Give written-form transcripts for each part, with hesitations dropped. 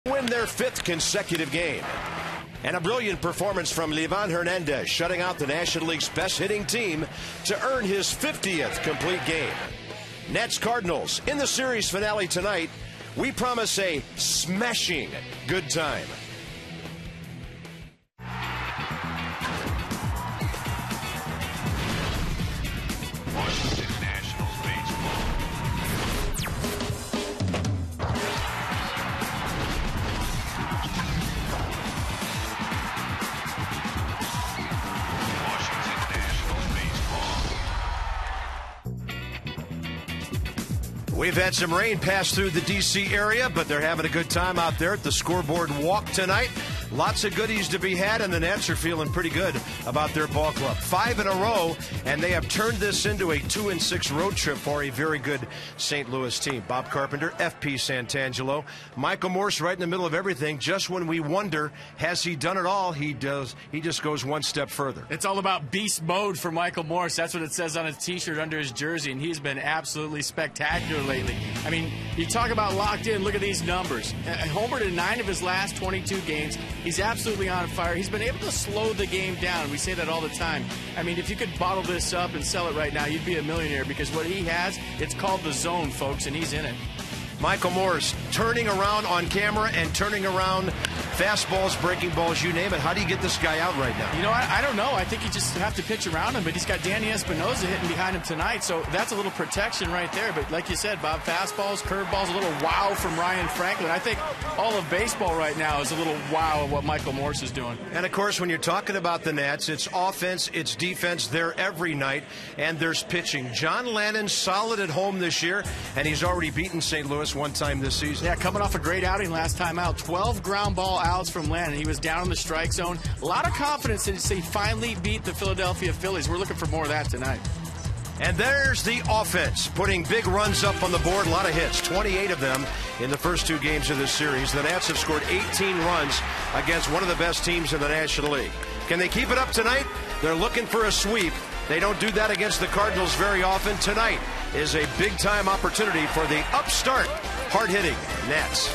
Win their 5th consecutive game. And a brilliant performance from Livan Hernandez, shutting out the National League's best hitting team to earn his 50th complete game. Nats Cardinals in the series finale tonight. We promise a smashing good time. Washington Nationals baseball. Washington Nationals baseball. We've had some rain pass through the D.C. area, but they're having a good time out there at the Scoreboard Walk tonight. Lots of goodies to be had, and the Nats are feeling pretty good about their ball club. 5 in a row, and they have turned this into a 2-6 road trip for a very good St. Louis team. Bob Carpenter, F.P. Santangelo, Michael Morse right in the middle of everything. Just when we wonder, has he done it all? He does. He just goes one step further. It's all about beast mode for Michael Morse. That's what it says on his T-shirt under his jersey, and he's been absolutely spectacular lately. I mean, you talk about locked in. Look at these numbers. Homered in 9 of his last 22 games. He's absolutely on fire. He's been able to slow the game down. We say that all the time. I mean, if you could bottle this up and sell it right now, you'd be a millionaire, because what he has, it's called the zone, folks, and he's in it. Michael Morse turning around on camera and turning around fastballs, breaking balls, you name it. How do you get this guy out right now? You know, I don't know. I think you just have to pitch around him, but he's got Danny Espinosa hitting behind him tonight, so that's a little protection right there. But like you said, Bob, fastballs, curveballs, a little wow from Ryan Franklin. I think all of baseball right now is a little wow of what Michael Morse is doing. And, of course, when you're talking about the Nats, it's offense, it's defense. They're every night, and there's pitching. John Lannon solid at home this year, and he's already beaten St. Louis one time this season. Yeah, coming off a great outing last time out. 12 ground ball outs from Lannon. He was down in the strike zone. A lot of confidence that he finally beat the Philadelphia Phillies. We're looking for more of that tonight. And there's the offense, putting big runs up on the board. A lot of hits, 28 of them in the first 2 games of this series. The Nats have scored 18 runs against one of the best teams in the National League. Can they keep it up tonight? They're looking for a sweep. They don't do that against the Cardinals very often. Tonight is a big-time opportunity for the upstart, hard-hitting Nats.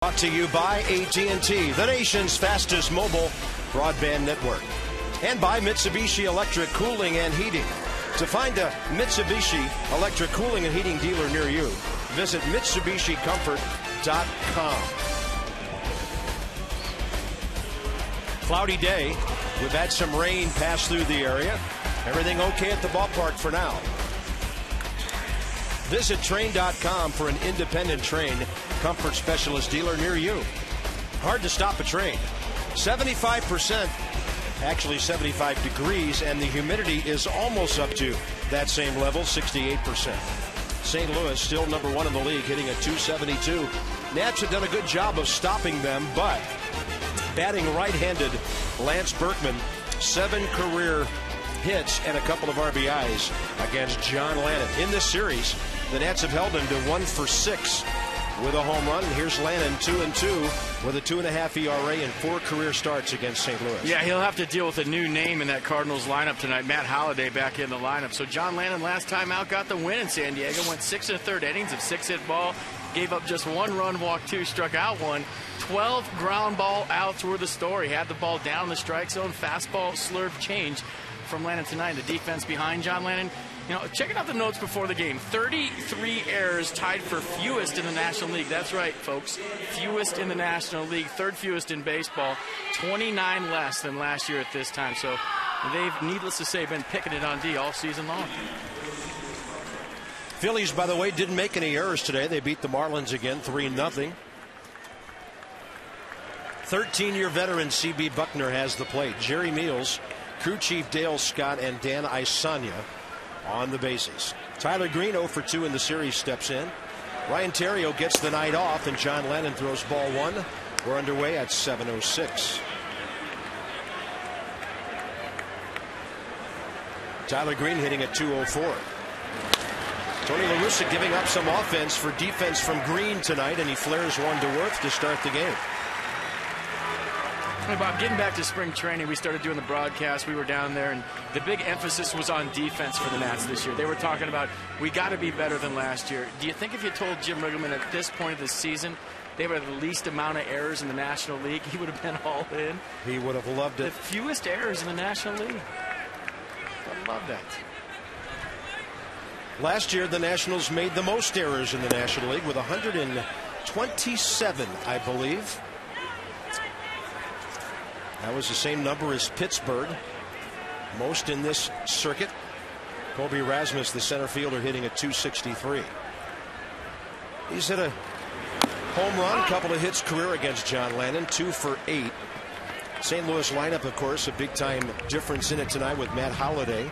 Brought to you by AT&T, the nation's fastest mobile broadband network. And by Mitsubishi Electric Cooling and Heating. To find a Mitsubishi Electric Cooling and Heating dealer near you, visit MitsubishiComfort.com. Cloudy day. We've had some rain pass through the area. Everything okay at the ballpark for now. Visit train.com for an independent train comfort specialist dealer near you. Hard to stop a train. 75%, actually 75 degrees, and the humidity is almost up to that same level, 68%. St. Louis still number 1 in the league, hitting at .272. Nats have done a good job of stopping them, but batting right-handed Lance Berkman, 7 career hits and a couple of RBIs against John Lannon. In this series, the Nats have held him to 1 for 6 with a home run. And here's Lannon, 2-2 with a 2.5 ERA and 4 career starts against St. Louis. Yeah, he'll have to deal with a new name in that Cardinals lineup tonight. Matt Holliday back in the lineup. So John Lannon last time out got the win in San Diego. Went 6 1/3 innings of 6-hit ball. Gave up just 1 run, walked 2, struck out 1. 12 ground ball outs were the story. Had the ball down the strike zone. Fastball slurve change from Lannon tonight. The defense behind John Lannon. You know, checking out the notes before the game. 33 errors, tied for fewest in the National League. That's right, folks. Fewest in the National League. 3rd fewest in baseball. 29 less than last year at this time. So they've, needless to say, been picking it on D all season long. Phillies, by the way, didn't make any errors today. They beat the Marlins again, 3-0. 13-year veteran C.B. Buckner has the plate. Jerry Meals, crew chief Dale Scott, and Dan Isanya on the bases. Tyler Green 0 for 2 in the series steps in. Ryan Theriot gets the night off, and John Lennon throws ball 1. We're underway at 7:06. Tyler Green hitting at 2:04. Tony La Russa giving up some offense for defense from Green tonight, and he flares one to Worth to start the game. Hey, Bob, getting back to spring training, we started doing the broadcast. We were down there, and the big emphasis was on defense for the Nats this year. They were talking about, we got to be better than last year. Do you think if you told Jim Riggleman at this point of the season they would have the least amount of errors in the National League, he would have been all in? He would have loved it. The fewest errors in the National League. I love that. Last year, the Nationals made the most errors in the National League with 127, I believe. That was the same number as Pittsburgh. Most in this circuit. Kobe Rasmus, the center fielder, hitting at 263. He's hit a home run, couple of hits career against John Lannon, 2 for 8. St. Louis lineup, of course, a big time difference in it tonight with Matt Holliday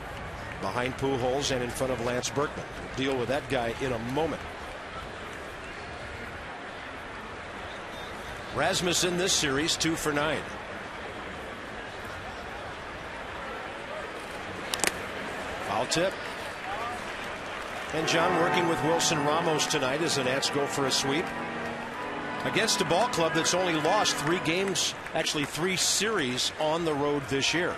behind Pujols and in front of Lance Berkman. We'll deal with that guy in a moment. Rasmus in this series 2 for 9. Foul tip. And John working with Wilson Ramos tonight as the Nats go for a sweep against a ball club that's only lost 3 games, actually 3 series on the road this year.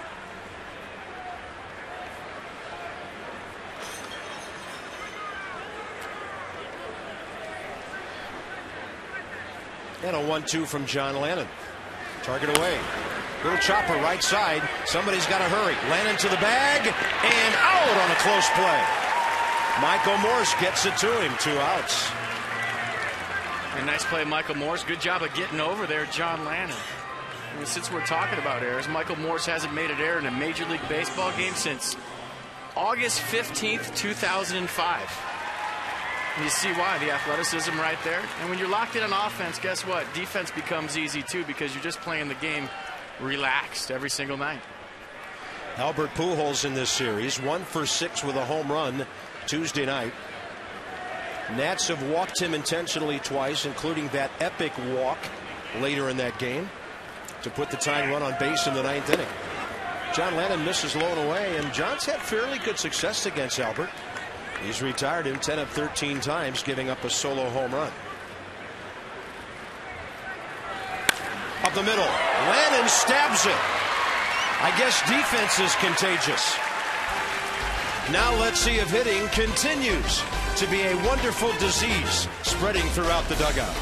And a 1-2 from John Lannon. Target away. Little chopper right side. Somebody's got to hurry. Lannon to the bag and out on a close play. Michael Morse gets it to him. 2 outs. A nice play, Michael Morse. Good job of getting over there, John Lannon. I mean, since we're talking about errors, Michael Morse hasn't made an error in a Major League Baseball game since August 15th, 2005. And you see why, the athleticism right there. And when you're locked in on offense, guess what? Defense becomes easy too, because you're just playing the game relaxed every single night. Albert Pujols in this series, 1 for 6 with a home run Tuesday night. Nats have walked him intentionally twice, including that epic walk later in that game to put the tying run on base in the 9th inning. John Lannon misses low and away, and John's had fairly good success against Albert. He's retired him 10 of 13 times, giving up a solo home run. Up the middle, Lannon stabs it. I guess defense is contagious. Now let's see if hitting continues to be a wonderful disease spreading throughout the dugout.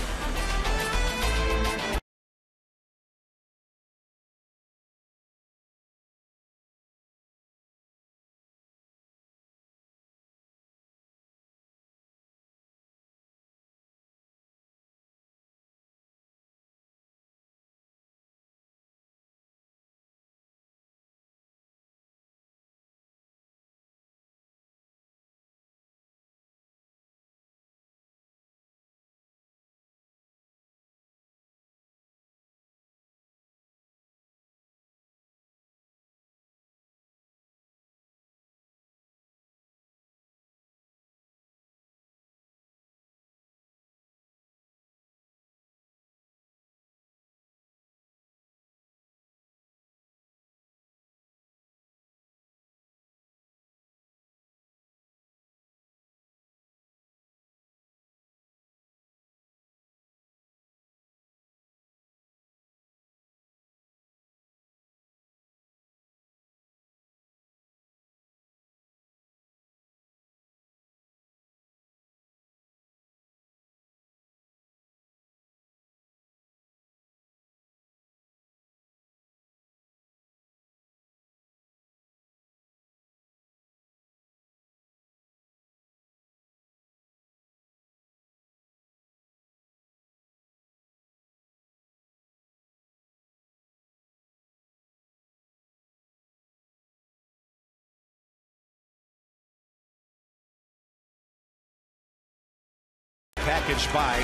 packaged by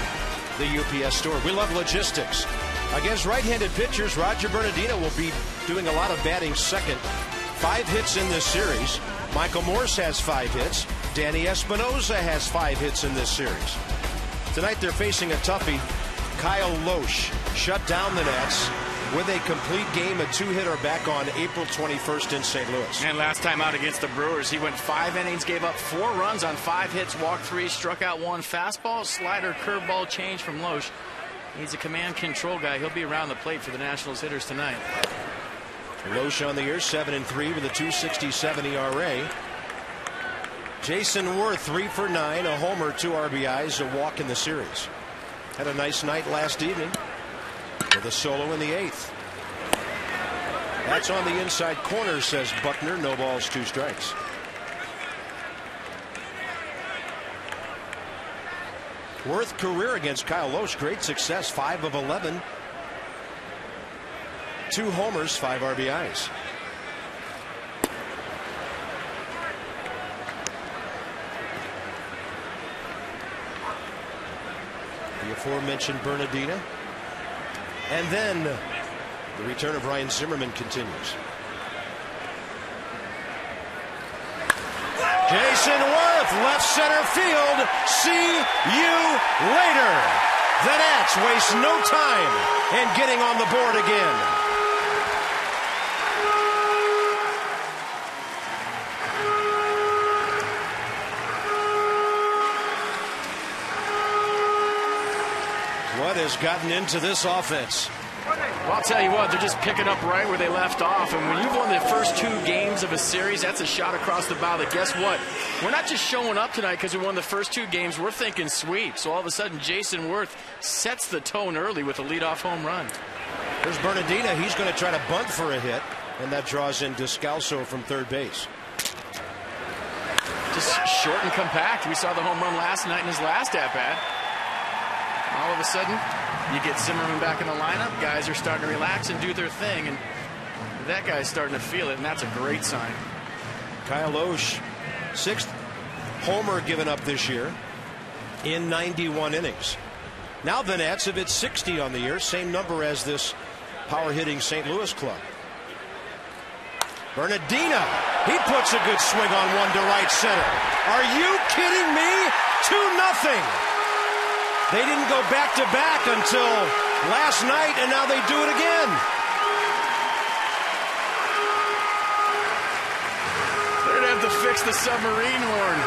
the UPS store. We love logistics. Against right-handed pitchers, Roger Bernardino will be doing a lot of batting second. 5 hits in this series. Michael Morse has 5 hits. Danny Espinosa has 5 hits in this series. Tonight they're facing a toughie. Kyle Loesch shut down the Nats with a complete game, a 2-hitter back on April 21st in St. Louis. And last time out against the Brewers, he went 5 innings, gave up 4 runs on 5 hits, walked 3, struck out 1. Fastball, slider, curveball change from Loesch. He's a command control guy. He'll be around the plate for the Nationals hitters tonight. Loesch on the year, 7-3 with a 2.67 ERA. Jason Worth, 3 for 9, a homer, 2 RBIs, a walk in the series. Had a nice night last evening with a solo in the 8th. That's on the inside corner, says Buckner. No balls, 2 strikes. Worth career against Kyle Loesch, great success, 5 of 11. 2 homers, 5 RBIs. The aforementioned Bernardino. And then the return of Ryan Zimmerman continues. Jason Worth, left center field. See you later. The Nats waste no time in getting on the board again. What has gotten into this offense? Well, I'll tell you what, they're just picking up right where they left off. And when you've won the first 2 games of a series, that's a shot across the bow. That guess what? We're not just showing up tonight because we won the first 2 games. We're thinking sweep. So all of a sudden, Jason Worth sets the tone early with a leadoff home run. There's Bernardino. He's going to try to bunt for a hit, and that draws in Descalso from third base. Just short and compact. We saw the home run last night in his last at-bat. All of a sudden, you get Zimmerman back in the lineup. Guys are starting to relax and do their thing, and that guy's starting to feel it, and that's a great sign. Kyle Loesch, 6th homer given up this year in 91 innings. Now the Nats have hit 60 on the year, same number as this power-hitting St. Louis club. Bernardino, he puts a good swing on one to right center. Are you kidding me? 2-0. They didn't go back-to-back until last night, and now they do it again. They're going to have to fix the submarine horn.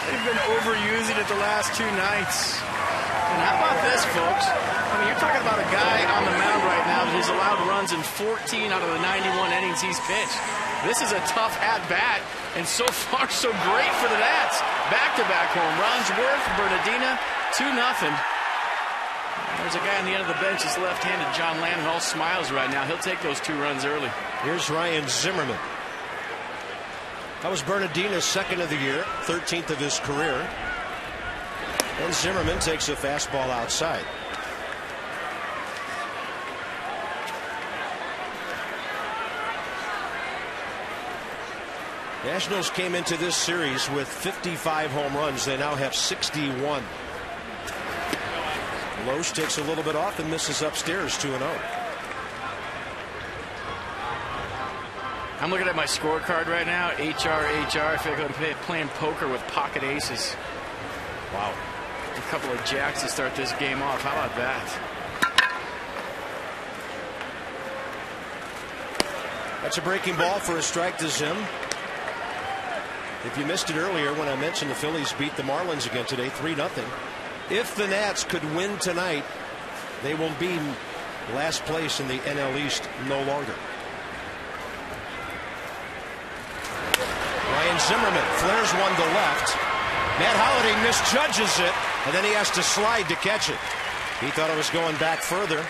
They've been overusing it the last 2 nights. And how about this, folks? I mean, you're talking about a guy on the mound right now that has allowed runs in 14 out of the 91 innings he's pitched. This is a tough at-bat, and so far, so great for the Nats. Back-to-back home runs. Worth, Bernardino, 2-0. There's a guy on the end of the bench, his left-handed John Lannon, all smiles right now. He'll take those 2 runs early. Here's Ryan Zimmerman. That was Bernardino's 2nd of the year, 13th of his career. And Zimmerman takes a fastball outside. Nationals came into this series with 55 home runs. They now have 61. Loesch takes a little bit off and misses upstairs, 2-0. I'm looking at my scorecard right now. HR. I feel like I'm playing poker with pocket aces. Wow. A couple of jacks to start this game off. How about that? That's a breaking ball for a strike to Zim. If you missed it earlier when I mentioned the Phillies beat the Marlins again today, 3-0. If the Nats could win tonight, they will be last place in the NL East no longer. Ryan Zimmerman flares one to left. Matt Holliday misjudges it, and then he has to slide to catch it. He thought it was going back further.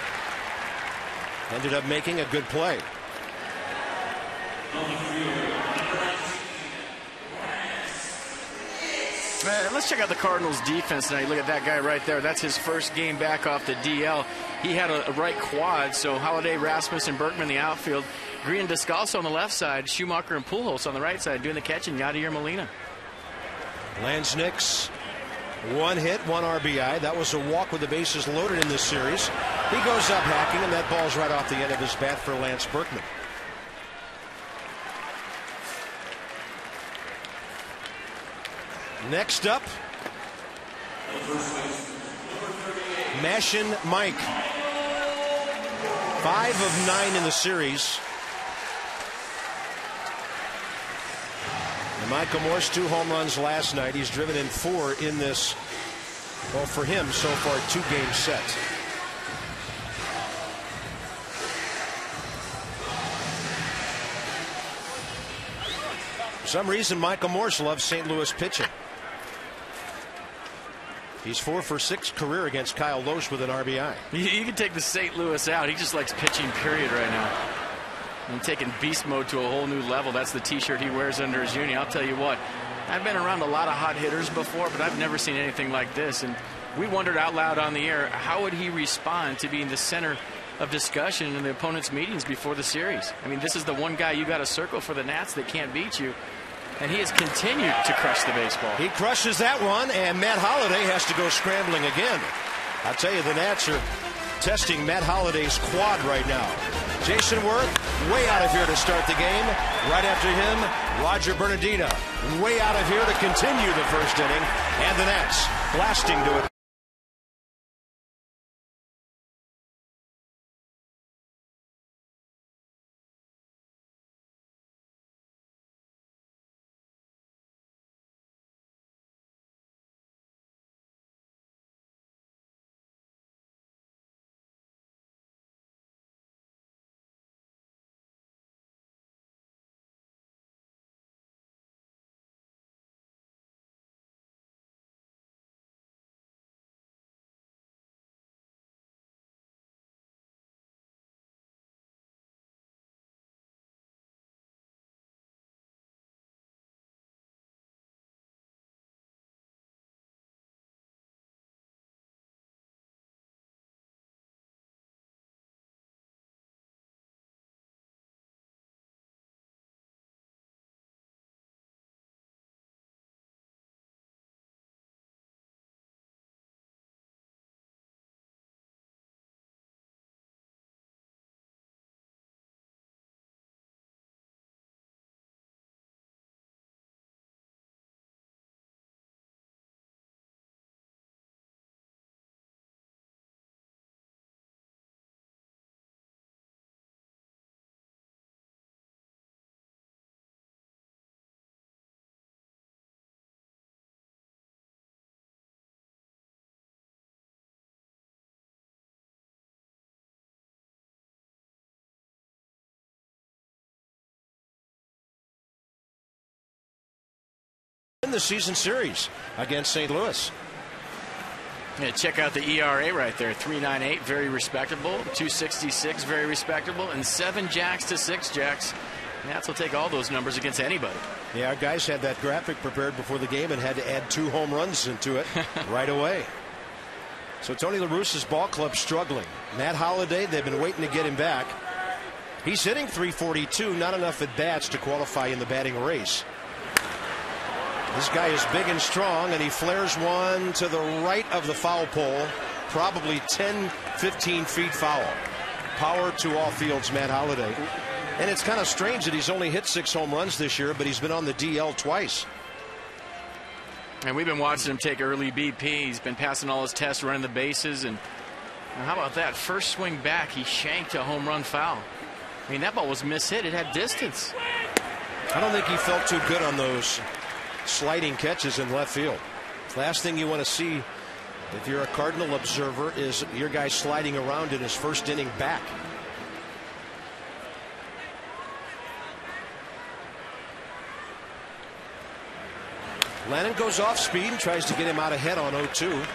Ended up making a good play. Let's check out the Cardinals defense tonight. Look at that guy right there. That's his first game back off the DL. He had a right quad, so Holliday, Rasmussen, Berkman in the outfield. Green and Descalso on the left side. Schumacher and Pujols on the right side doing the catching. Yadier Molina. Lansnick's 1 hit, 1 RBI. That was a walk with the bases loaded in this series. He goes up hacking, and that ball's right off the end of his bat for Lance Berkman. Next up, Mashin Mike. 5 of 9 in the series. And Michael Morse 2 home runs last night. He's driven in 4 in this, well, for him so far, 2-game set. For some reason, Michael Morse loves St. Louis pitching. He's 4 for 6 career against Kyle Loesch with an RBI. You can take the St. Louis out. He just likes pitching, period, right now. And taking beast mode to a whole new level. That's the T-shirt he wears under his uni. I'll tell you what, I've been around a lot of hot hitters before, but I've never seen anything like this. And we wondered out loud on the air, how would he respond to being the center of discussion in the opponent's meetings before the series? I mean, this is the one guy you got to circle for the Nats that can't beat you. And he has continued to crush the baseball. He crushes that one, and Matt Holliday has to go scrambling again. I'll tell you, the Nats are testing Matt Holliday's quad right now. Jason Worth, way out of here to start the game. Right after him, Roger Bernardino, way out of here to continue the first inning. And the Nats blasting to it. In the season series against St. Louis. Yeah, check out the ERA right there, 3.98, very respectable. 2.66, very respectable, and 7 jacks to 6 jacks. Nats will take all those numbers against anybody. Yeah, our guys had that graphic prepared before the game and had to add 2 home runs into it right away. So Tony La Russa's ball club struggling. Matt Holliday, they've been waiting to get him back. He's hitting .342, not enough at bats to qualify in the batting race. This guy is big and strong, and he flares one to the right of the foul pole, probably 10-15 feet foul. Power to all fields, Matt Holliday. And it's kind of strange that he's only hit 6 home runs this year, but he's been on the DL twice. And we've been watching him take early BP. He's been passing all his tests, running the bases, and how about that? First swing back, he shanked a home run foul. I mean, that ball was mishit. It had distance. I don't think he felt too good on those sliding catches in left field. Last thing you want to see if you're a Cardinal observer is your guy sliding around in his first inning back. Lennon goes off speed and tries to get him out ahead on 0-2.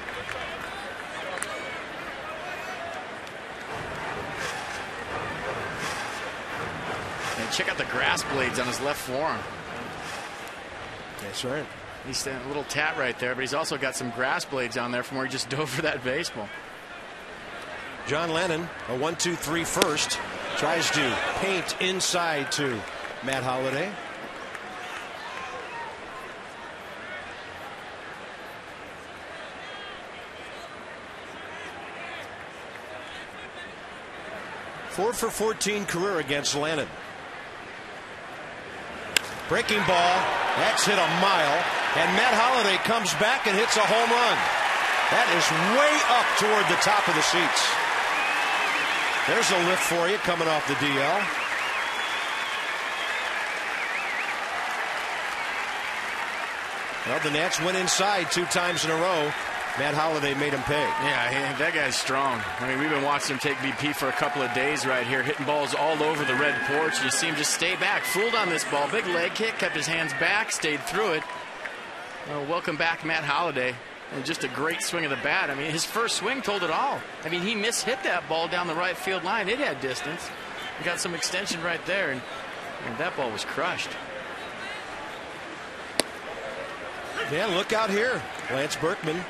And check out the grass blades on his left forearm. That's right. He's a little tat right there, but he's also got some grass blades on there from where he just dove for that baseball. John Lennon, a 1-2-3 first, tries to paint inside to Matt Holliday. 4 for 14 career against Lannon. Breaking ball. That's hit a mile. And Matt Holliday comes back and hits a home run. That is way up toward the top of the seats. There's a lift for you coming off the DL. Well, the Nats went inside 2 times in a row. Matt Holliday made him pay. Yeah, that guy's strong. I mean, we've been watching him take BP for a couple of days right here, hitting balls all over the red porch. You see him just stay back, fooled on this ball. Big leg kick, kept his hands back, stayed through it. Well, welcome back, Matt Holliday. And just a great swing of the bat. I mean, his first swing told it all. I mean, he mishit that ball down the right field line. It had distance. He got some extension right there, and that ball was crushed. Yeah, look out here. Lance Berkman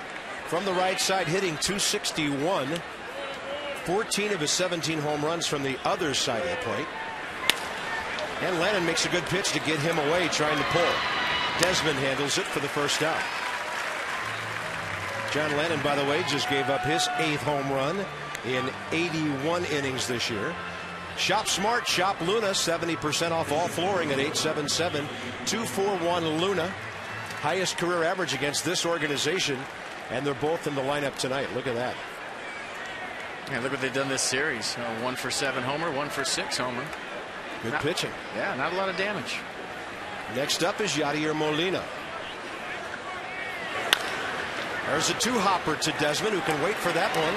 from the right side hitting .261. 14 of his 17 home runs from the other side of the plate. And Lannon makes a good pitch to get him away, trying to pull. Desmond handles it for the first out. John Lannon, by the way, just gave up his 8th home run in 81 innings this year. Shop Smart, Shop Luna, 70% off all flooring at 877-241 Luna. Highest career average against this organization, and they're both in the lineup tonight. Look at that. Yeah, look what they've done this series. 1 for 7 homer, 1 for 6 homer. Good pitching. Yeah, not a lot of damage. Next up is Yadier Molina. There's a 2-hopper to Desmond, who can wait for that one.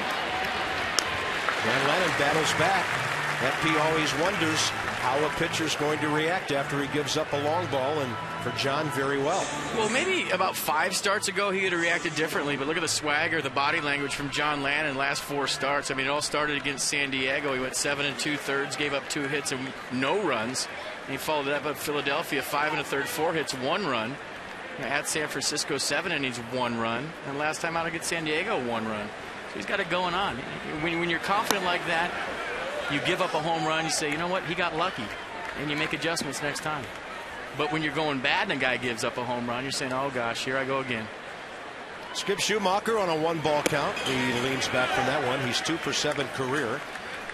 And Lannon battles back. FP always wonders how a pitcher's going to react after he gives up a long ball, and for John, very well. Well, maybe about 5 starts ago he would have reacted differently, but look at the swagger, the body language from John Lannon last 4 starts. I mean, it all started against San Diego. He went 7 2/3, gave up 2 hits and no runs. And he followed it up at Philadelphia, 5 1/3, 4 hits, 1 run. At San Francisco, 7 innings, 1 run. And last time out against San Diego, 1 run. So he's got it going on. When you're confident like that, you give up a home run, you say, you know what, he got lucky. And you make adjustments next time. But when you're going bad and a guy gives up a home run, you're saying, oh, gosh, here I go again. Skip Schumacher on a 1-ball count. He leans back from that one. He's 2 for 7 career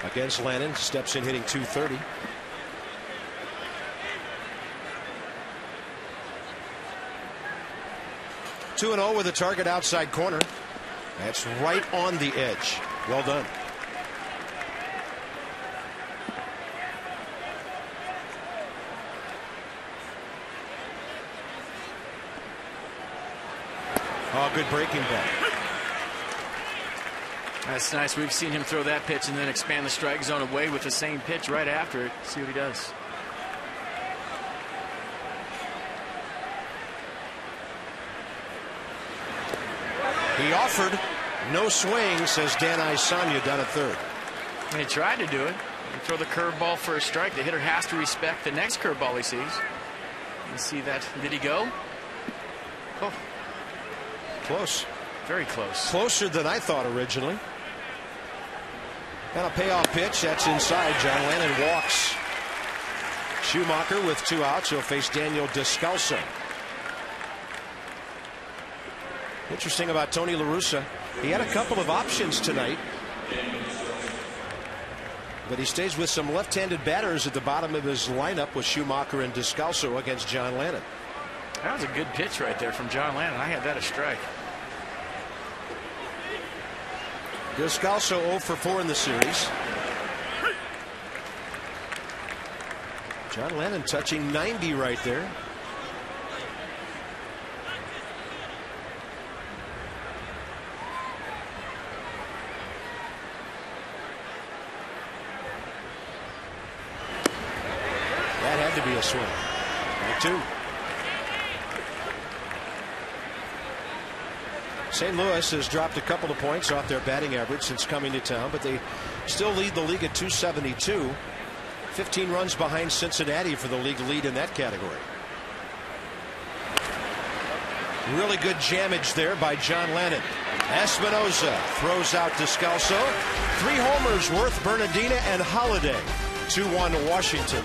against Lannon. Steps in hitting .230. Two 2-0 with a target outside corner. That's right on the edge. Well done. Oh, good breaking ball. That's nice. We've seen him throw that pitch and then expand the strike zone away with the same pitch right after it. See what he does. He offered. No swing, says Dan Isanya down at third. And he tried to do it. And throw the curveball for a strike. The hitter has to respect the next curveball he sees. You see that? Did he go? Oh. Close. Very close. Closer than I thought originally. And a payoff pitch. That's inside. John Lannon walks. Schumacher with 2 outs. He'll face Daniel Descalso. Interesting about Tony La Russa. He had a couple of options tonight, but he stays with some left-handed batters at the bottom of his lineup with Schumacher and Descalso against John Lannon. That was a good pitch right there from John Lannon. I had that a strike. Descalso 0 for 4 in the series. John Lannon touching 90 right there. That had to be a swing. Right, 2. St. Louis has dropped a couple of points off their batting average since coming to town, but they still lead the league at 272. 15 runs behind Cincinnati for the league lead in that category. Really good jammage there by John Lannon. Espinosa throws out Descalso. 3 homers worth Bernardina and Holliday. 2-1 Washington.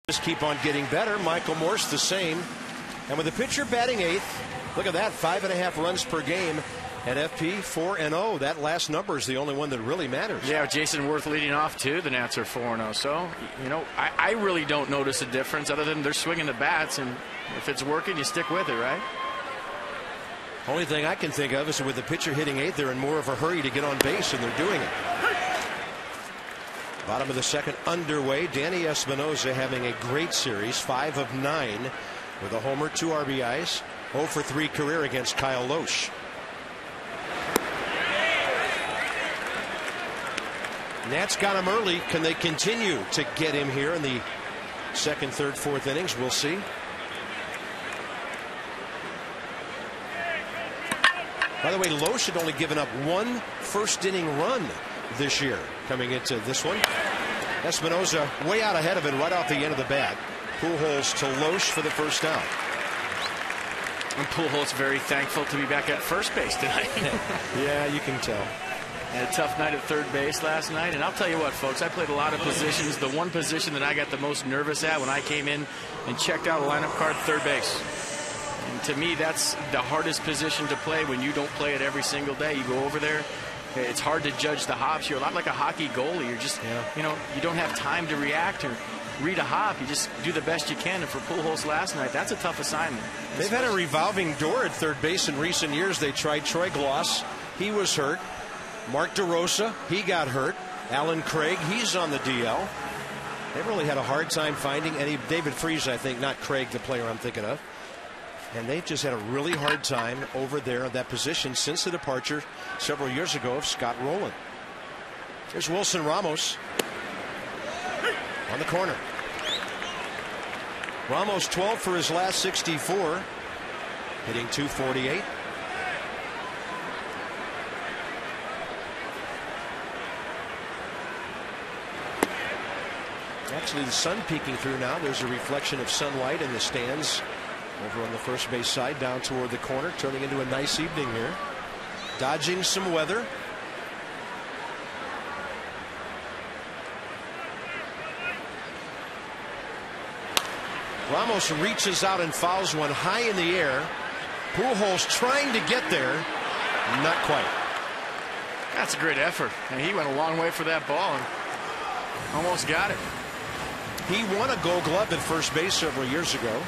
just keep on getting better. Michael Morse the same. And with the pitcher batting 8th, look at that, 5.5 runs per game. At FP 4-0. That last number is the only one that really matters. Yeah, Jason Worth leading off too. The Nats are 4-0. So, you know, I really don't notice a difference other than they're swinging the bats, and if it's working, you stick with it, right? Only thing I can think of is with the pitcher hitting 8th, they're in more of a hurry to get on base, and they're doing it. Bottom of the second underway. Danny Espinosa having a great series, 5 of 9 with a homer, 2 RBIs, 0 for 3 career against Kyle Loesch. Nats got him early. Can they continue to get him here in the second, third, fourth innings? We'll see. By the way, Loesch had only given up 1 first-inning run this year coming into this one. Espinosa way out ahead of it right off the end of the bat. Pujols to Loesch for the first out. And Pujols very thankful to be back at first base tonight. Yeah, you can tell. Had a tough night at third base last night, and I'll tell you what, folks, I played a lot of positions. The one position that I got the most nervous at when I came in and checked out a lineup card, third base. And to me, that's the hardest position to play when you don't play it every single day. You go over there, it's hard to judge the hops. You're a lot like a hockey goalie. You're just, you know, you don't have time to react or read a hop. You just do the best you can. And for Pujols last night, that's a tough assignment. They've had a revolving door at third base in recent years. They tried Troy Gloss. He was hurt. Mark DeRosa, he got hurt. Alan Craig, he's on the DL. They really had a hard time finding any. David Freese, I think, not Craig, the player I'm thinking of. And they've just had a really hard time over there at that position since the departure several years ago of Scott Rowland. Here's Wilson Ramos on the corner. Ramos 12 for his last 64, hitting .248. Actually, the sun peeking through now. There's a reflection of sunlight in the stands over on the first base side down toward the corner, turning into a nice evening here. Dodging some weather. Ramos reaches out and fouls one high in the air. Pujols trying to get there. Not quite. That's a great effort. And he went a long way for that ball and almost got it. He won a Gold Glove at first base several years ago.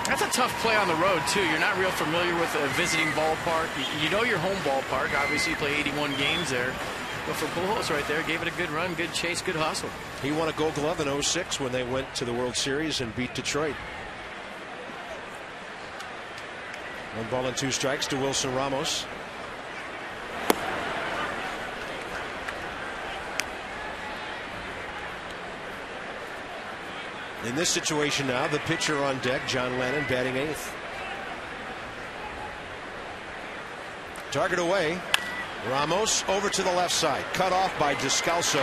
That's a tough play on the road, too. You're not real familiar with a visiting ballpark. You know your home ballpark. Obviously, you play 81 games there. But for Pujols right there, gave it a good run, good chase, good hustle. He won a Gold Glove in '06 when they went to the World Series and beat Detroit. 1 ball and 2 strikes to Wilson Ramos. In this situation now, the pitcher on deck, John Lennon, batting 8th. Target away. Ramos over to the left side. Cut off by Descalso.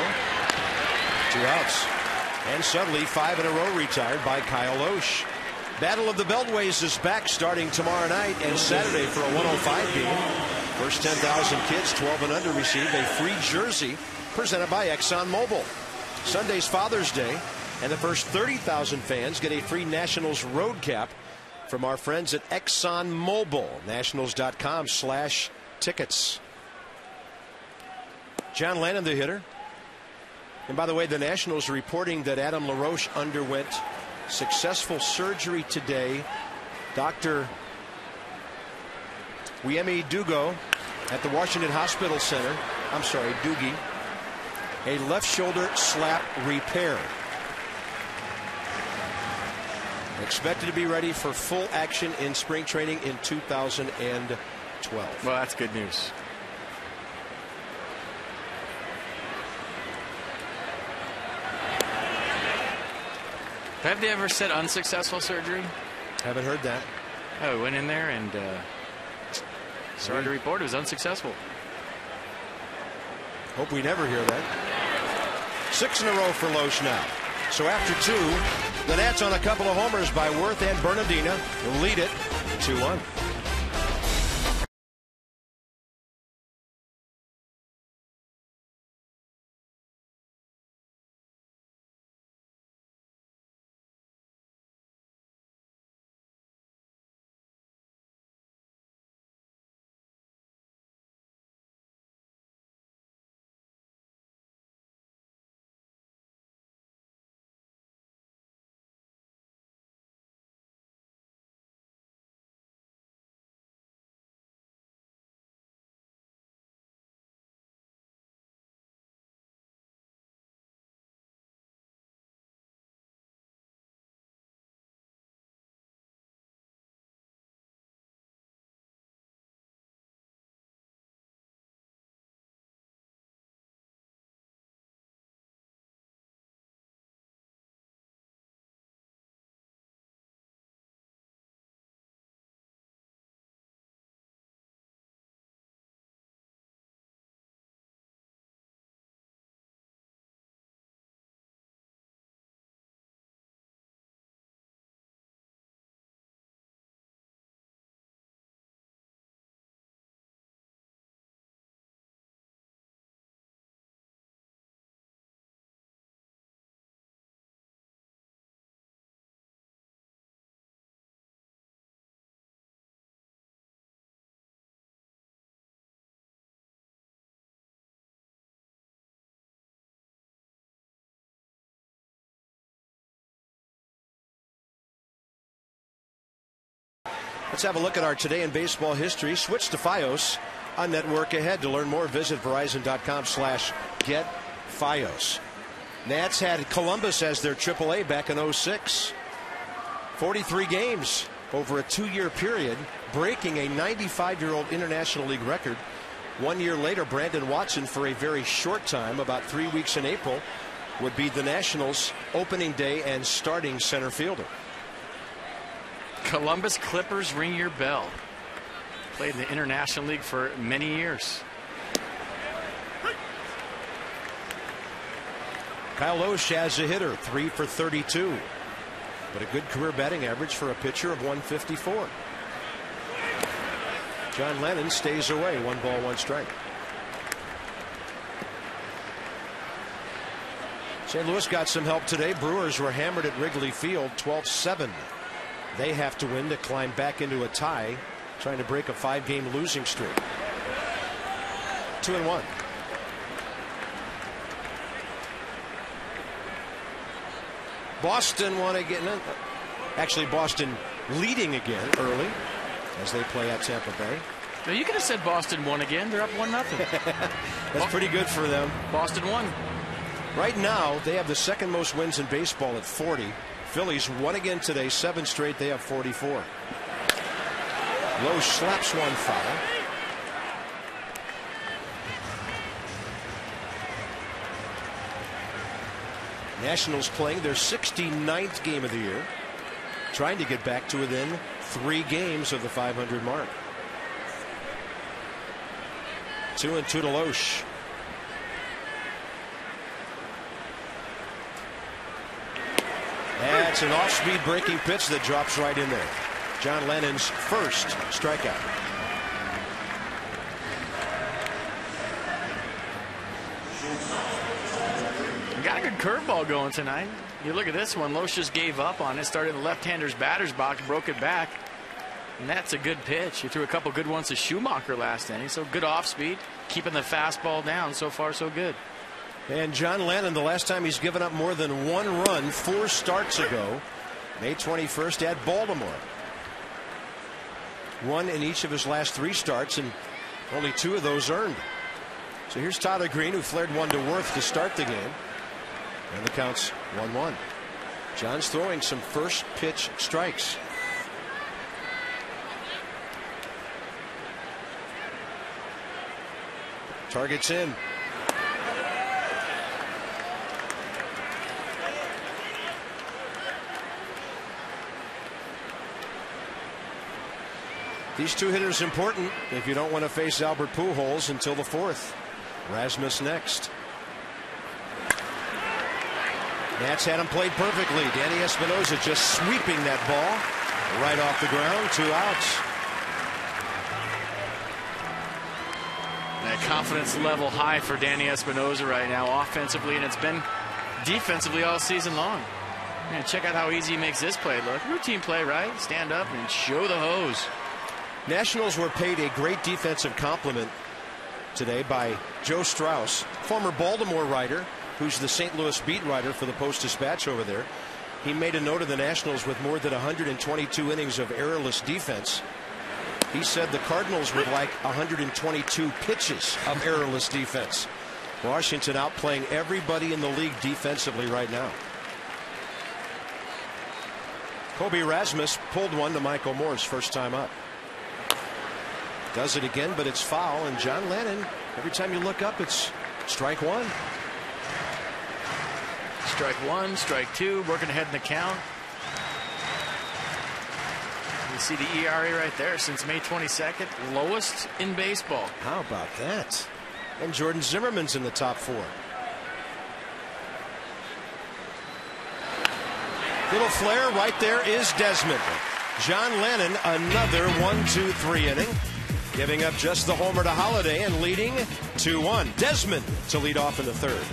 2 outs. And suddenly 5 in a row retired by Kyle Loesch. Battle of the Beltways is back starting tomorrow night and Saturday for a 105 game. First 10,000 kids 12 and under receive a free jersey presented by ExxonMobil. Sunday's Father's Day. And the first 30,000 fans get a free Nationals road cap from our friends at ExxonMobil. Nationals.com/tickets. John Lennon, the hitter. And by the way, the Nationals reporting that Adam LaRoche underwent successful surgery today. Dr. Wiemi Dugo at the Washington Hospital Center. I'm sorry, Doogie. A left shoulder slap repair. Expected to be ready for full action in spring training in 2012. Well, that's good news. Have they ever said unsuccessful surgery? Haven't heard that. Oh, went in there and sorry to report it was unsuccessful. Hope we never hear that. 6 in a row for Loesch now. So after 2, the Nats on a couple of homers by Worth and Bernardina lead it 2-1. Let's have a look at our Today in Baseball history. Switch to Fios on Network Ahead. To learn more, visit Verizon.com/getFios. Nats had Columbus as their AAA back in 06. 43 games over a 2-year period, breaking a 95-year-old International League record. 1 year later, Brandon Watson, for a very short time, about 3 weeks in April, would be the Nationals' opening day and starting center fielder. Columbus Clippers, ring your bell. Played in the International League for many years. Kyle Loesch as a hitter, 3 for 32. But a good career batting average for a pitcher of 154. John Lennon stays away. 1 ball, 1 strike. St. Louis got some help today. Brewers were hammered at Wrigley Field 12-7. They have to win to climb back into a tie, trying to break a 5-game losing streak. 2-1. Boston won again. Actually, Boston leading again early as they play at Tampa Bay. Now, you could have said Boston won again. They're up 1-0. That's pretty good for them. Boston won. Right now, they have the second most wins in baseball at 40. Phillies won again today, 7 straight. They have 44. Lowe slaps one foul. Nationals playing their 69th game of the year, trying to get back to within 3 games of the 500 mark. 2-2 to Loesch. That's an off-speed breaking pitch that drops right in there. John Lennon's first strikeout. Got a good curveball going tonight. You look at this one. Loesch just gave up on it. Started in the left-hander's batter's box, broke it back. And that's a good pitch. He threw a couple good ones to Schumacher last inning. So good off-speed, keeping the fastball down. So far, so good. And John Lennon, the last time he's given up more than 1 run, 4 starts ago, May 21st at Baltimore. 1 in each of his last 3 starts, and only 2 of those earned. So here's Tyler Green, who flared one to Worth to start the game. And the count's 1-1. John's throwing some first pitch strikes. Targets in. These 2 hitters important if you don't want to face Albert Pujols until the 4th. Rasmus next. Nats had him played perfectly. Danny Espinosa just sweeping that ball right off the ground. 2 outs. That confidence level high for Danny Espinosa right now, offensively, and it's been defensively all season long. Man, check out how easy he makes this play look. Routine play, right? Stand up and show the hose. Nationals were paid a great defensive compliment today by Joe Strauss, former Baltimore writer, who's the St. Louis beat writer for the Post-Dispatch over there. He made a note of the Nationals with more than 122 innings of errorless defense. He said the Cardinals would like 122 pitches of errorless defense. Washington outplaying everybody in the league defensively right now. Kobe Rasmus pulled one to Michael Moore's first time up. Does it again, but it's foul. And John Lennon, every time you look up, it's strike 1. Strike 1, strike 2, working ahead in the count. You see the ERA right there since May 22nd, lowest in baseball. How about that? And Jordan Zimmerman's in the top 4. Little flare right there is Desmond. John Lennon, another 1-2-3 inning, giving up just the homer to Holiday and leading 2-1. Desmond to lead off in the 3rd.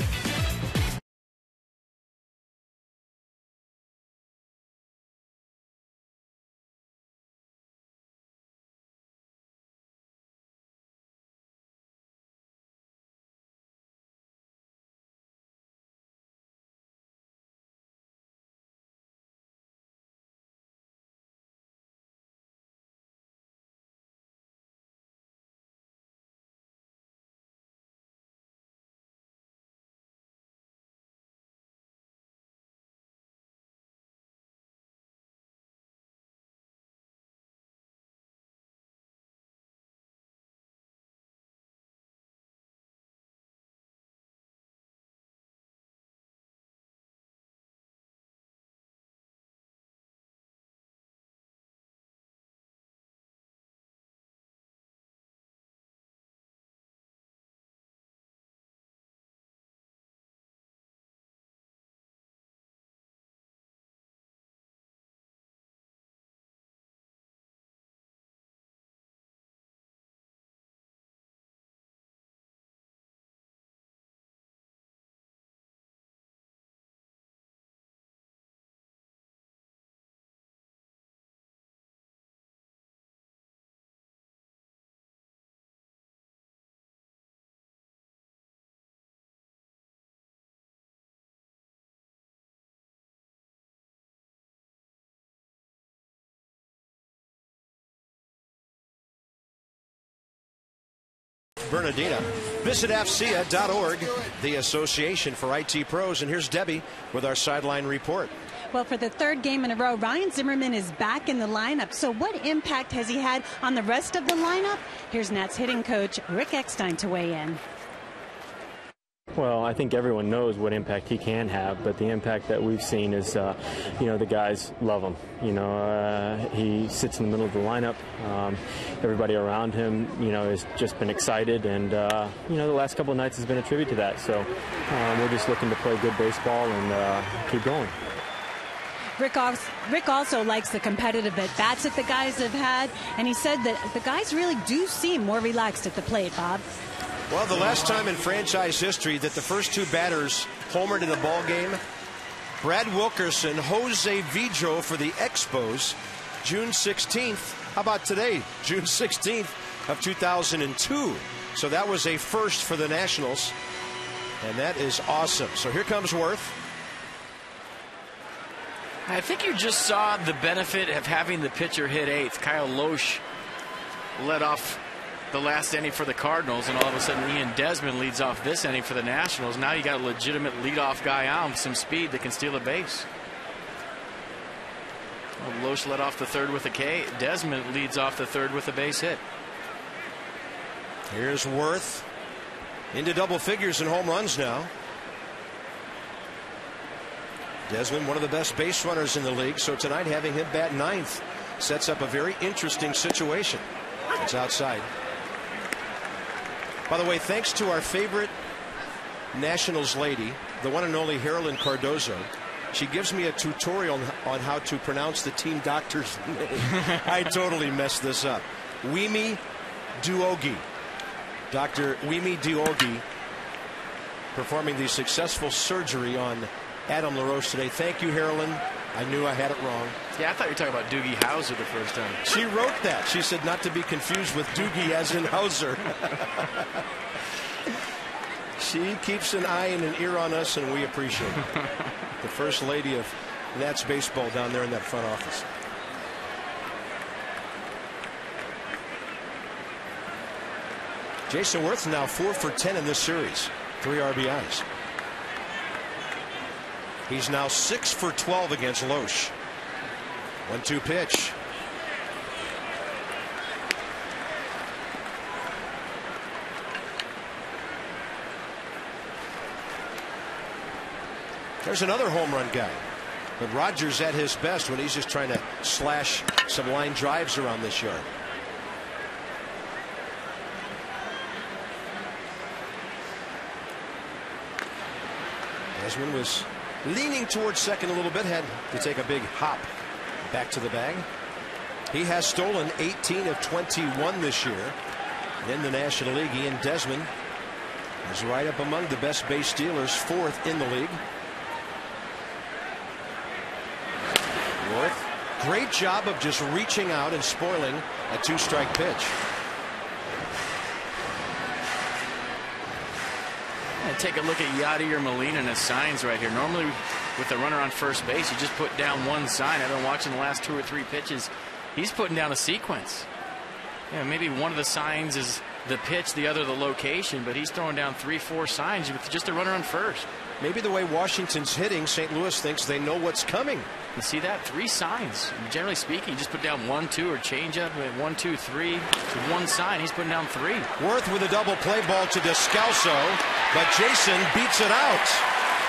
Bernardina. Visit AFCEA.org, the Association for IT Pros. And here's Debbie with our sideline report. Well, for the third game in a row, Ryan Zimmerman is back in the lineup. So what impact has he had on the rest of the lineup? Here's Nats hitting coach Rick Eckstein to weigh in. Well, I think everyone knows what impact he can have, but the impact that we've seen is, the guys love him. He sits in the middle of the lineup. Everybody around him, has just been excited, and, the last couple of nights has been a tribute to that. So we're just looking to play good baseball and keep going. Rick also likes the competitive at-bats that the guys have had, and he said that the guys really do seem more relaxed at the plate, Bob. Well, the last time in franchise history that the first two batters homered in a ball game, Brad Wilkerson, Jose Vidro for the Expos, June 16th. How about today, June 16th of 2002? So that was a first for the Nationals, and that is awesome. So here comes Worth. I think you just saw the benefit of having the pitcher hit eighth. Kyle Loesch led off the last inning for the Cardinals, and all of a sudden Ian Desmond leads off this inning for the Nationals. Now you got a legitimate leadoff guy on with some speed that can steal a base. Well, Loesch led off the third with a K. Desmond leads off the third with a base hit. Here's Worth into double figures in home runs now. Desmond, one of the best base runners in the league, so tonight having him bat ninth sets up a very interesting situation. It's outside. By the way, thanks to our favorite Nationals lady, the one and only Heralyn Cardozo, she gives me a tutorial on how to pronounce the team doctor's name. I totally messed this up. Wimi Duogi. Dr. Wimi Duogi performing the successful surgery on Adam LaRoche today. Thank you, Heralyn. I knew I had it wrong. Yeah, I thought you were talking about Doogie Howser the first time. She wrote that. She said not to be confused with Doogie as in Hauser. She keeps an eye and an ear on us, and we appreciate it. The first lady of Nats baseball down there in that front office. Jason Worth now 4 for 10 in this series. 3 RBIs. He's now 6 for 12 against Loesch. 1-2 pitch. There's another home run guy. But Rogers at his best when he's just trying to slash some line drives around this yard. Desmond was leaning towards second a little bit, had to take a big hop back to the bag. He has stolen 18 of 21 this year in the National League. Ian Desmond is right up among the best base stealers, 4th in the league. Worth, great job of just reaching out and spoiling a 2-strike pitch. And take a look at Yadier Molina and his signs right here. Normally with the runner on first base, you just put down one sign. I've been watching the last 2 or 3 pitches. He's putting down a sequence. Yeah, maybe one of the signs is the pitch, the other the location, but he's throwing down 3, 4 signs with just a runner on first. Maybe the way Washington's hitting, St. Louis thinks they know what's coming. You see that? 3 signs. Generally speaking, you just put down 1, 2 or change up. 1, 2, 3. One sign. He's putting down 3. Worth with a double play ball to Descalso, but Jason beats it out.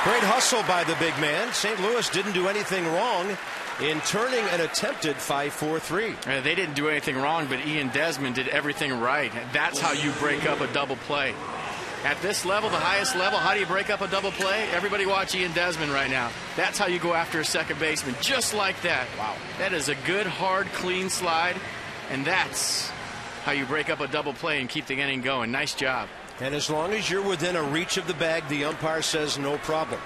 Great hustle by the big man. St. Louis didn't do anything wrong in turning an attempted 5-4-3. They didn't do anything wrong, but Ian Desmond did everything right. That's how you break up a double play. At this level, the highest level, how do you break up a double play? Everybody watch Ian Desmond right now. That's how you go after a second baseman, just like that. Wow. That is a good, hard, clean slide, and that's how you break up a double play and keep the inning going. Nice job. And as long as you're within a reach of the bag, the umpire says no problem.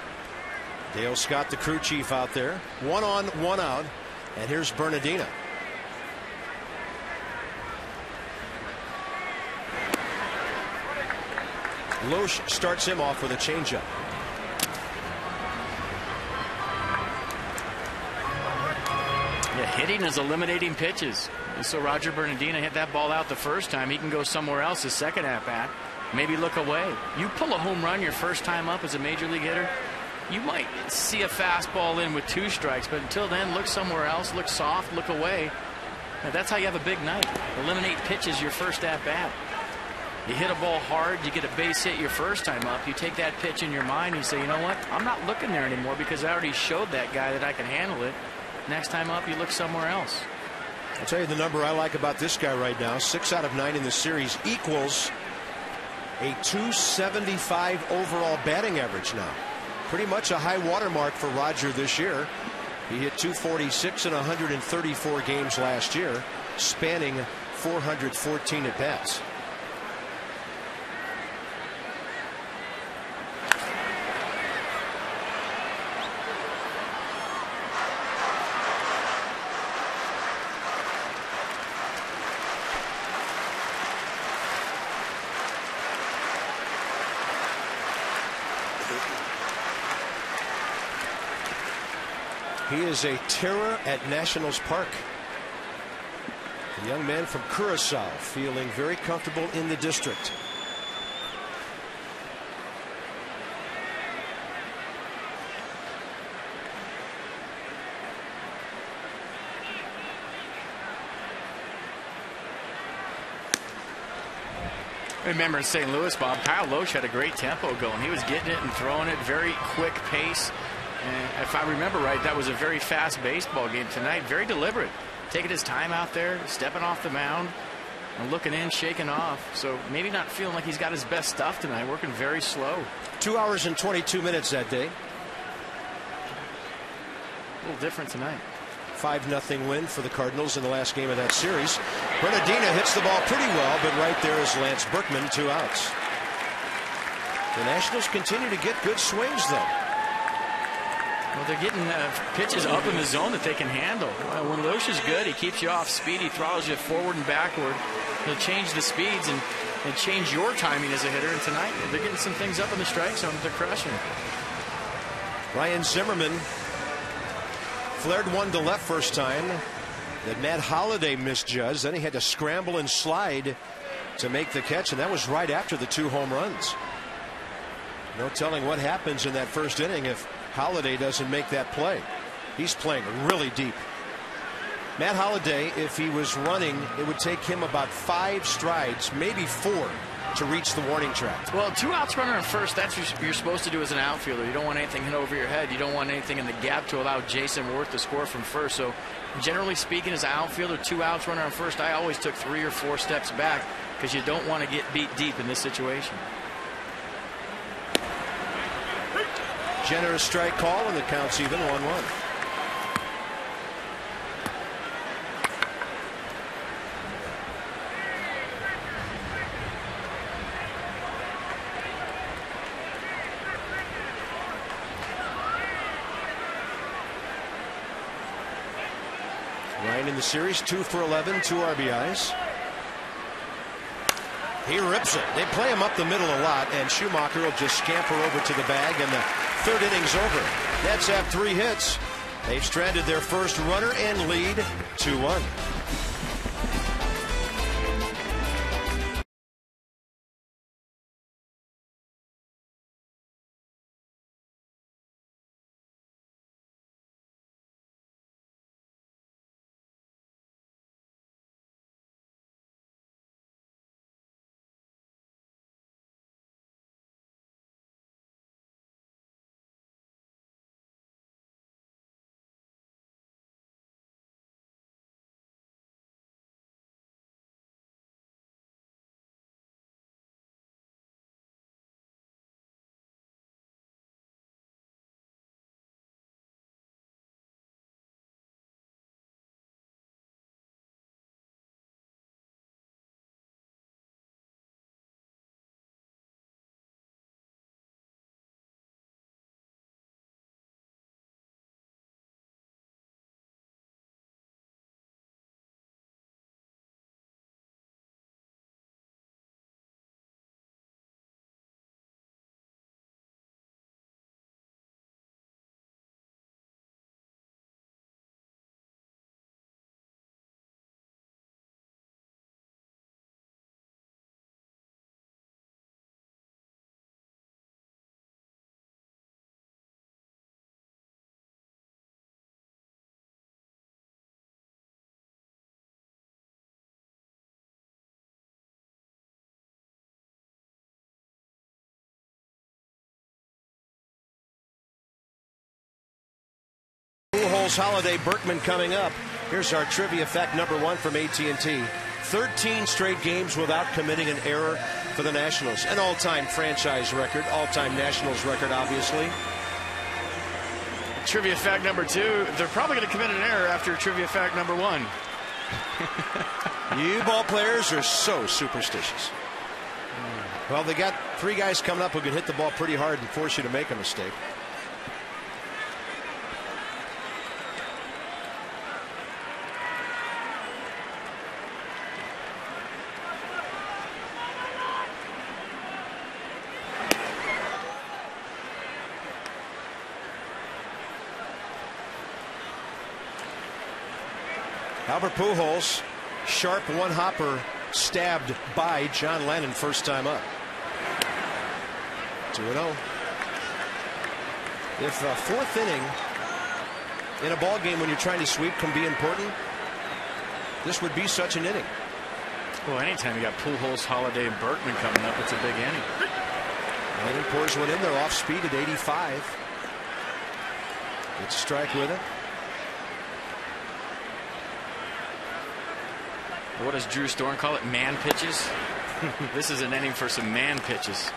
Dale Scott, the crew chief, out there. 1 on, 1 out. And here's Bernardina. Loesch starts him off with a changeup. Yeah, hitting is eliminating pitches. And so Roger Bernardina hit that ball out the first time. He can go somewhere else his second at bat. maybe look away. You pull a home run your first time up as a major league hitter, you might see a fastball in with 2 strikes, but until then, look somewhere else, look soft, look away. Now, that's how you have a big night. Eliminate pitches your first at bat. You hit a ball hard, you get a base hit your first time up, you take that pitch in your mind and you say, you know what, I'm not looking there anymore because I already showed that guy that I can handle it. Next time up, you look somewhere else. I'll tell you the number I like about this guy right now, 6 out of 9 in the series, equals a .275 overall batting average now. Pretty much a high watermark for Roger this year. He hit .246 in 134 games last year, spanning 414 at-bats. He is a terror at Nationals Park. A young man from Curacao, feeling very comfortable in the district. Remember in St. Louis, Bob, Kyle Loesch had a great tempo going. He was getting it and throwing it, very quick pace. And if I remember right, that was a very fast baseball game tonight. Very deliberate. Taking his time out there, stepping off the mound, and looking in, shaking off. So maybe not feeling like he's got his best stuff tonight. Working very slow. 2 hours and 22 minutes that day. A little different tonight. 5-0 win for the Cardinals in the last game of that series. Bernardina hits the ball pretty well, but right there is Lance Berkman, 2 outs. The Nationals continue to get good swings, though. Well, they're getting pitches up in the zone that they can handle. When Loesch is good, he keeps you off speed. He throttles you forward and backward. He'll change the speeds and change your timing as a hitter. And tonight, they're getting some things up in the strike zone that they're crushing. Ryan Zimmerman flared one to left first time that Matt Holliday misjudged. Then he had to scramble and slide to make the catch, and that was right after the 2 home runs. No telling what happens in that first inning if Holliday doesn't make that play. He's playing really deep. Matt Holliday, if he was running, it would take him about 5 strides, maybe 4, to reach the warning track. Well, 2 outs runner on first, that's what you're supposed to do as an outfielder. You don't want anything hit over your head. You don't want anything in the gap to allow Jason Worth to score from first. So generally speaking, as an outfielder, 2 outs runner on first, I always took 3 or 4 steps back because you don't want to get beat deep in this situation. Generous strike call, and the count's even 1-1. Ryan in the series, 2 for 11, 2 RBIs. He rips it. They play him up the middle a lot, and Schumacher will just scamper over to the bag, and the 3rd inning's over. Nets have 3 hits. They've stranded their first runner and lead 2-1. Pujols, Holiday, Berkman coming up. Here's our trivia fact number 1 from AT&T. 13 straight games without committing an error for the Nationals. An all-time franchise record, all-time Nationals record, obviously. Trivia fact number 2, they're probably going to commit an error after trivia fact number 1. You ball players are so superstitious. Well, they got 3 guys coming up who can hit the ball pretty hard and force you to make a mistake. Albert Pujols, sharp one-hopper stabbed by John Lennon first time up. 2-0. If a 4th inning in a ball game when you're trying to sweep can be important, this would be such an inning. Well, anytime you got Pujols, Holiday, and Berkman coming up, it's a big inning. Lennon pours one in there off speed at 85. Gets a strike with it. What does Drew Storm call it? Man pitches? This is an inning for some man pitches.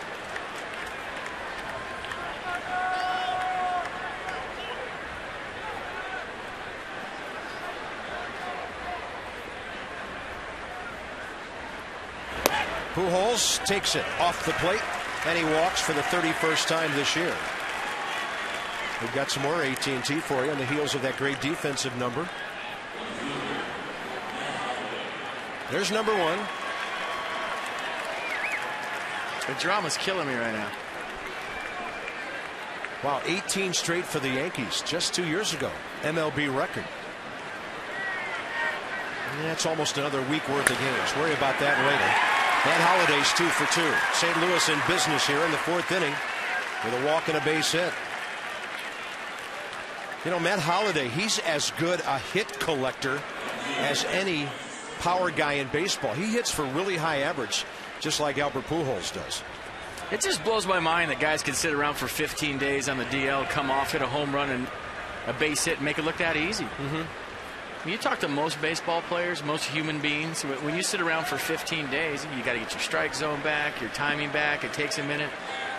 Pujols takes it off the plate, and he walks for the 31st time this year. We've got some more AT&T for you on the heels of that great defensive number. There's number 1. The drama's killing me right now. Wow, 18 straight for the Yankees just 2 years ago. MLB record. And that's almost another week worth of games. Worry about that later. Matt Holliday's 2 for 2. St. Louis in business here in the 4th inning with a walk and a base hit. You know, Matt Holliday, he's as good a hit collector as any power guy in baseball. He hits for really high average, just like Albert Pujols does. It just blows my mind that guys can sit around for 15 days on the DL, come off, hit a home run and a base hit, and make it look that easy. When you talk to most baseball players, most human beings, when you sit around for 15 days, you got to get your strike zone back, your timing back. It takes a minute.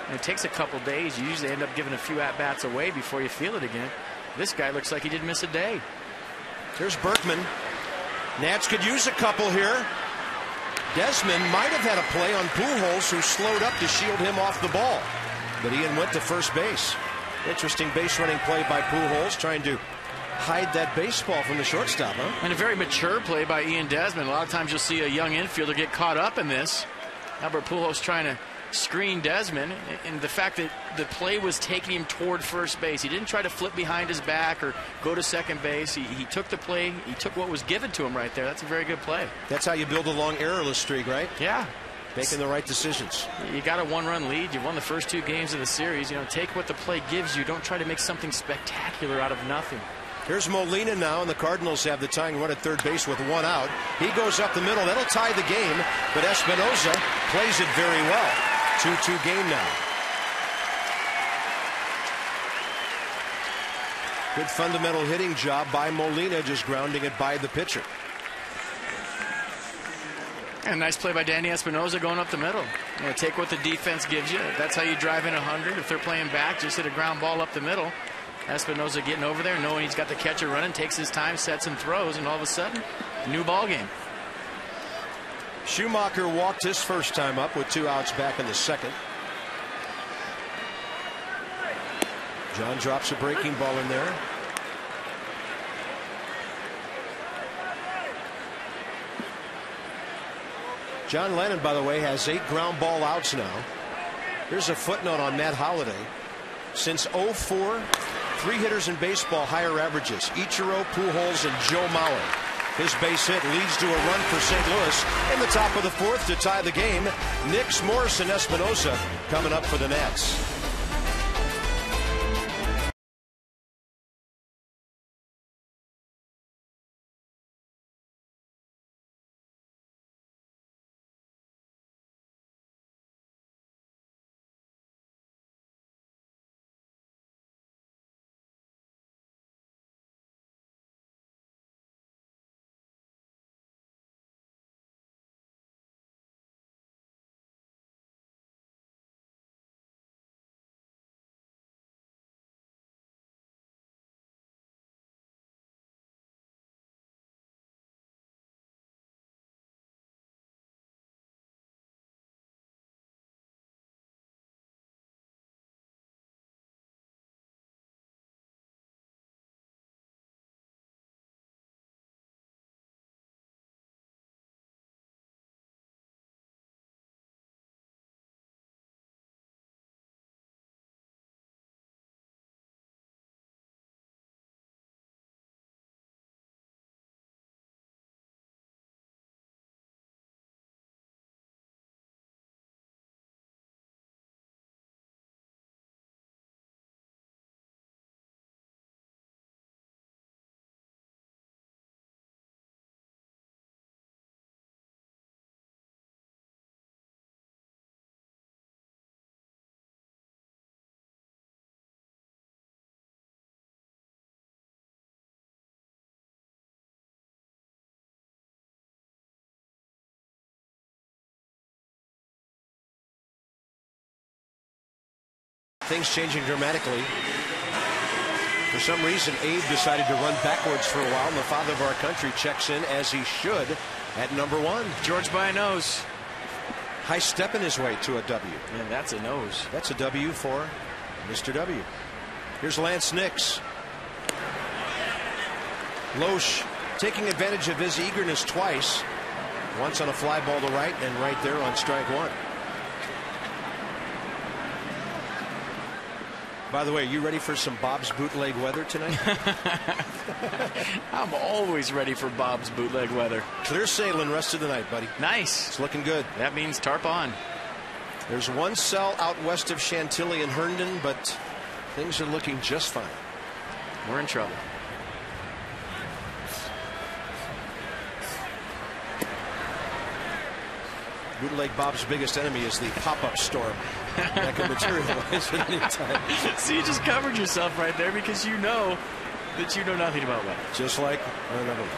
And it takes a couple days. You usually end up giving a few at-bats away before you feel it again. This guy looks like he didn't miss a day. Here's Berkman. Nats could use a couple here. Desmond might have had a play on Pujols, who slowed up to shield him off the ball. But Ian went to first base. Interesting base running play by Pujols, trying to hide that baseball from the shortstop, huh? And a very mature play by Ian Desmond. A lot of times you'll see a young infielder get caught up in this. Albert Pujols trying to screen Desmond, and the fact that the play was taking him toward first base. He didn't try to flip behind his back or go to second base. He took the play. He took what was given to him right there. That's a very good play. That's how you build a long errorless streak, right? Yeah. Making the right decisions. You got a 1-run lead. You won the first 2 games of the series. You know, take what the play gives you. Don't try to make something spectacular out of nothing. Here's Molina now, and the Cardinals have the tying run at third base with 1 out. He goes up the middle. That'll tie the game, but Espinosa plays it very well. 2-2 game now. Good fundamental hitting job by Molina, just grounding it by the pitcher. And a nice play by Danny Espinosa going up the middle. You know, take what the defense gives you. That's how you drive in 100. If they're playing back, just hit a ground ball up the middle. Espinosa getting over there, knowing he's got the catcher running, takes his time, sets and throws, and all of a sudden, new ball game. Schumacher walked his first time up with 2 outs back in the second. John drops a breaking ball in there. John Lennon, by the way, has 8 ground ball outs now. Here's a footnote on Matt Holliday. Since 04, 3 hitters in baseball higher averages: Ichiro, Pujols, and Joe Mauer. His base hit leads to a run for St. Louis in the top of the 4th to tie the game. Nix, Morris, and Espinosa coming up for the Nats. things changing dramatically. For some reason, Abe decided to run backwards for a while, and the father of our country checks in, as he should, at number 1. George by a nose. High stepping his way to a W. And that's a nose. That's a W for Mr. W. Here's Lance Nix. Loesch taking advantage of his eagerness twice. Once on a fly ball to right, and right there on strike 1. By the way, you ready for some Bob's bootleg weather tonight? I'm always ready for Bob's bootleg weather. Clear sailing rest of the night, buddy. Nice. It's looking good. That means tarp on. There's one cell out west of Chantilly and Herndon, but things are looking just fine. We're in trouble. Bootleg Bob's biggest enemy is the pop-up storm that can materialize at any time. See, you just covered yourself right there because you know that you know nothing about weather. Just like another one.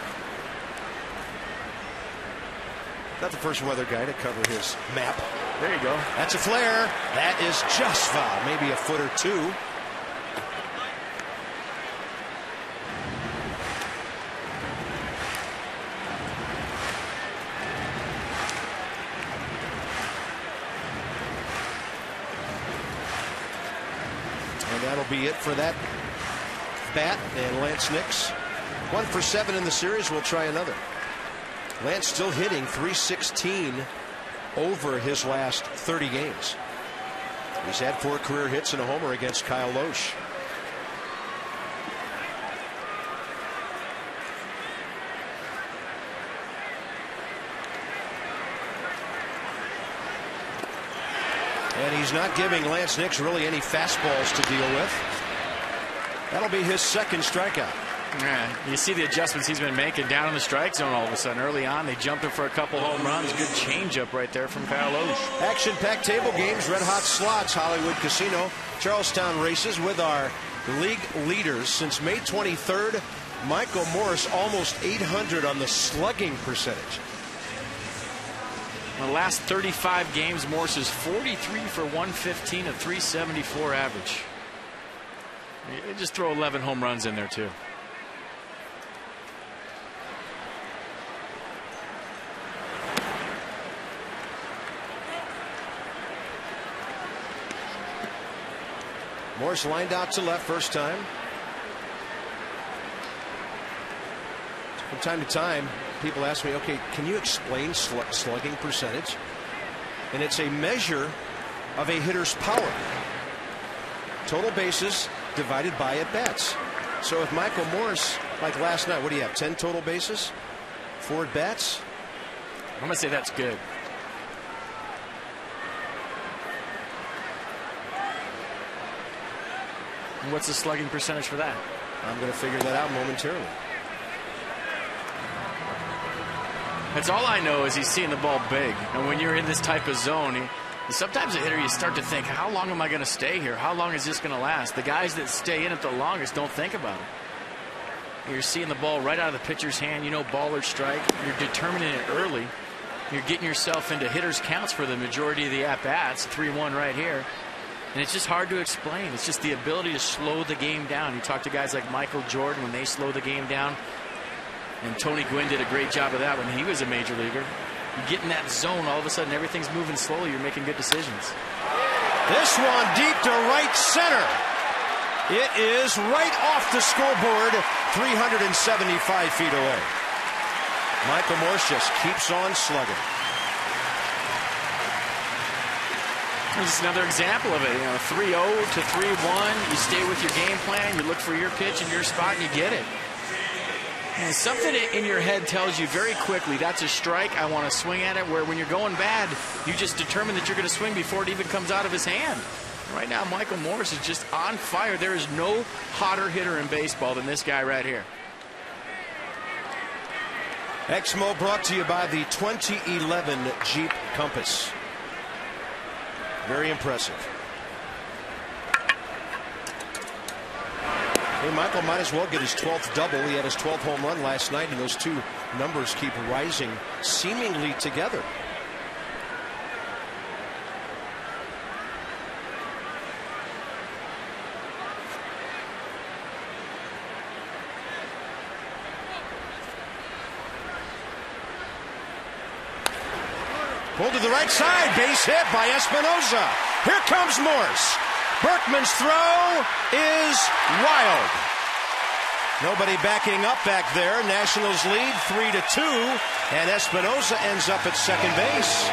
Not the first weather guy to cover his map. There you go. That's a flare. That is just foul. Maybe a foot or two. And that'll be it for that bat. And Lance Nix, 1 for 7 in the series. We'll try another. Lance still hitting .316 over his last 30 games. He's had 4 career hits and a homer against Kyle Loesch. And he's not giving Lance Nix really any fastballs to deal with. That'll be his second strikeout. Yeah, you see the adjustments he's been making down in the strike zone all of a sudden. Early on, they jumped him for a couple home runs. Good changeup right there from Kyle Loesch. Action-packed table games, red hot slots, Hollywood Casino, Charlestown races with our league leaders. Since May 23rd, Michael Morse almost 800 on the slugging percentage. In the last 35 games, Morse is 43 for 115, a .374 average. You just throw 11 home runs in there, too. Morse lined out to left first time. From time to time, people ask me, okay, can you explain slugging percentage? And it's a measure of a hitter's power. Total bases divided by at bats. So if Michael Morse, like last night, what do you have, 10 total bases? 4 at bats? I'm going to say that's good. And what's the slugging percentage for that? I'm going to figure that out momentarily. That's all I know is he's seeing the ball big. And when you're in this type of zone, sometimes a hitter, you start to think, how long am I going to stay here? How long is this going to last? The guys that stay in it the longest don't think about it. You're seeing the ball right out of the pitcher's hand. You know, ball or strike. You're determining it early. You're getting yourself into hitter's counts for the majority of the at-bats. 3-1 right here. And it's just hard to explain. It's just the ability to slow the game down. You talk to guys like Michael Jordan when they slow the game down. And Tony Gwynn did a great job of that when he was a major leaguer. You get in that zone, all of a sudden everything's moving slowly. You're making good decisions. This one deep to right center. It is right off the scoreboard, 375 feet away. Michael Morse just keeps on slugging. This is another example of it. You know, 3-0 to 3-1. You stay with your game plan. You look for your pitch in your spot, and you get it. And something in your head tells you very quickly, that's a strike, I want to swing at it, where when you're going bad, you just determine that you're going to swing before it even comes out of his hand. Right now, Michael Morse is just on fire. There is no hotter hitter in baseball than this guy right here. Exmo brought to you by the 2011 Jeep Compass. Very impressive. Hey, Michael might as well get his 12th double. He had his 12th home run last night, and those two numbers keep rising seemingly together. Pulled to the right side. Base hit by Espinoza. Here comes Morse. Berkman's throw is wild. Nobody backing up back there. Nationals lead 3-2, and Espinoza ends up at second base.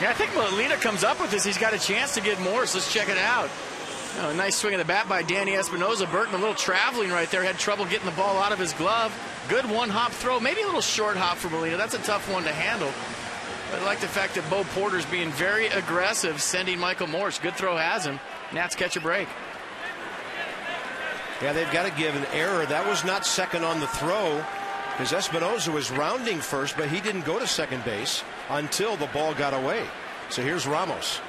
Yeah, I think Molina comes up with this. He's got a chance to get Morse. Let's check it out. Oh, nice swing of the bat by Danny Espinoza. Berkman a little traveling right there. Had trouble getting the ball out of his glove. Good one-hop throw. Maybe a little short hop for Molina. That's a tough one to handle. But I like the fact that Bo Porter's being very aggressive, sending Michael Morse. Good throw has him. Nats catch a break. Yeah, they've got to give an error. That was not second on the throw, because Espinoza was rounding first, but he didn't go to second base until the ball got away. So here's Ramos.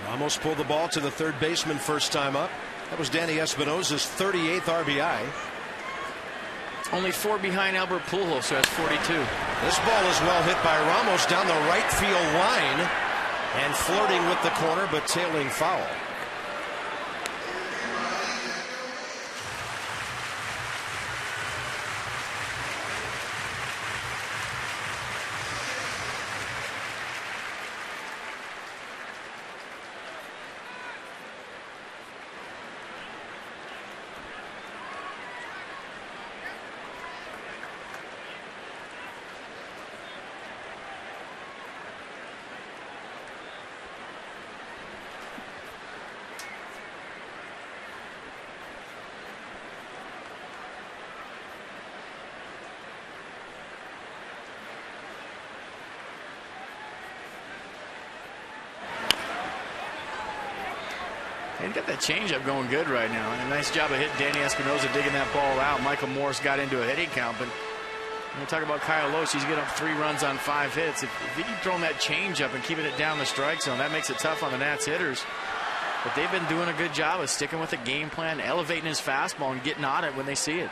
Ramos pulled the ball to the third baseman first time up. That was Danny Espinoza's 38th RBI. Only 4 behind Albert Pujols, who has 42. This ball is well hit by Ramos down the right field line and flirting with the corner, but tailing foul. He's got that changeup going good right now. And a nice job of hitting Danny Espinoza, digging that ball out. Michael Morse got into a hitting count, but when we talk about Kyle Loesch, he's getting up 3 runs on 5 hits. If he keep throwing that changeup and keeping it down the strike zone, that makes it tough on the Nats hitters. But they've been doing a good job of sticking with the game plan, elevating his fastball, and getting on it when they see it.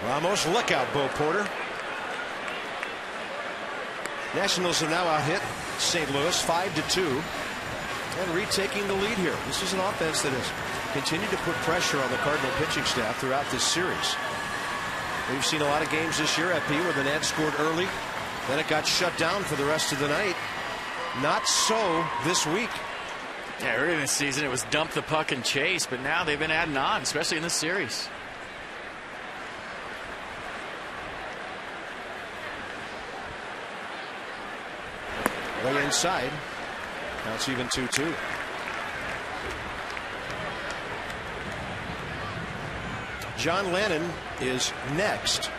Ramos, look out, Bo Porter. Nationals have now out hit St. Louis 5-2 and retaking the lead here. This is an offense that has continued to put pressure on the Cardinal pitching staff throughout this series. We've seen a lot of games this year at P where the Nats scored early, then it got shut down for the rest of the night. Not so this week. Yeah, early in the season it was dump the puck and chase, but now they've been adding on, especially in this series. Way inside. Now it's even 2-2. John Lannon is next,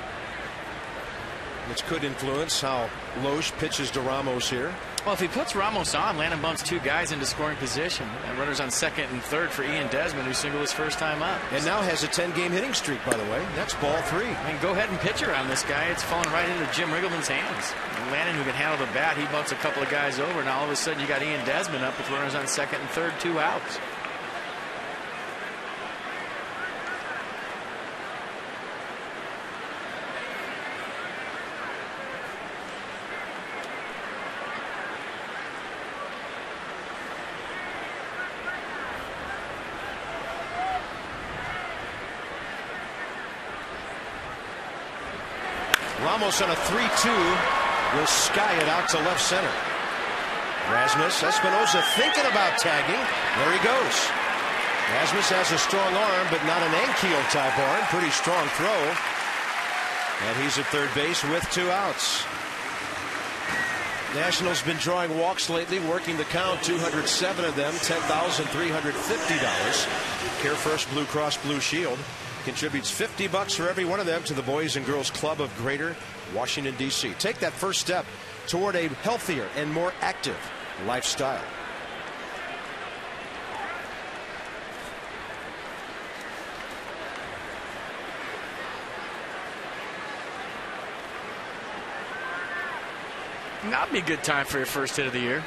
which could influence how Loesch pitches to Ramos here. Well, if he puts Ramos on, Lannon bumps 2 guys into scoring position. And runners on second and third for Ian Desmond, who singled his first time up. And now has a 10-game hitting streak, by the way. That's ball 3. I mean, go ahead and pitch around this guy. It's falling right into Jim Riggleman's hands. Lannon, who can handle the bat, he bumps a couple of guys over. Now all of a sudden you got Ian Desmond up with runners on second and third, 2 outs. Ramos on a 3-2 will sky it out to left center. Rasmus Espinoza thinking about tagging. There he goes. Rasmus has a strong arm, but not an Ankiel type arm. Pretty strong throw. And he's at third base with 2 outs. Nationals been drawing walks lately, working the count, 207 of them, $10,350. Care First Blue Cross Blue Shield contributes $50 for every one of them to the Boys and Girls Club of Greater Washington, D.C. Take that first step toward a healthier and more active lifestyle. Not be a good time for your first hit of the year.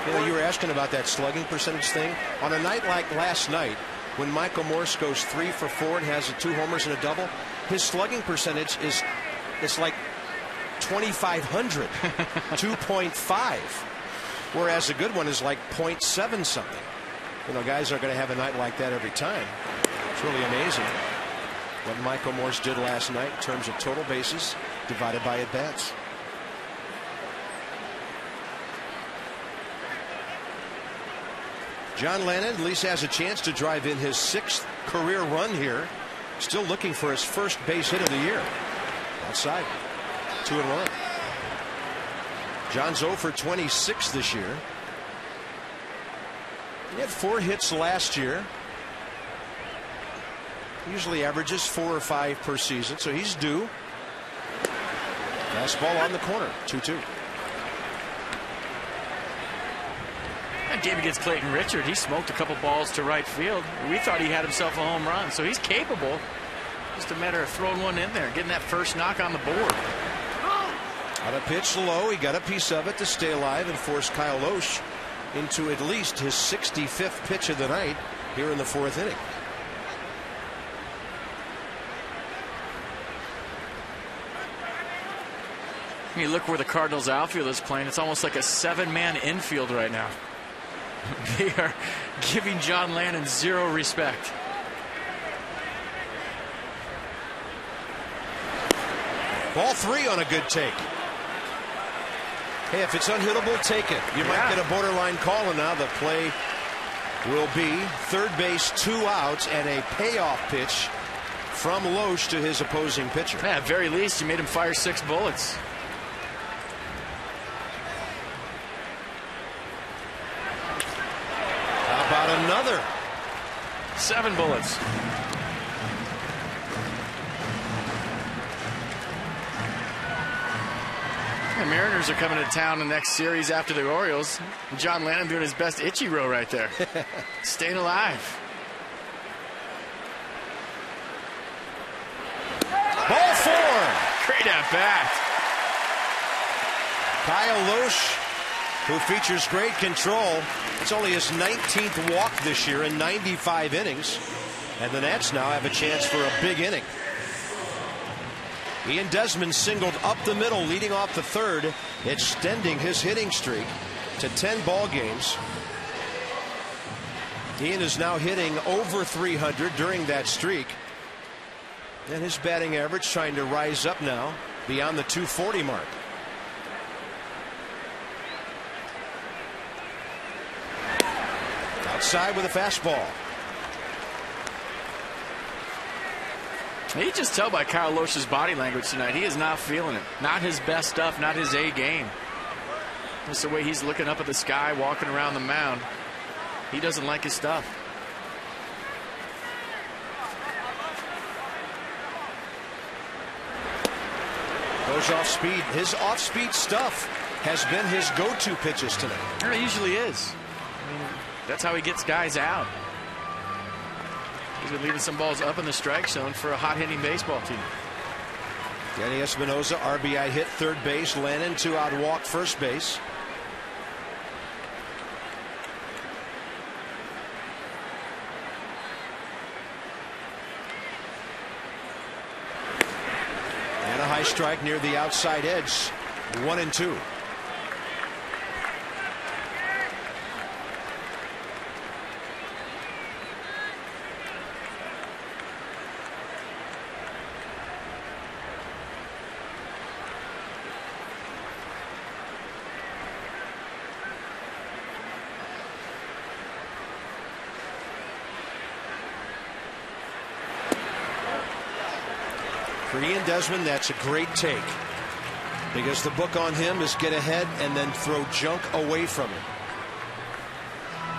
You know, you were asking about that slugging percentage thing. On a night like last night, when Michael Morse goes 3 for 4 and has 2 homers and a double, his slugging percentage is like 2,500, 2.5, whereas a good one is like 0.7 something. You know, guys are going to have a night like that every time. It's really amazing what Michael Morse did last night in terms of total bases divided by at bats. John Lennon at least has a chance to drive in his 6th career run here. Still looking for his first base hit of the year. Outside. 2-1. John's 0 for 26 this year. He had 4 hits last year. Usually averages 4 or 5 per season, so he's due. Fastball on the corner. 2-2. That game against Clayton Richard, he smoked a couple balls to right field. We thought he had himself a home run, so he's capable. Just a matter of throwing one in there, getting that first knock on the board. On a pitch low, he got a piece of it to stay alive and force Kyle Loesch into at least his 65th pitch of the night here in the 4th inning. You look where the Cardinals outfield is playing, it's almost like a 7-man infield right now. They are giving John Lannon 0 respect. Ball 3 on a good take. Hey, if it's unhittable, take it. You might get a borderline call, and now the play will be third base, 2 outs, and a payoff pitch from Loesch to his opposing pitcher. Yeah, at very least, you made him fire 6 bullets. How about another? 7 bullets. The Mariners are coming to town the next series after the Orioles. John Lannon doing his best Ichiro right there. Staying alive. Ball 4. Great at bat. Kyle Loesch, who features great control. It's only his 19th walk this year in 95 innings. And the Nats now have a chance for a big inning. Ian Desmond singled up the middle, leading off the 3rd, extending his hitting streak to 10 ball games. Ian is now hitting over 300 during that streak. And his batting average trying to rise up now beyond the 240 mark. Outside with a fastball. You just tell by Kyle Loesch's body language tonight, he is not feeling it. Not his best stuff, not his A game. Just the way he's looking up at the sky, walking around the mound. He doesn't like his stuff. Goes off speed. His off-speed stuff has been his go-to pitches tonight. It usually is. I mean, that's how he gets guys out. He's been leaving some balls up in the strike zone for a hot-hitting baseball team. Danny Espinosa, RBI hit third base. Lannon, 2-out walk first base. And a high strike near the outside edge. 1-2. For Ian Desmond, that's a great take, because the book on him is get ahead and then throw junk away from him.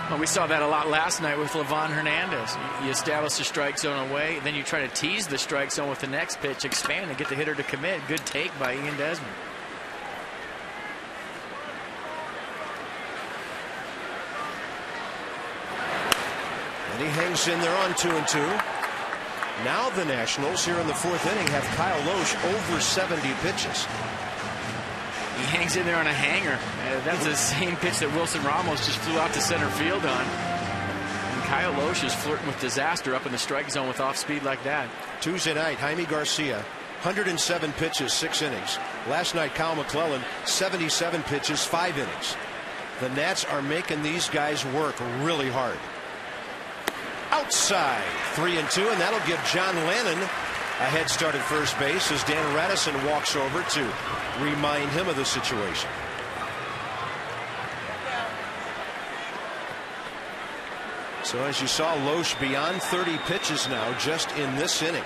Well, we saw that a lot last night with Livan Hernandez. You establish the strike zone away, then you try to tease the strike zone with the next pitch, expand and get the hitter to commit. Good take by Ian Desmond. And he hangs in there on 2-2. Now the Nationals here in the fourth inning have Kyle Loesch over 70 pitches. He hangs in there on a hanger. That's the same pitch that Wilson Ramos just flew out to center field on. And Kyle Loesch is flirting with disaster up in the strike zone with off speed like that. Tuesday night, Jaime Garcia, 107 pitches, 6 innings. Last night, Kyle McClellan, 77 pitches, 5 innings. The Nats are making these guys work really hard. Outside, 3-2, and that'll give John Lannon a head start at first base as Dan Radisson walks over to remind him of the situation. So as you saw, Loesch beyond 30 pitches now just in this inning.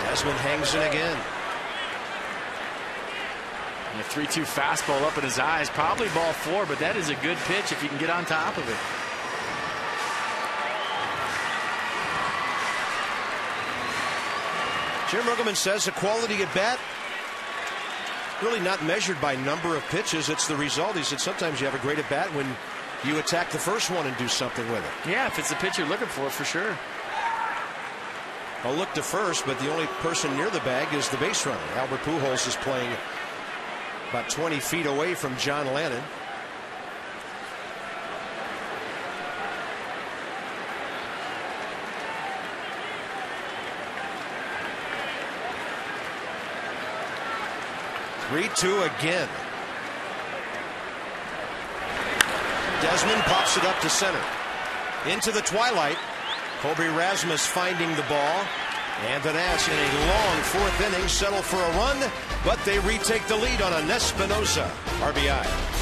Desmond hangs in again. And a 3-2 fastball up in his eyes. Probably ball 4, but that is a good pitch if you can get on top of it. Jim Ruggleman says a quality at bat really not measured by number of pitches. It's the result. He said sometimes you have a great at bat when you attack the first one and do something with it. Yeah, if it's the pitch you're looking for sure. A look to first, but the only person near the bag is the base runner. Albert Pujols is playing about 20 feet away from John Lannon. Three-two again. Desmond pops it up to center. Into the twilight. Colby Rasmus finding the ball. And the Nats in a long fourth inning settle for a run, but they retake the lead on a Espinosa RBI.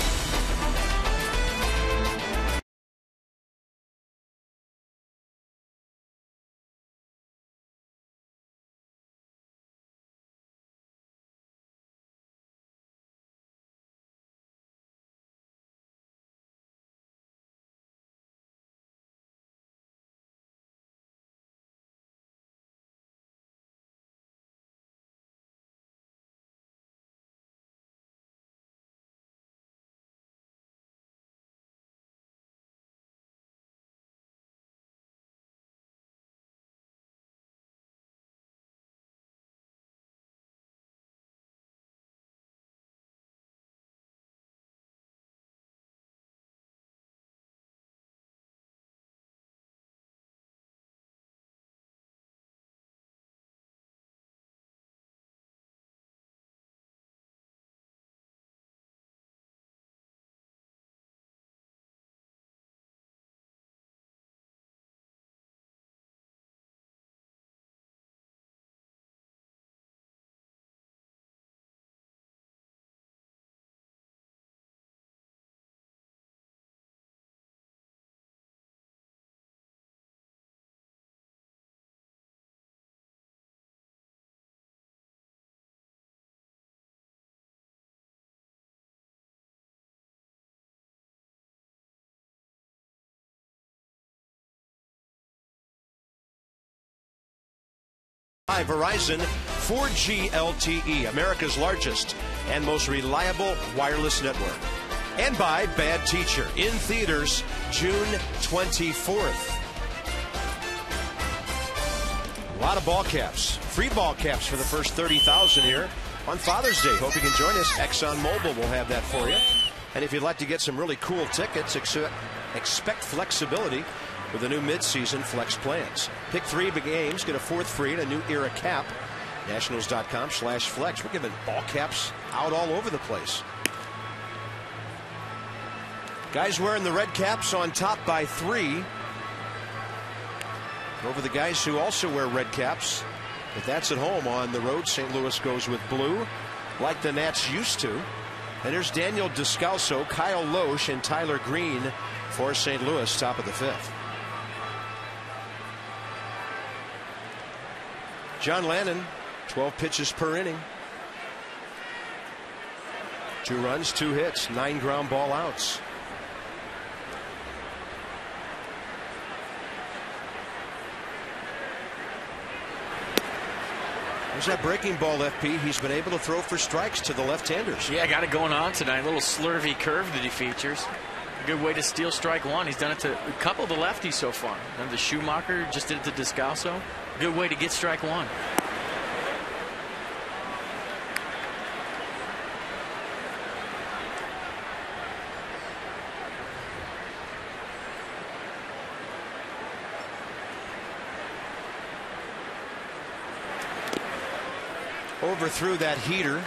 By Verizon 4G LTE, America's largest and most reliable wireless network. And by Bad Teacher, in theaters June 24th. A lot of ball caps, free ball caps for the first 30,000 here on Father's Day. Hope you can join us. ExxonMobil will have that for you. And if you'd like to get some really cool tickets, expect flexibility with the new mid-season flex plans. Pick 3 big games, get a 4th free and a new era cap. Nationals.com/flex. We're giving ball caps out all over the place. Guys wearing the red caps on top by 3. Over the guys who also wear red caps. But that's at home. On the road, St. Louis goes with blue, like the Nats used to. And there's Daniel Descalso, Kyle Loesch, and Tyler Green for St. Louis, top of the 5th. John Lannon, 12 pitches per inning. 2 runs, 2 hits, 9 ground ball outs. There's that breaking ball, FP. He's been able to throw for strikes to the left-handers. Yeah, got it going on tonight. A little slurvy curve that he features. A good way to steal strike one. He's done it to a couple of the lefties so far. And the Schumacher just did it to Descalso. Good way to get strike one. Overthrew that heater.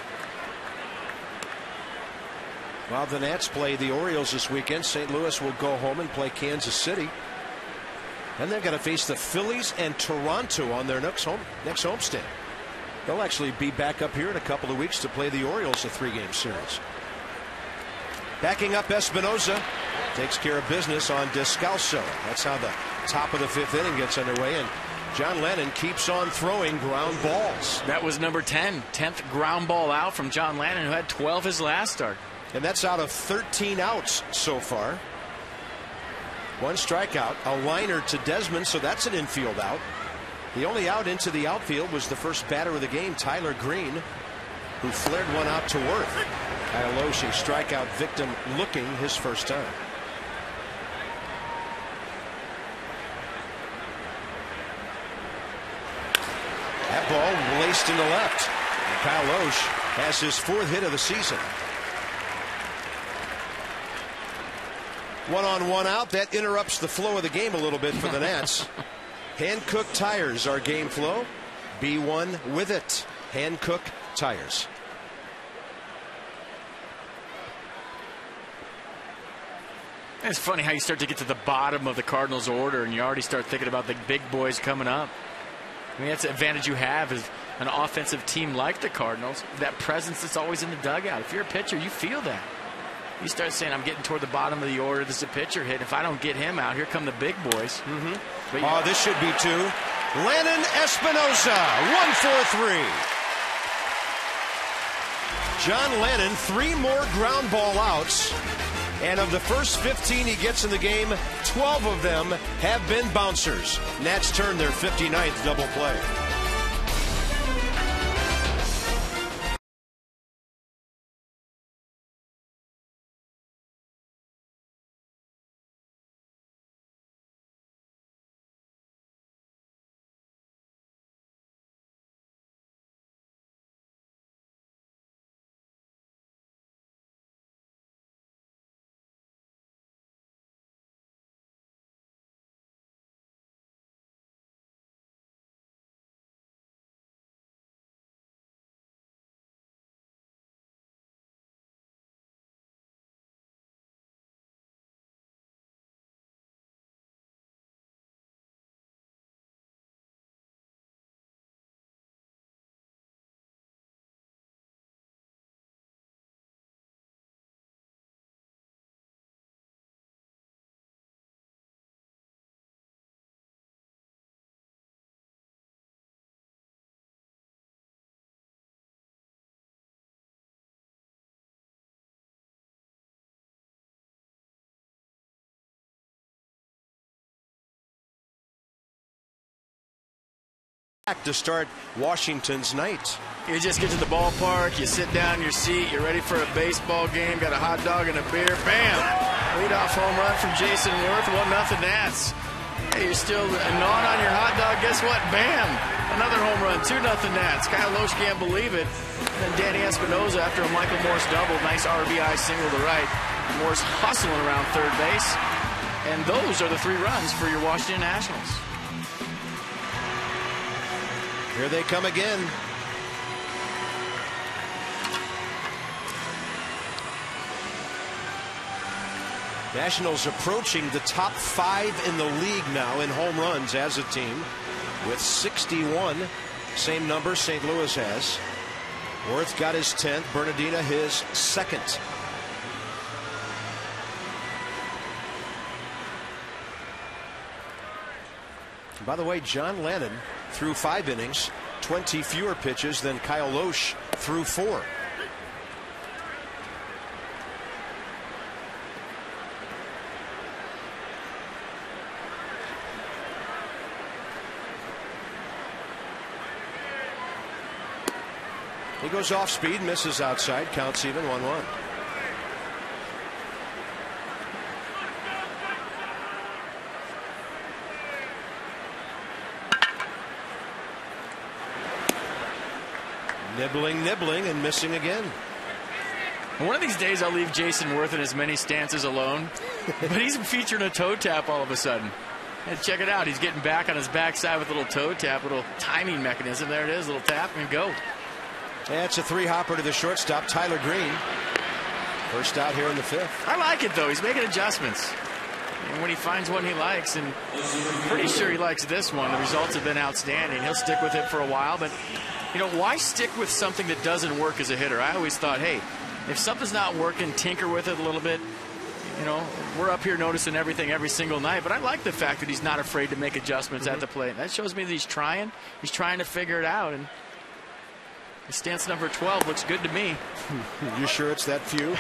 While the Nats play the Orioles this weekend, St. Louis will go home and play Kansas City. And they're going to face the Phillies and Toronto on their next homestand. They'll actually be back up here in a couple of weeks to play the Orioles a 3-game series. Backing up, Espinoza takes care of business on Descalso. That's how the top of the 5th inning gets underway. And John Lennon keeps on throwing ground balls. That was number 10. 10th ground ball out from John Lennon, who had 12 his last start. And that's out of 13 outs so far. 1 strikeout, a liner to Desmond, so that's an infield out. The only out into the outfield was the first batter of the game, Tyler Green, who flared one out to Worth. Kyle Oshie, strikeout victim, looking his first time. That ball laced in the left. And Kyle Oshie has his 4th hit of the season. 1 on 1 out. That interrupts the flow of the game a little bit for the Nats. Hankook Tires, our game flow. Be one with it. Hankook Tires. It's funny how you start to get to the bottom of the Cardinals order and you already start thinking about the big boys coming up. I mean, that's the advantage you have as an offensive team like the Cardinals. That presence that's always in the dugout. If you're a pitcher, you feel that. You start saying, I'm getting toward the bottom of the order. This is a pitcher hit. If I don't get him out, here come the big boys. Oh, this should be 2. Lennon Espinoza, 1-for-3. John Lennon, 3 more ground ball outs. And of the first 15 he gets in the game, 12 of them have been bouncers. Nats turn their 59th double play. To start Washington's night. You just get to the ballpark, you sit down in your seat, you're ready for a baseball game, got a hot dog and a beer, bam! Leadoff home run from Jason Worth, 1-0 Nats. Hey, you're still gnawing on your hot dog, guess what? Bam! Another home run, 2-0 Nats. Kyle Oshie can't believe it. And then Danny Espinoza after a Michael Morse double, nice RBI single to right. Morse hustling around third base. And those are the 3 runs for your Washington Nationals. Here they come again. Nationals approaching the top 5 in the league now in home runs as a team with 61. Same number St. Louis has. Worth got his 10th. Bernardina his 2nd. By the way, John Lennon threw 5 innings, 20 fewer pitches than Kyle Oshie threw 4. He goes off speed, misses outside, counts even 1-1. Nibbling, and missing again. One of these days I'll leave Jason Worth in as many stances alone, but he's featuring a toe tap all of a sudden. And check it out, he's getting back on his backside with a little toe tap, little timing mechanism. There it is, little tap and go. That's a 3-hopper to the shortstop, Tyler Green. First out here in the 5th. I like it though, he's making adjustments. And when he finds one he likes, and I'm pretty sure he likes this one, the results have been outstanding. He'll stick with it for a while, but you know, why stick with something that doesn't work as a hitter? I always thought, hey, if something's not working, tinker with it a little bit. You know, we're up here noticing everything every single night, but I like the fact that he's not afraid to make adjustments at the plate. That shows me that he's trying to figure it out, and stance number 12 looks good to me. You sure it's that few?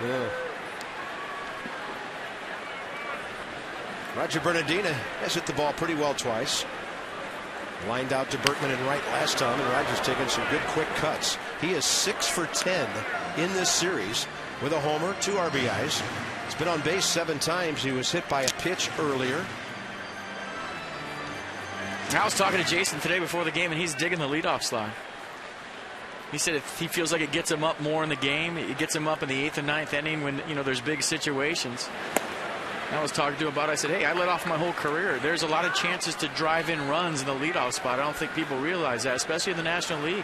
Yeah. Roger Bernardina has hit the ball pretty well twice. Lined out to Berkman and right last time, and Rogers taking some good quick cuts. He is 6 for 10 in this series with a homer, 2 RBIs. He's been on base 7 times. He was hit by a pitch earlier. I was talking to Jason today before the game, and he's digging the leadoff slide. He said if he feels like it gets him up more in the game, it gets him up in the 8th and 9th inning when, you know, there's big situations. I was talking to him about it. I said, hey, I led off my whole career. There's a lot of chances to drive in runs in the leadoff spot. I don't think people realize that, especially in the National League.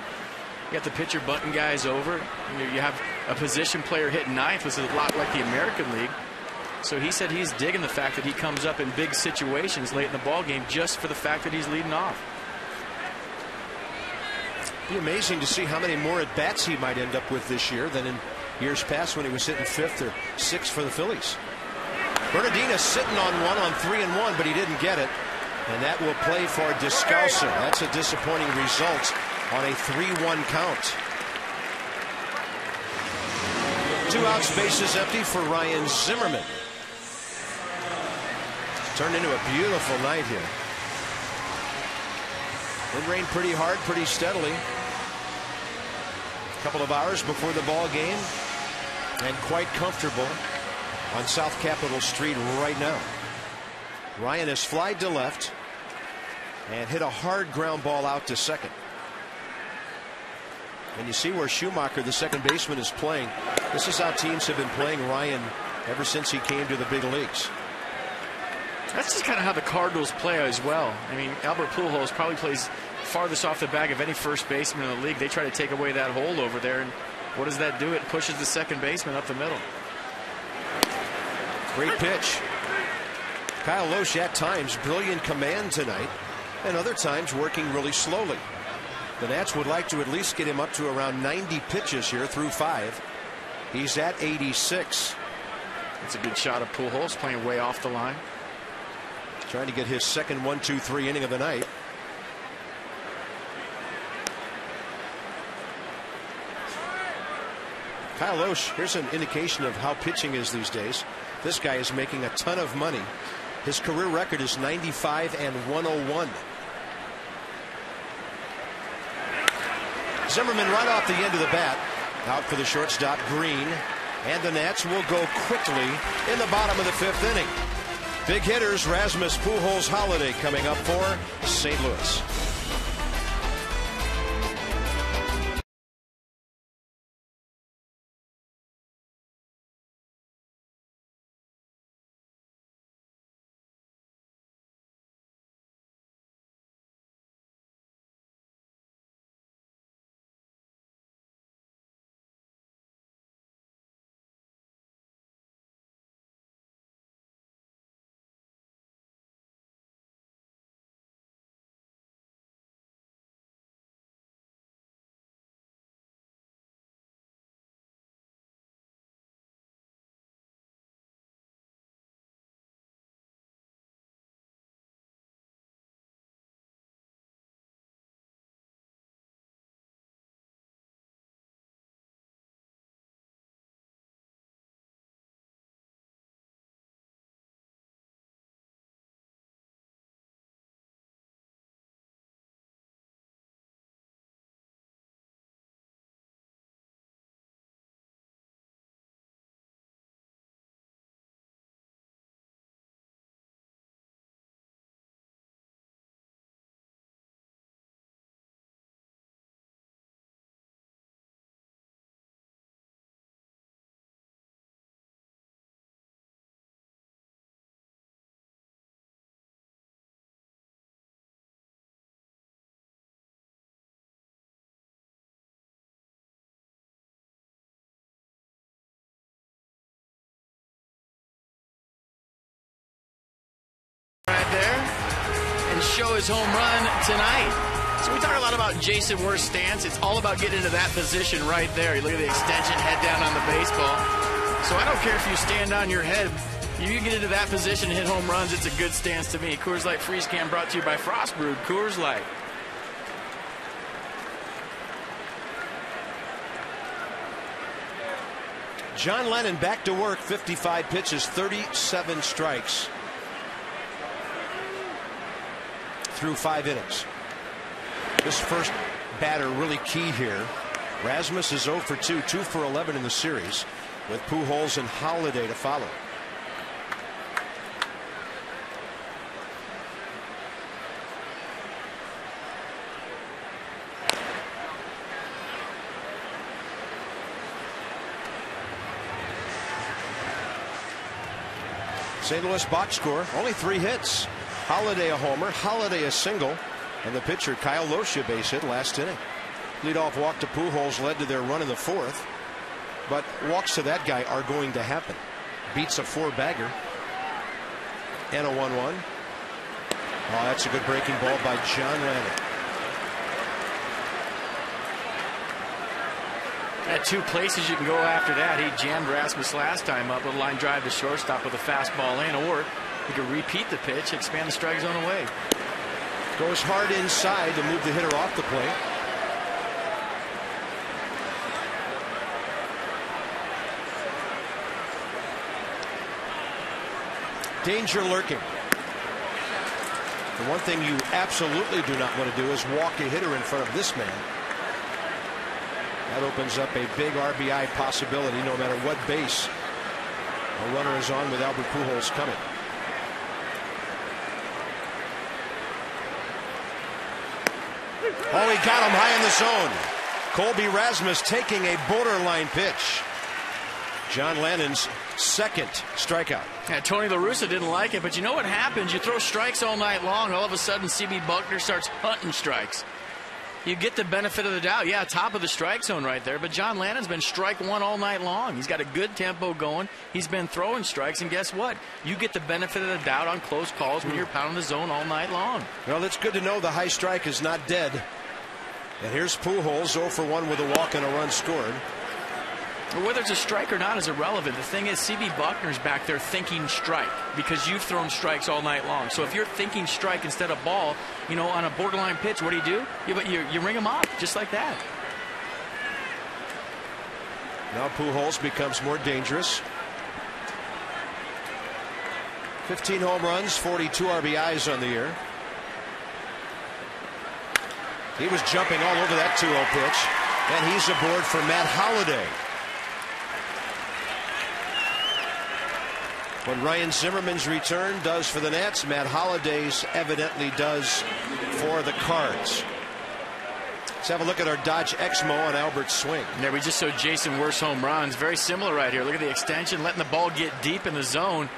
You got the pitcher bunting guys over. You have a position player hitting ninth, which is a lot like the American League. So he said he's digging the fact that he comes up in big situations late in the ball game just for the fact that he's leading off. It'd be amazing to see how many more at bats he might end up with this year than in years past when he was hitting 5th or 6th for the Phillies. Bernardina sitting on 3-1, but he didn't get it, and that will play for Descalso. That's a disappointing result on a 3-1 count. 2 outs, bases empty for Ryan Zimmerman. Turned into a beautiful night here. It rained pretty hard, pretty steadily. A couple of hours before the ball game, and quite comfortable on South Capitol Street right now. Ryan has flied to left and hit a hard ground ball out to second. And you see where Schumacher, the second baseman, is playing. This is how teams have been playing Ryan ever since he came to the big leagues. That's just kind of how the Cardinals play as well. I mean, Albert Pujols probably plays farthest off the bag of any first baseman in the league. They try to take away that hole over there, and what does that do? It pushes the second baseman up the middle. Great pitch. Kyle Loesch at times brilliant command tonight, and other times working really slowly. The Nats would like to at least get him up to around 90 pitches here through 5. He's at 86. It's a good shot of Pujols playing way off the line. Trying to get his second 1-2-3 inning of the night. Kyle Loesch, here's an indication of how pitching is these days. This guy is making a ton of money. His career record is 95-101. Zimmerman right off the end of the bat. Out for the shortstop, Green. And the Nats will go quickly in the bottom of the 5th inning. Big hitters, Rasmus Pujols Holiday coming up for St. Louis. right there and show his home run tonight. So we talk a lot about Jason Worth's stance. It's all about getting into that position right there. You look at the extension, head down on the baseball. So I don't care if you stand on your head. You get into that position and hit home runs, it's a good stance to me. Coors Light Freeze Can brought to you by Frost Brewed Coors Light. John Lennon back to work, 55 pitches, 37 strikes through 5 innings. This first batter really key here. Rasmus is 0 for 2, 2 for 11 in the series, with Pujols and Holiday to follow. St. Louis box score, only 3 hits. Holiday a homer, Holiday a single, and the pitcher Kyle Lohse base hit last inning. Leadoff walk to Pujols led to their run in the 4th, but walks to that guy are going to happen. Beats a 4-bagger and a 1-1. Oh, that's a good breaking ball by John Lennon. At 2 places you can go after that. He jammed Rasmus last time up with a line drive to shortstop with a fastball in, or he could repeat the pitch, expand the strike zone away. Goes hard inside to move the hitter off the plate. Danger lurking. The one thing you absolutely do not want to do is walk a hitter in front of this man. That opens up a big RBI possibility no matter what base a runner is on with Albert Pujols coming. Oh, he got him high in the zone. Colby Rasmus taking a borderline pitch. John Lennon's 2nd strikeout. Yeah, Tony La Russa didn't like it, but you know what happens? You throw strikes all night long, all of a sudden CB Buckner starts hunting strikes. You get the benefit of the doubt. Yeah, top of the strike zone right there, but John Lannon's been strike 1 all night long. He's got a good tempo going. He's been throwing strikes, and guess what? You get the benefit of the doubt on close calls when you're pounding the zone all night long. Well, it's good to know the high strike is not dead. And here's Pujols, 0 for 1 with a walk and a run scored. Whether it's a strike or not is irrelevant. The thing is, CB Buckner's back there thinking strike because you've thrown strikes all night long. So if you're thinking strike instead of ball, you know, on a borderline pitch, what do? You ring him up just like that. Now Pujols becomes more dangerous. 15 home runs, 42 RBIs on the year. He was jumping all over that 2-0 pitch, and he's aboard for Matt Holliday. What Ryan Zimmerman's return does for the Nats, Matt Holliday's evidently does for the Cards. Let's have a look at our Dodge Exmo on Albert's swing. There we just saw Jason Worth's home runs. Very similar right here. Look at the extension, letting the ball get deep in the zone.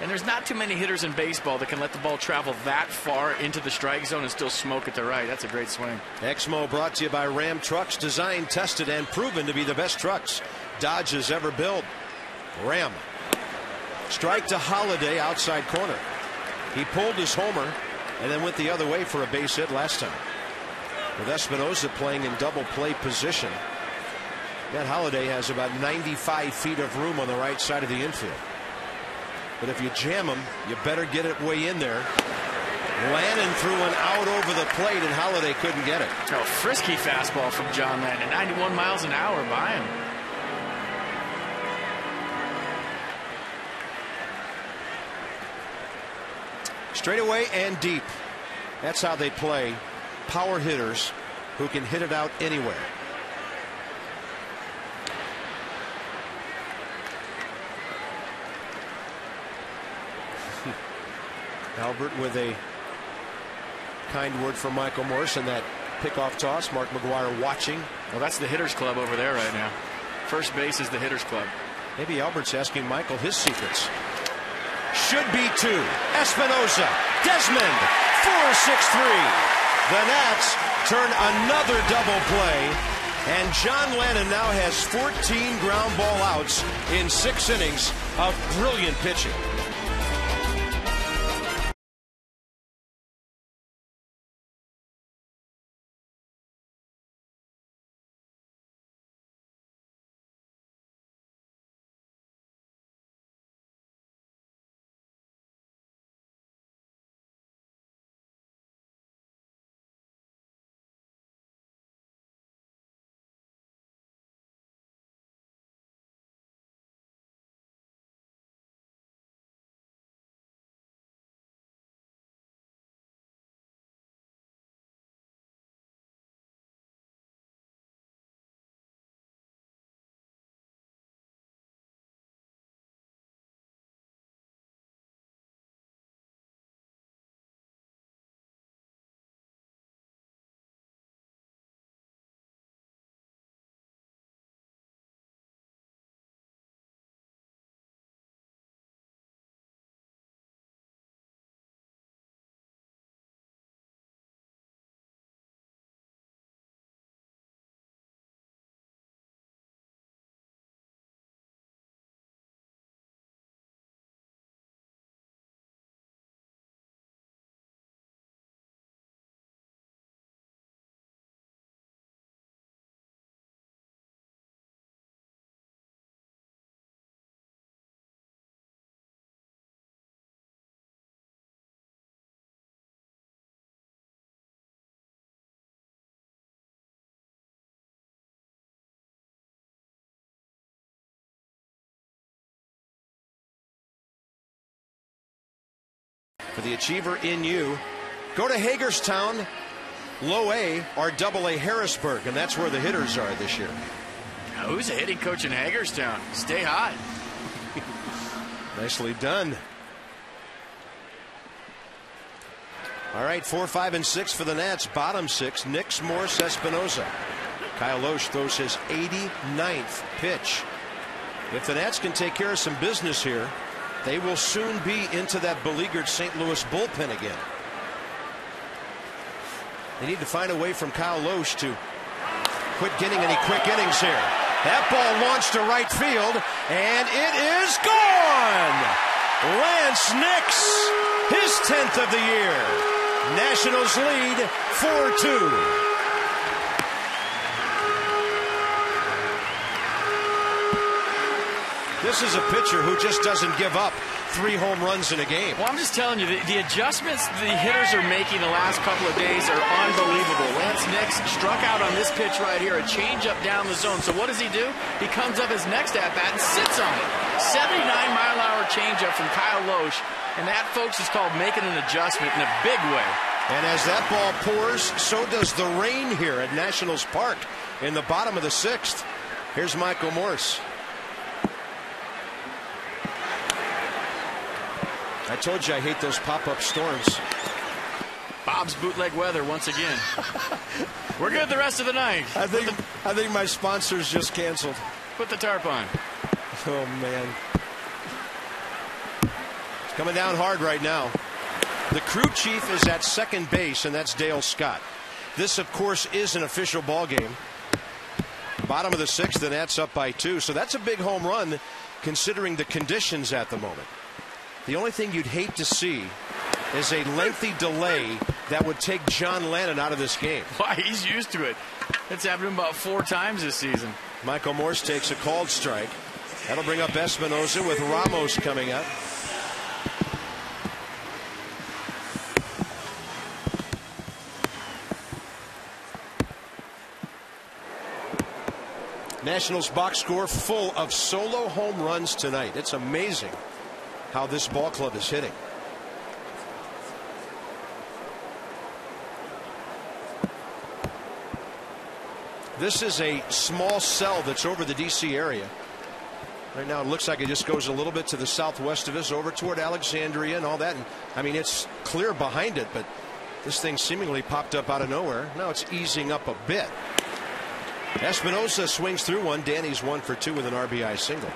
And there's not too many hitters in baseball that can let the ball travel that far into the strike zone and still smoke it to right. That's a great swing. Exmo brought to you by Ram Trucks, designed, tested, and proven to be the best trucks Dodge has ever built. Ram. Strike to Holiday, outside corner. He pulled his homer and then went the other way for a base hit last time. With Espinosa playing in double play position, Matt Holliday has about 95 feet of room on the right side of the infield. But if you jam him, you better get it way in there. Lannon threw one out over the plate, and Holliday couldn't get it. Oh, frisky fastball from John Lannon. 91 miles an hour by him. Straight away and deep. That's how they play. Power hitters who can hit it out anywhere. Albert with a kind word from Michael Morse and that pickoff toss. Mark McGuire watching. Well, that's the hitters club over there right now. First base is the hitters club. Maybe Albert's asking Michael his secrets. Should be 2. Espinosa, Desmond, 4-6-3. The Nats turn another double play, and John Lannon now has 14 ground ball outs in 6 innings of brilliant pitching. for the Achiever in you. Go to Hagerstown, Low A, or Double A Harrisburg, and that's where the hitters are this year. Who's a hitting coach in Hagerstown? Stay hot. Nicely done. All right, 4, 5, and 6 for the Nats. Bottom 6, Nix, Morse, Espinoza. Kyle Loesch throws his 89th pitch. If the Nats can take care of some business here, they will soon be into that beleaguered St. Louis bullpen again. They need to find a way from Kyle Loesch to quit getting any quick innings here. That ball launched to right field, and it is gone! Lance Nix, his 10th of the year. Nationals lead 4-2. This is a pitcher who just doesn't give up 3 home runs in a game. Well, I'm just telling you, the adjustments the hitters are making the last couple of days are unbelievable. Lance Nix struck out on this pitch right here, a changeup down the zone. So what does he do? He comes up his next at-bat and sits on it. 79-mile-an-hour changeup from Kyle Loesch. And that, folks, is called making an adjustment in a big way. And as that ball pours, so does the rain here at Nationals Park in the bottom of the 6th. Here's Michael Morse. I told you I hate those pop-up storms. Bob's bootleg weather once again. We're good the rest of the night. I think my sponsors just canceled. Put the tarp on. Oh, man. It's coming down hard right now. The crew chief is at second base, and that's Dale Scott. This, of course, is an official ball game. Bottom of the 6th, the Nats up by 2. So that's a big home run considering the conditions at the moment. The only thing you'd hate to see is a lengthy delay that would take John Lannon out of this game. Why, he's used to it. It's happened to him about 4 times this season. Michael Morse takes a called strike. That'll bring up Espinoza with Ramos coming up. Nationals box score full of solo home runs tonight. It's amazing how this ball club is hitting. This is a small cell that's over the D.C. area. Right now it looks like it just goes a little bit to the southwest of us over toward Alexandria and all that. And, I mean, it's clear behind it, but this thing seemingly popped up out of nowhere. Now it's easing up a bit. Espinoza swings through one. Danny's 1 for 2 with an RBI single.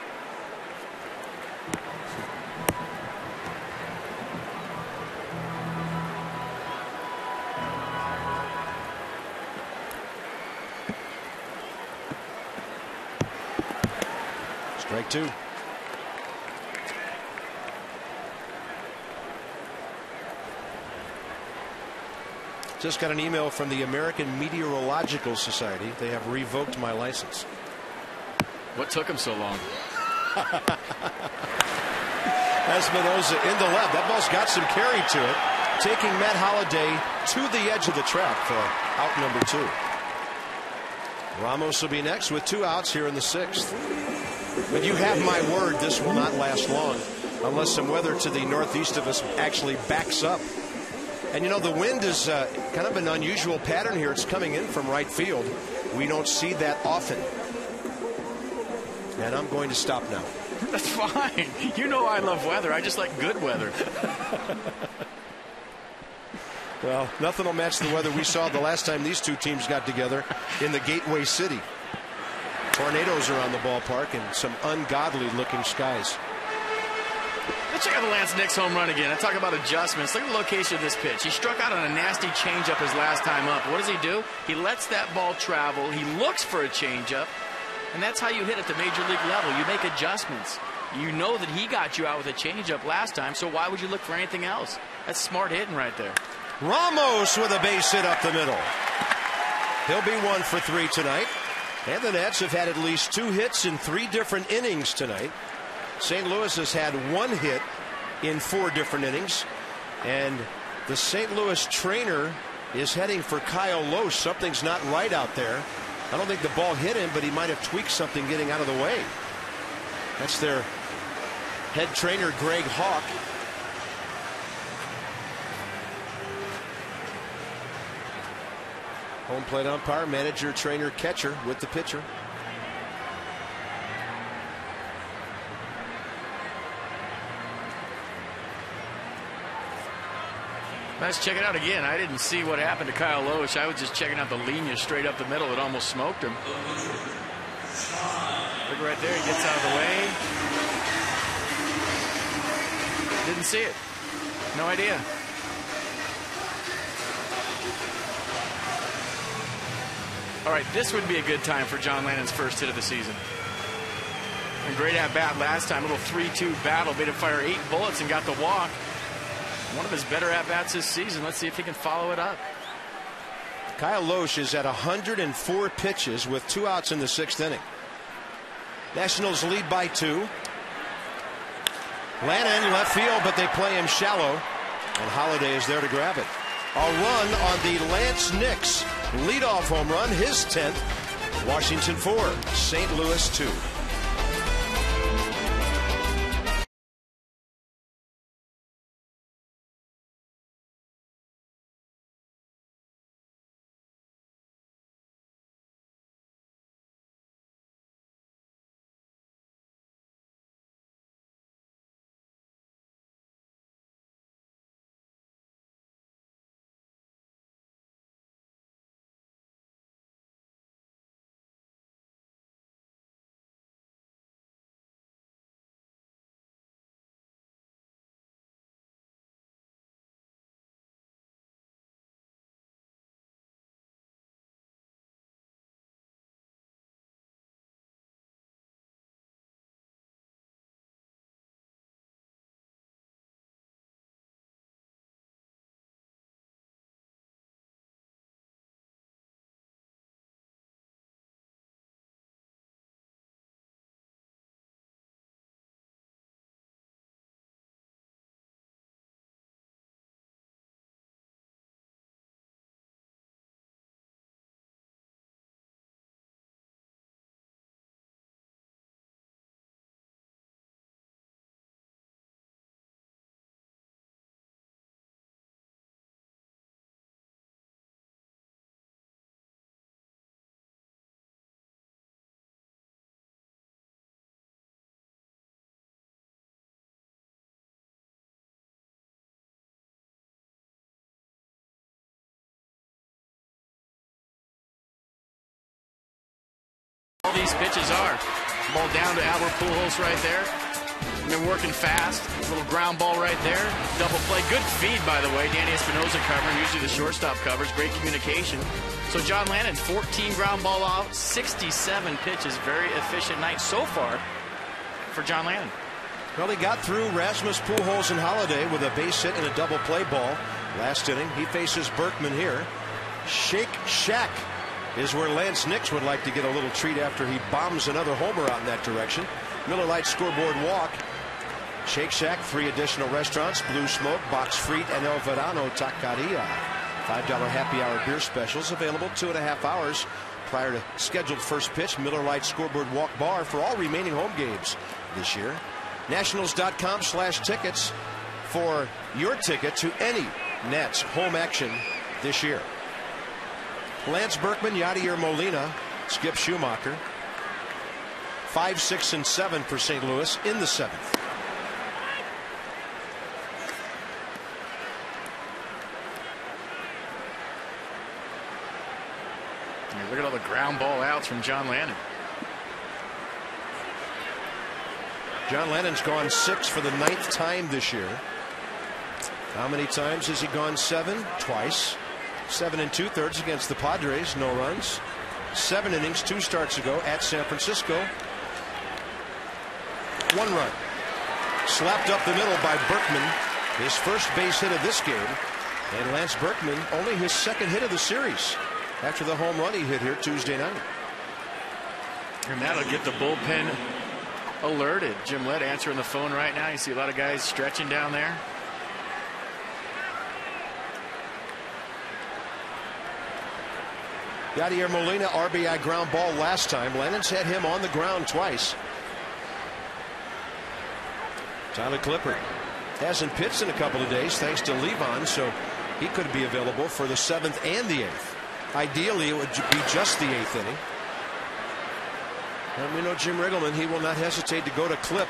Strike 2. Just got an email from the American Meteorological Society. They have revoked my license. What took him so long? Espinoza into left. That ball's got some carry to it, taking Matt Holliday to the edge of the track for out number 2. Ramos will be next with 2 outs here in the 6th. But you have my word, this will not last long unless some weather to the northeast of us actually backs up. And you know, the wind is kind of an unusual pattern here. It's coming in from right field. We don't see that often. And I'm going to stop now. That's fine. You know I love weather. I just like good weather. Well, nothing will match the weather we saw the last time these two teams got together in the Gateway City. Tornadoes around the ballpark and some ungodly looking skies. Let's check out the Lance Nix home run again. I talk about adjustments. Look at the location of this pitch. He struck out on a nasty changeup his last time up. What does he do? He lets that ball travel. He looks for a changeup. And that's how you hit at the major league level. You make adjustments. You know that he got you out with a changeup last time, so why would you look for anything else? That's smart hitting right there. Ramos with a base hit up the middle. He'll be 1 for 3 tonight. And the Nats have had at least 2 hits in 3 different innings tonight. St. Louis has had 1 hit in 4 different innings. And the St. Louis trainer is heading for Kyle Loesch. Something's not right out there. I don't think the ball hit him, but he might have tweaked something getting out of the way. That's their head trainer, Greg Hawk. Home plate umpire, manager, trainer, catcher with the pitcher. Let's check it out again. I didn't see what happened to Kyle Loesch. I was just checking out the linea straight up the middle. It almost smoked him. Look right there. He gets out of the way. Didn't see it. No idea. All right, this would be a good time for John Lannon's first hit of the season. A great at-bat last time. A little 3-2 battle. Made him fire 8 bullets and got the walk. One of his better at-bats this season. Let's see if he can follow it up. Kyle Loesch is at 104 pitches with 2 outs in the 6th inning. Nationals lead by 2. Lannon left field, but they play him shallow, and Holiday is there to grab it. A run on the Lance Nix leadoff home run, his 10th. Washington 4, St. Louis 2. All these pitches are. Ball down to Albert Pujols right there. Been working fast. Little ground ball right there. Double play. Good feed, by the way. Danny Espinosa covering. Usually the shortstop covers. Great communication. So John Lannon, 14 ground ball out, 67 pitches. Very efficient night so far for John Lannon. Well, he got through Rasmus Pujols and Holiday with a base hit and a double play ball last inning. He faces Berkman here. Shake Shack is where Lance Nix would like to get a little treat after he bombs another homer out in that direction. Miller Lite scoreboard walk. Shake Shack, 3 additional restaurants, Blue Smoke, Box Frite, and El Verano Taqueria. $5 happy hour beer specials available 2.5 hours prior to scheduled first pitch. Miller Lite scoreboard walk bar for all remaining home games this year. Nationals.com/tickets for your ticket to any Nats home action this year. Lance Berkman, Yadier Molina, Skip Schumacher. 5, 6, and 7 for St. Louis in the 7th. Look at all the ground ball outs from John Lannon. John Lannon's gone 6 for the 9th time this year. How many times has he gone 7? Twice. 7 2/3 against the Padres, no runs. 7 innings, 2 starts ago at San Francisco. 1 run. Slapped up the middle by Berkman. His first base hit of this game. And Lance Berkman, only his 2nd hit of the series after the home run he hit here Tuesday night. And that'll get the bullpen alerted. Jim Lett answering the phone right now. You see a lot of guys stretching down there. Yadier Molina, RBI ground ball last time. Lannon's had him on the ground twice. Tyler Clippard hasn't pitched in a couple of days thanks to Levon, so he could be available for the 7th and the 8th. Ideally, it would be just the 8th inning. And we know Jim Riggleman, he will not hesitate to go to clip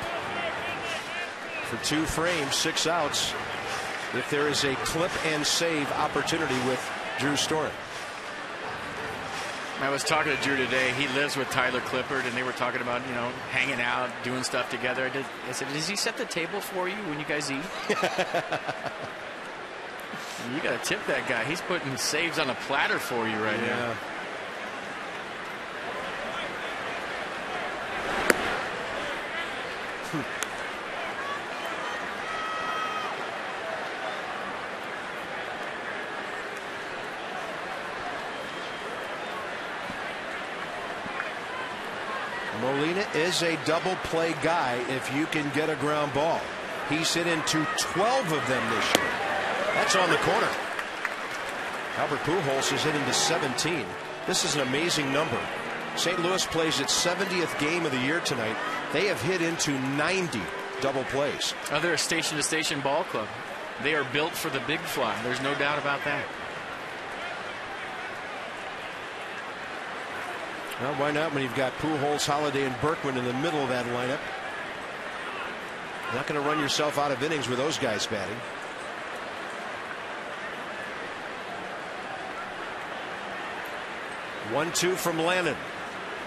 for 2 frames, 6 outs, if there is a clip and save opportunity with Drew Storen. I was talking to Drew today. He lives with Tyler Clippard, and they were talking about, you know, hanging out, doing stuff together. I said, does he set the table for you when you guys eat? You got to tip that guy. He's putting saves on a platter for you right now. Molina is a double play guy if you can get a ground ball. He's hit into 12 of them this year. That's on the corner. Albert Pujols is hit into 17. This is an amazing number. St. Louis plays its 70th game of the year tonight. They have hit into 90 double plays. Oh, they're a station-to-station ball club. They are built for the big fly. There's no doubt about that. Well, why not when you've got Pujols, Holiday, and Berkman in the middle of that lineup? Not going to run yourself out of innings with those guys batting. One-two from Lannon.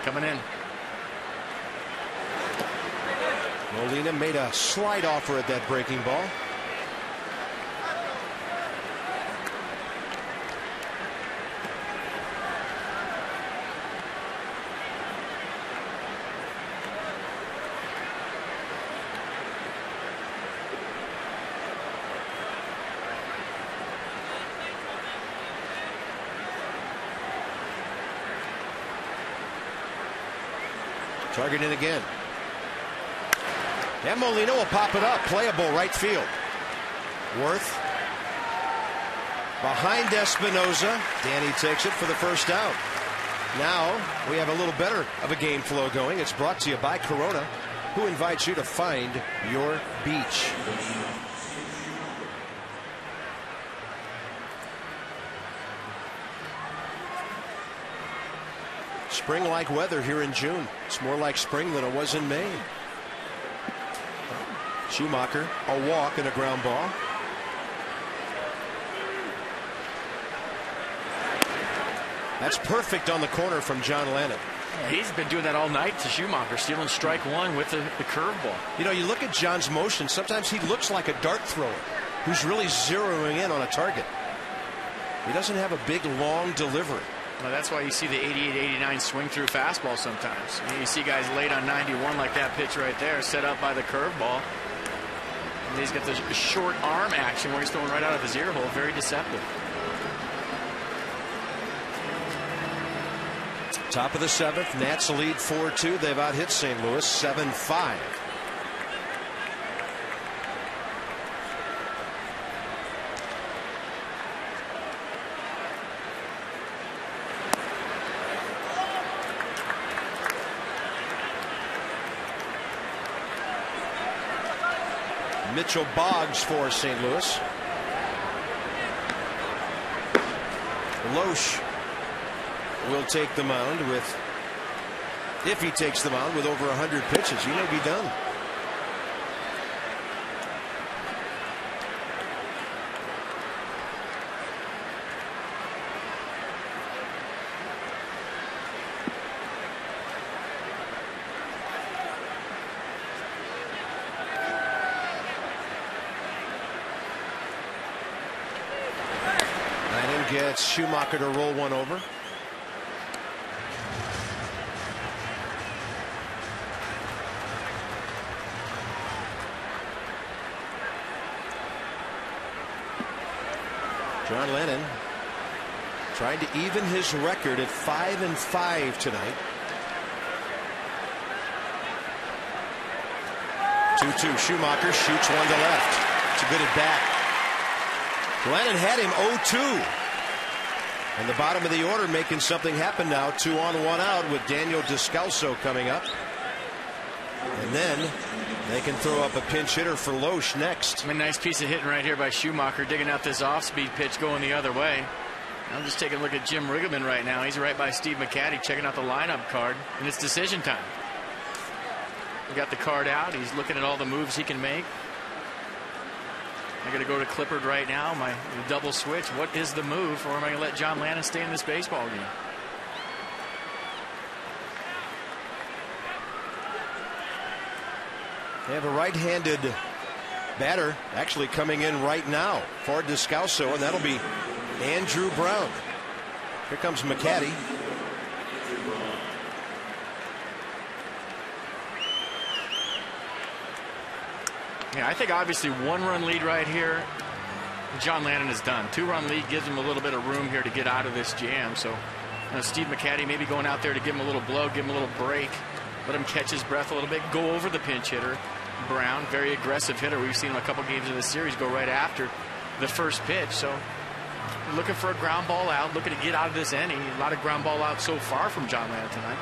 Coming in. Molina made a slight offer at that breaking ball. Target in again. And Molina will pop it up. Playable right field. Worth behind Espinosa. Danny takes it for the first out. Now we have a little better of a game flow going. It's brought to you by Corona, who invites you to find your beach. Spring-like weather here in June. It's more like spring than it was in May. Schumacher, a walk and a ground ball. That's perfect on the corner from John Lannon. He's been doing that all night to Schumacher, stealing strike one with the curveball. You know, you look at John's motion, sometimes he looks like a dart thrower who's really zeroing in on a target. He doesn't have a big, long delivery. Well, that's why you see the 88-89 swing through fastball sometimes. You see guys late on 91 like that pitch right there, set up by the curveball. And he's got the short arm action where he's throwing right out of his ear hole. Very deceptive. Top of the 7th, Nats lead 4-2. They've out-hit St. Louis 7-5. Mitchell Boggs for St. Louis. Loesch will take the mound with, if he takes the mound with over 100 pitches, he may be done. Gets Schumacher to roll one over. John Lennon trying to even his record at 5-5 tonight. 2-2. Schumacher shoots one to left. It's a good at bat. Lennon had him 0-2. And the bottom of the order making something happen now. 2 on 1 out with Daniel Descalso coming up. And then they can throw up a pinch hitter for Loesch next. A nice piece of hitting right here by Schumacher, digging out this off-speed pitch going the other way. I'm just taking a look at Jim Riggleman right now. He's right by Steve McCaddy checking out the lineup card, and it's decision time. He got the card out. He's looking at all the moves he can make. I got to go to Clippard right now. My double switch. What is the move, or am I going to let John Lannon stay in this baseball game? They have a right-handed batter actually coming in right now for Descalso, and that'll be Andrew Brown. Here comes McCaddy. Yeah, I think obviously 1-run lead right here. John Lannon is done. 2-run lead gives him a little bit of room here to get out of this jam. So Steve McCaddy maybe going out there to give him a little blow, give him a little break, let him catch his breath a little bit, go over the pinch hitter. Brown, very aggressive hitter. We've seen him a couple games in this series go right after the first pitch. So looking for a ground ball out, looking to get out of this inning. A lot of ground ball out so far from John Lannon tonight.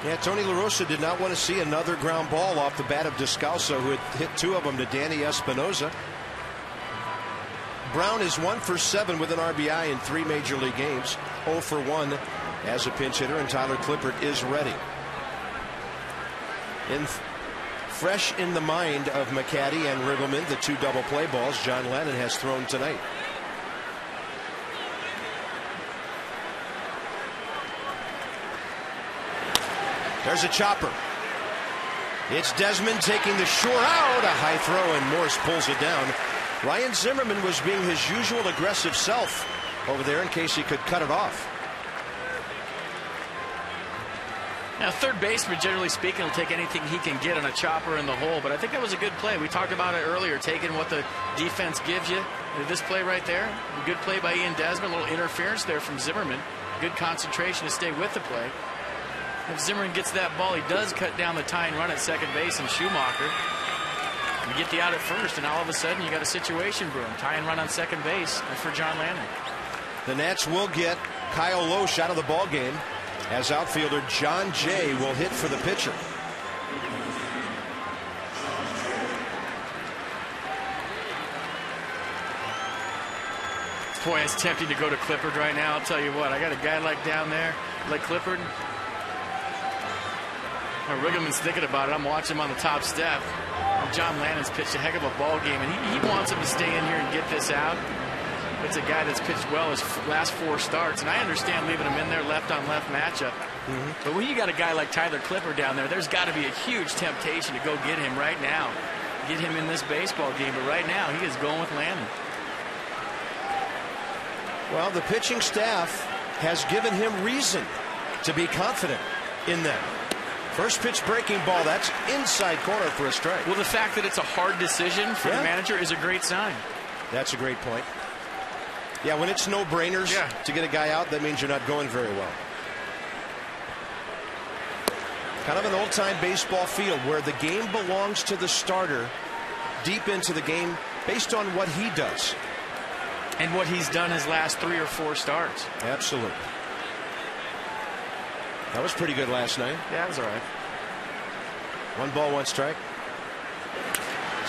Yeah, Tony La Russa did not want to see another ground ball off the bat of Descalso, who had hit 2 of them to Danny Espinoza. Brown is 1 for 7 with an RBI in 3 major league games. 0 for 1 as a pinch hitter, and Tyler Clippard is ready. Fresh in the mind of McCaddy and Riggleman, the 2 double play balls John Lannon has thrown tonight. There's a chopper. It's Desmond taking the shore out. A high throw, and Morse pulls it down. Ryan Zimmerman was being his usual aggressive self over there in case he could cut it off. Now, third baseman, generally speaking, will take anything he can get on a chopper in the hole, but I think that was a good play. We talked about it earlier, taking what the defense gives you. This play right there, a good play by Ian Desmond, a little interference there from Zimmerman. Good concentration to stay with the play. If Zimmerman gets that ball, he does cut down the tying run at second base, and Schumacher. You get the out at first, and all of a sudden you got a situation brewing. Tying run on second base for John Lannon. The Nats will get Kyle Loesch out of the ball game, as outfielder John Jay will hit for the pitcher. Boy, it's tempting to go to Clippard right now. I'll tell you what, I got a guy like down there, like Clippard. Riggleman's thinking about it. I'm watching him on the top step. John Lannon's pitched a heck of a ball game, and he wants him to stay in here and get this out. It's a guy that's pitched well his last 4 starts, and I understand leaving him in there left-on-left matchup. But when you got a guy like Tyler Clippard down there, there's got to be a huge temptation to go get him right now. Get him in this baseball game, but right now he is going with Lannon. Well, the pitching staff has given him reason to be confident in them. First pitch breaking ball, that's inside corner for a strike. Well, the fact that it's a hard decision for the manager is a great sign. That's a great point. Yeah, when it's no-brainers to get a guy out, that means you're not going very well. Kind of an old-time baseball field where the game belongs to the starter deep into the game based on what he does. And what he's done his last 3 or 4 starts. Absolutely. That was pretty good last night. Yeah, it was all right. 1 ball, 1 strike.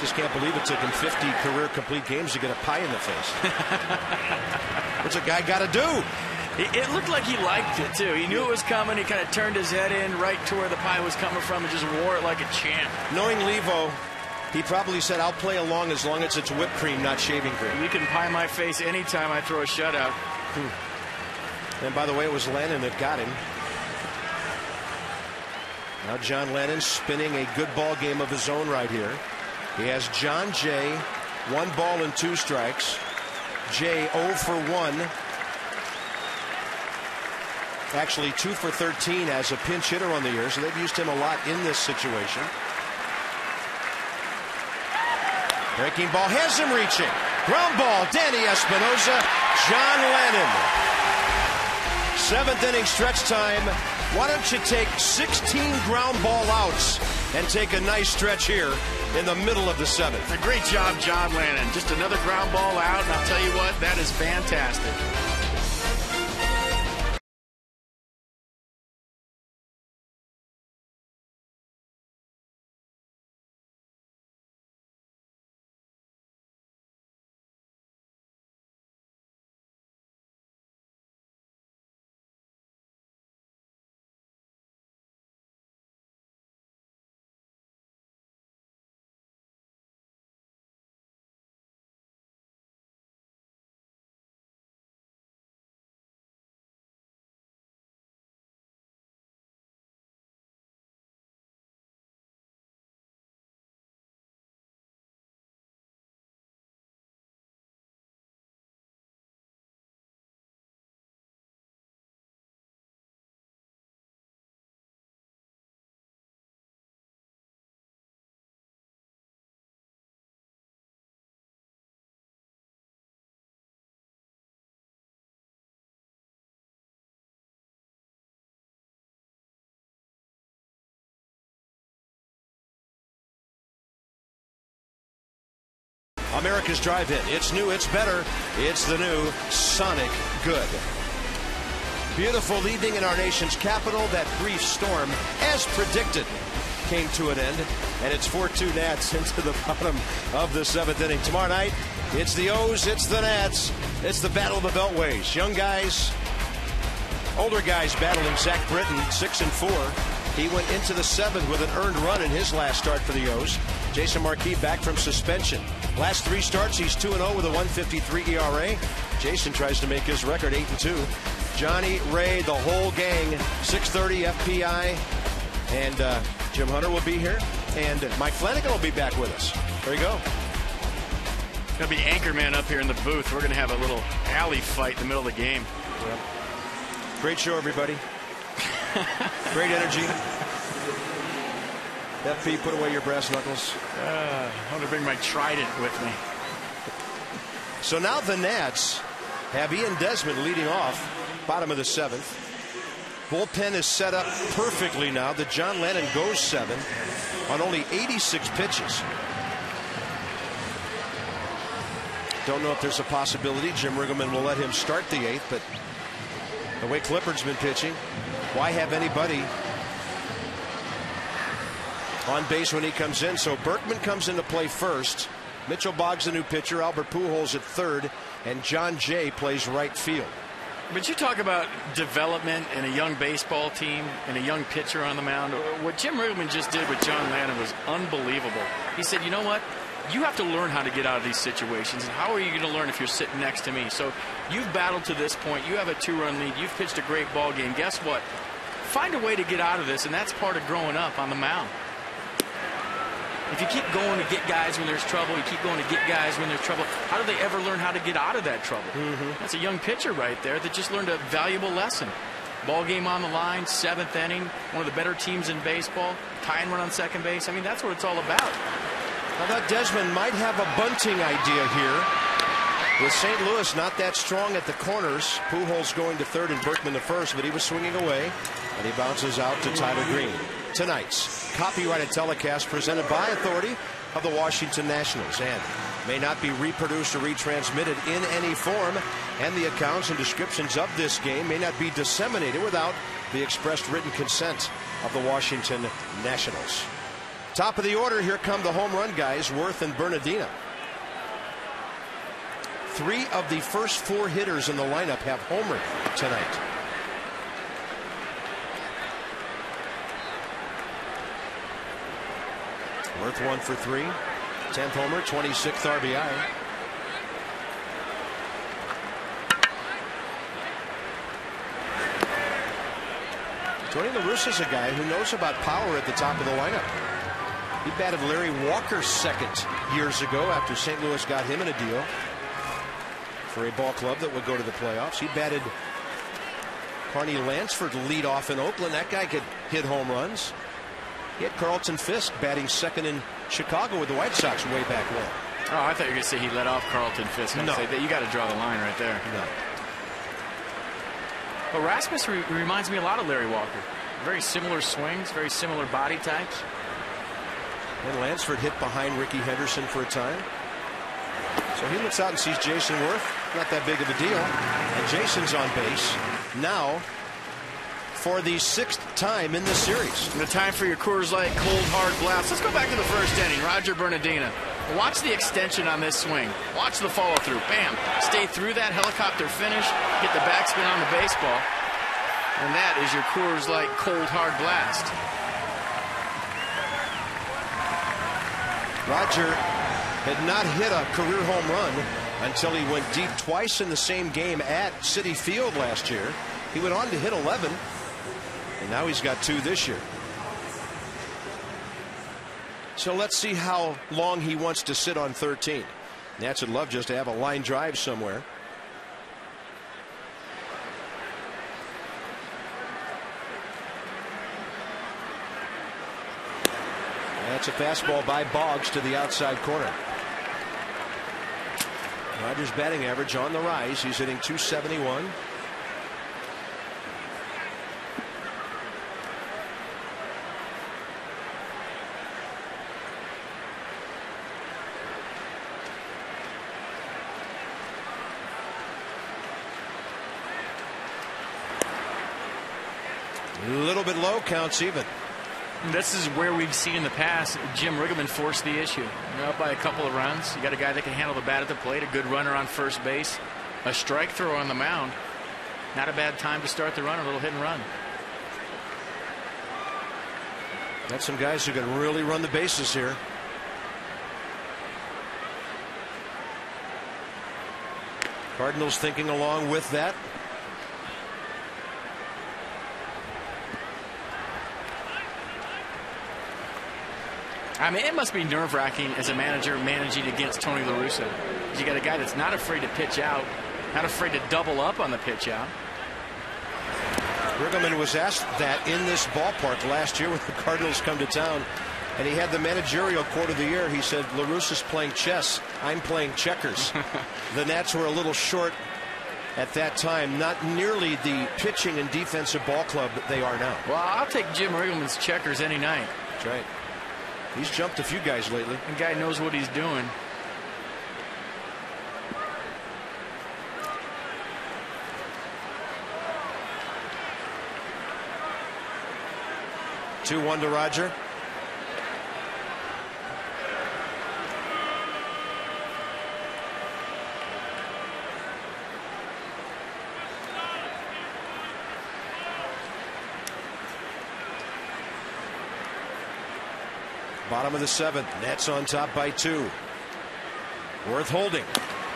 Just can't believe it took him 50 career complete games to get a pie in the face. What's a guy got to do? It looked like he liked it, too. He knew it was coming. He kind of turned his head in right to where the pie was coming from and just wore it like a champ. Knowing Levo, he probably said, I'll play along as long as it's whipped cream, not shaving cream. You can pie my face anytime I throw a shutout. And by the way, it was Lannon that got him. Now John Lannon spinning a good ball game of his own right here. He has John Jay, 1 ball and 2 strikes. Jay 0 for 1. Actually 2 for 13 as a pinch hitter on the year, so they've used him a lot in this situation. Breaking ball has him reaching. Ground ball, Danny Espinoza, John Lannon. 7th inning stretch time. Why don't you take 16 ground ball outs and take a nice stretch here in the middle of the 7th. A great job, John Lannon. Just another ground ball out, and I'll tell you what, that is fantastic. America's drive-in. It's new, it's better. It's the new Sonic Good. Beautiful evening in our nation's capital. That brief storm, as predicted, came to an end, and it's 4-2 Nats into the bottom of the 7th inning. Tomorrow night, it's the O's, it's the Nats. It's the battle of the Beltways. Young guys, older guys battling. Zach Britton, 6-4. He went into the 7th with an earned run in his last start for the O's. Jason Marquis back from suspension. Last 3 starts, he's 2-0 with a 1.53 ERA. Jason tries to make his record 8-2. Johnny, Ray, the whole gang, 6:30 FPI. And Jim Hunter will be here. And Mike Flanagan will be back with us. There you go. Going to be Anchorman up here in the booth. We're going to have a little alley fight in the middle of the game. Yep. Great show, everybody. Great energy. FP, put away your brass knuckles. I want to bring my trident with me. So now the Nats have Ian Desmond leading off, bottom of the 7th. Bullpen is set up perfectly now. The John Lennon goes 7 on only 86 pitches. Don't know if there's a possibility Jim Riggleman will let him start the 8th, but the way Clifford's been pitching, why have anybody on base when he comes in? So Berkman comes into play first. Mitchell Boggs, the new pitcher. Albert Pujols at 3rd. And John Jay plays right field. But you talk about development in a young baseball team and a young pitcher on the mound. What Jim Riggleman just did with John Lennon was unbelievable. He said, you know what? You have to learn how to get out of these situations. And how are you going to learn if you're sitting next to me? So you've battled to this point. You have a 2-run lead. You've pitched a great ball game. Guess what? Find a way to get out of this, and that's part of growing up on the mound. If you keep going to get guys when there's trouble, you keep going to get guys when there's trouble, how do they ever learn how to get out of that trouble? That's a young pitcher right there that just learned a valuable lesson. Ball game on the line, 7th inning, one of the better teams in baseball, tying run on second base. I mean, that's what it's all about. I thought Desmond might have a bunting idea here. With St. Louis not that strong at the corners, Pujols going to 3rd and Berkman to 1st, but he was swinging away, and he bounces out to Tyler Green. Tonight's copyrighted telecast presented by authority of the Washington Nationals and may not be reproduced or retransmitted in any form, and the accounts and descriptions of this game may not be disseminated without the expressed written consent of the Washington Nationals. Top of the order, here come the home run guys, Worth and Bernardina. 3 of the first 4 hitters in the lineup have homered tonight. Worth 1 for 3. 10th homer, 26th RBI. Tony La Russa's a guy who knows about power at the top of the lineup. He batted Larry Walker 2nd years ago after St. Louis got him in a deal for a ball club that would go to the playoffs. He batted Carney Lansford lead off in Oakland. That guy could hit home runs. He had Carlton Fisk batting 2nd in Chicago with the White Sox way back when. Oh, I thought you were going to say he let off Carlton Fisk. No. Say that you got to draw the line right there. No. But Rasmus reminds me a lot of Larry Walker. Very similar swings, very similar body types. And Lansford hit behind Ricky Henderson for a time. So he looks out and sees Jason Worth. Not that big of a deal. And Jason's on base now for the 6th time in the series. And the time for your Coors Light cold hard blast. Let's go back to the 1st inning. Roger Bernardina. Watch the extension on this swing. Watch the follow through. Bam. Stay through that helicopter finish. Get the backspin on the baseball. And that is your Coors Light cold hard blast. Roger had not hit a career home run until he went deep twice in the same game at Citi Field last year. He went on to hit 11, and now he's got 2 this year. So let's see how long he wants to sit on 13. Nats would love just to have a line drive somewhere. That's a fastball by Boggs to the outside corner. Rogers' batting average on the rise. He's hitting .271. A little bit low, counts even. This is where we've seen in the past Jim Riggleman force the issue. You're up by a couple of runs. You got a guy that can handle the bat at the plate, a good runner on first base, a strike throw on the mound. Not a bad time to start the run, a little hit and run. Got some guys who can really run the bases here. Cardinals thinking along with that. I mean, it must be nerve-wracking as a manager managing against Tony La Russa. You got a guy that's not afraid to pitch out, not afraid to double up on the pitch out. Riggleman was asked that in this ballpark last year when the Cardinals come to town, and he had the managerial quote of the year. He said, La Russa's playing chess, I'm playing checkers. The Nats were a little short at that time, not nearly the pitching and defensive ball club that they are now. Well, I'll take Jim Riggleman's checkers any night. That's right. He's jumped a few guys lately. The guy knows what he's doing. Two-one to Roger. Bottom of the seventh. Nets on top by 2. Worth holding.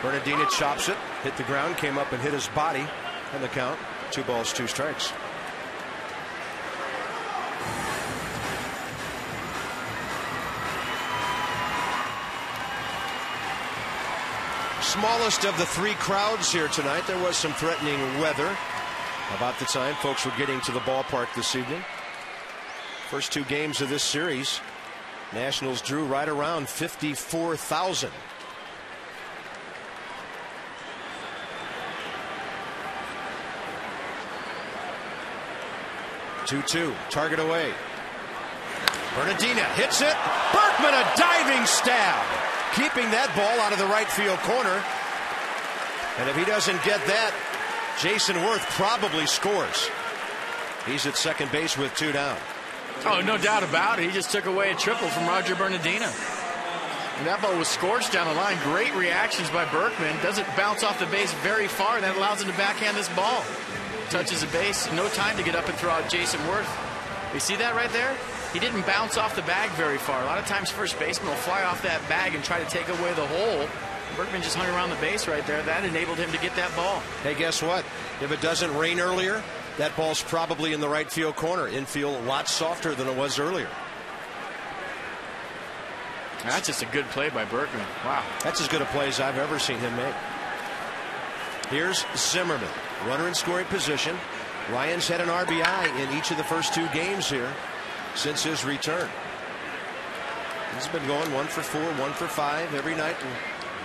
Bernardina chops it. Hit the ground. Came up and hit his body. And the count. 2 balls, 2 strikes. Smallest of the 3 crowds here tonight. There was some threatening weather about the time folks were getting to the ballpark this evening. First 2 games of this series, Nationals drew right around 54,000. Two, target away. Bernardina hits it. Berkman a diving stab, keeping that ball out of the right field corner. And if he doesn't get that, Jason Worth probably scores. He's at second base with 2 down. Oh, no doubt about it. He just took away a triple from Roger Bernardina. And that ball was scorched down the line. Great reactions by Berkman. Doesn't bounce off the base very far, and that allows him to backhand this ball. Touches the base. No time to get up and throw out Jason Worth. You see that right there? He didn't bounce off the bag very far. A lot of times first baseman will fly off that bag and try to take away the hole. Berkman just hung around the base right there. That enabled him to get that ball. Hey, guess what? If it doesn't rain earlier, that ball's probably in the right field corner. Infield a lot softer than it was earlier. That's just a good play by Berkman. Wow. That's as good a play as I've ever seen him make. Here's Zimmerman. Runner in scoring position. Ryan's had an RBI in each of the first 2 games here since his return. He's been going 1 for 4, 1 for 5 every night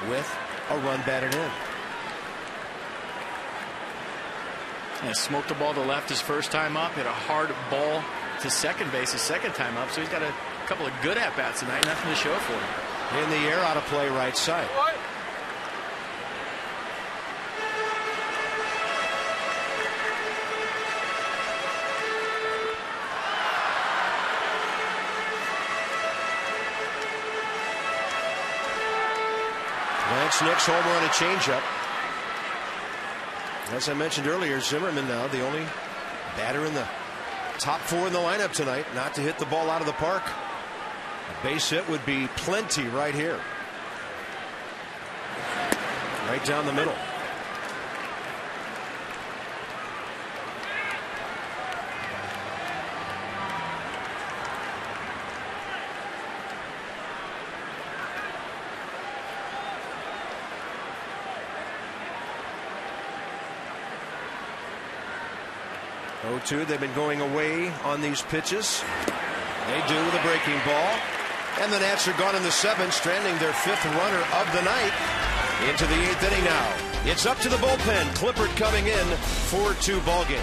with a run batted in. And smoked the ball to left his first time up. Hit a hard ball to second base his second time up. So he's got a couple of good at-bats tonight. Nothing to show for him. In the air, out of play, right side. Lance Nix homer on a changeup. As I mentioned earlier, Zimmerman now the only batter in the top 4 in the lineup tonight not to hit the ball out of the park. A base hit would be plenty right here. Right down the middle. They've been going away on these pitches. They do with a breaking ball. And the Nats are gone in the 7th, stranding their 5th runner of the night into the 8th inning now. It's up to the bullpen. Clippard coming in, 4-2 ball game.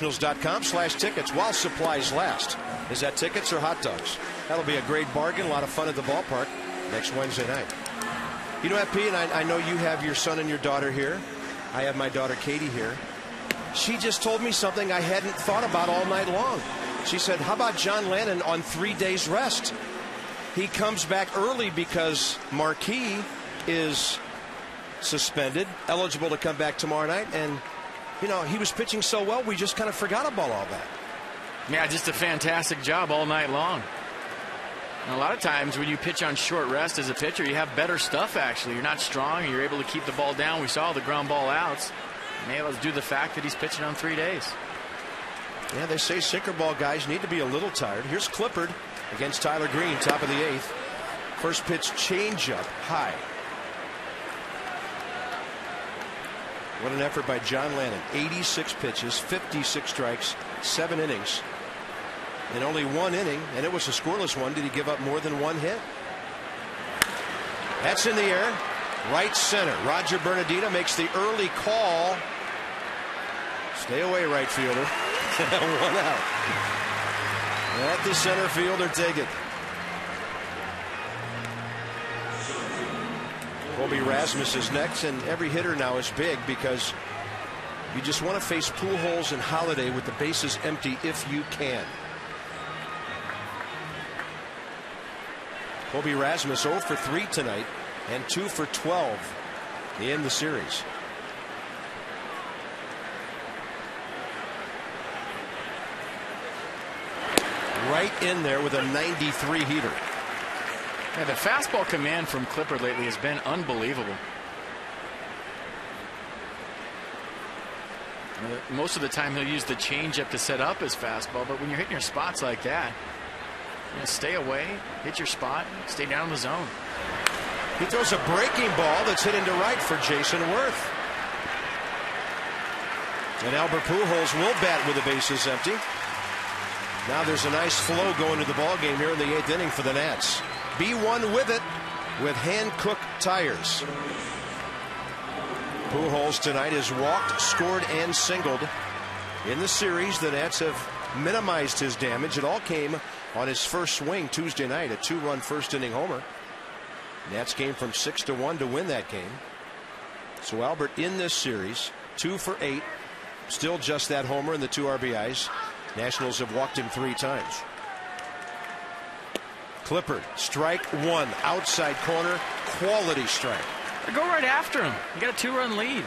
Nationals.com/tickets while supplies last. Is that tickets or hot dogs? That'll be a great bargain. A lot of fun at the ballpark next Wednesday night. You know, FP, and I know you have your son and your daughter here. I have my daughter Katie here. She just told me something I hadn't thought about all night long. She said, how about John Lennon on 3 days rest? He comes back early because Marquis is suspended, eligible to come back tomorrow night. And, you know, he was pitching so well, we just kind of forgot about all that. Yeah, just a fantastic job all night long. And a lot of times when you pitch on short rest as a pitcher, you have better stuff, actually. You're not strong, and you're able to keep the ball down. We saw the ground ball outs. Maybe let's do the fact that he's pitching on 3 days. Yeah, they say sinker ball guys need to be a little tired. Here's Clippard against Tyler Green, top of the 8th. First pitch changeup high. What an effort by John Lennon. 86 pitches, 56 strikes, 7 innings. In only 1 inning, and it was a scoreless one, did he give up more than 1 hit? That's in the air. Right center. Roger Bernardino makes the early call. Stay away, right fielder. 1 out. Let the center fielder take it. Colby Rasmus is next, and every hitter now is big because you just want to face Pujols and Holiday with the bases empty if you can. Colby Rasmus 0 for 3 tonight and 2 for 12 in the series. Right in there with a 93 heater. Yeah, the fastball command from Clippard lately has been unbelievable. Most of the time he'll use the changeup to set up his fastball, but when you're hitting your spots like that, you know, stay away, hit your spot, stay down in the zone. He throws a breaking ball that's hit into right for Jason Worth. And Albert Pujols will bat with the bases empty. Now there's a nice flow going to the ball game here in the 8th inning for the Nats. B1 with it with hand-cooked tires. Pujols tonight has walked, scored, and singled. In the series, the Nats have minimized his damage. It all came on his first swing Tuesday night, a 2-run first-inning homer. Nats came from 6-1 to win that game. So Albert in this series, 2 for 8, still just that homer and the 2 RBIs. Nationals have walked him 3 times. Clippard, strike 1, outside corner, quality strike. Go right after him. You got a 2-run lead.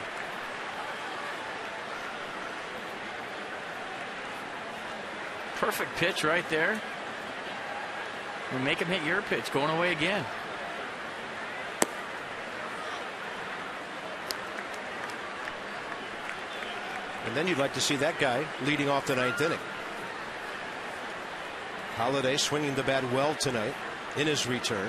Perfect pitch right there. We'll make him hit your pitch, going away again. And then you'd like to see that guy leading off the 9th inning. Holiday swinging the bat well tonight in his return.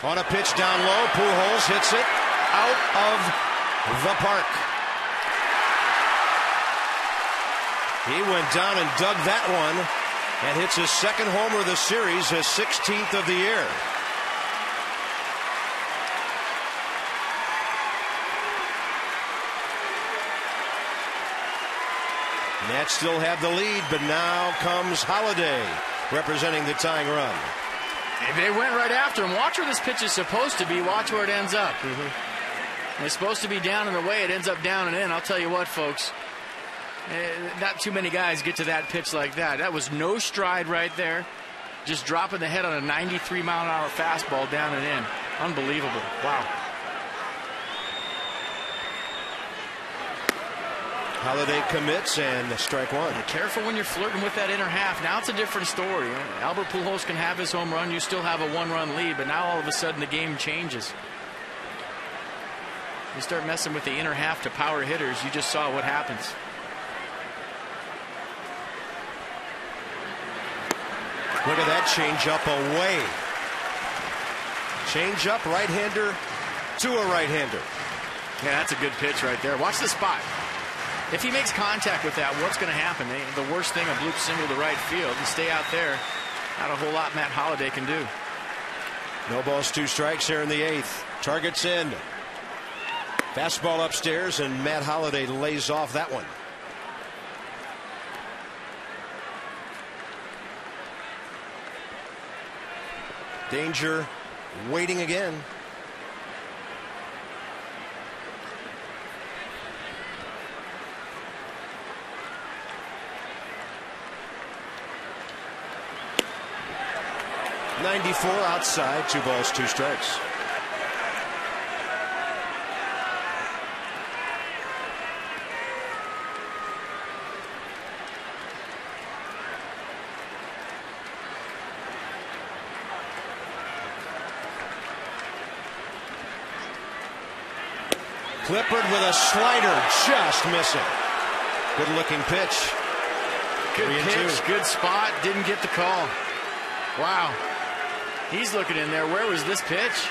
On a pitch down low, Pujols hits it out of the park. He went down and dug that one and hits his 2nd homer of the series, his 16th of the year. Nats still have the lead, but now comes Holiday representing the tying run. They went right after him. Watch where this pitch is supposed to be. Watch where it ends up. It's supposed to be down and away. It ends up down and in. I'll tell you what, folks. Not too many guys get to that pitch like that. That was no stride right there. Just dropping the head on a 93-mile-an-hour fastball down and in. Unbelievable. Wow. Holiday commits and strike 1. Careful when you're flirting with that inner half. Now it's a different story. Albert Pujols can have his home run. You still have a 1-run lead, but now all of a sudden the game changes. You start messing with the inner half to power hitters, you just saw what happens. Look at that changeup away. Changeup, right-hander to a right-hander. Yeah, that's a good pitch right there. Watch the spot. If he makes contact with that, what's going to happen? The worst thing, a bloop single to right field. You stay out there, not a whole lot Matt Holiday can do. No balls, 2 strikes here in the 8th. Targets in. Fastball upstairs, and Matt Holliday lays off that one. Danger waiting again. .94 outside, 2 balls, 2 strikes. Clippard with a slider, just missing. Good looking pitch. Good pitch, good spot, didn't get the call. Wow. He's looking in there. Where was this pitch?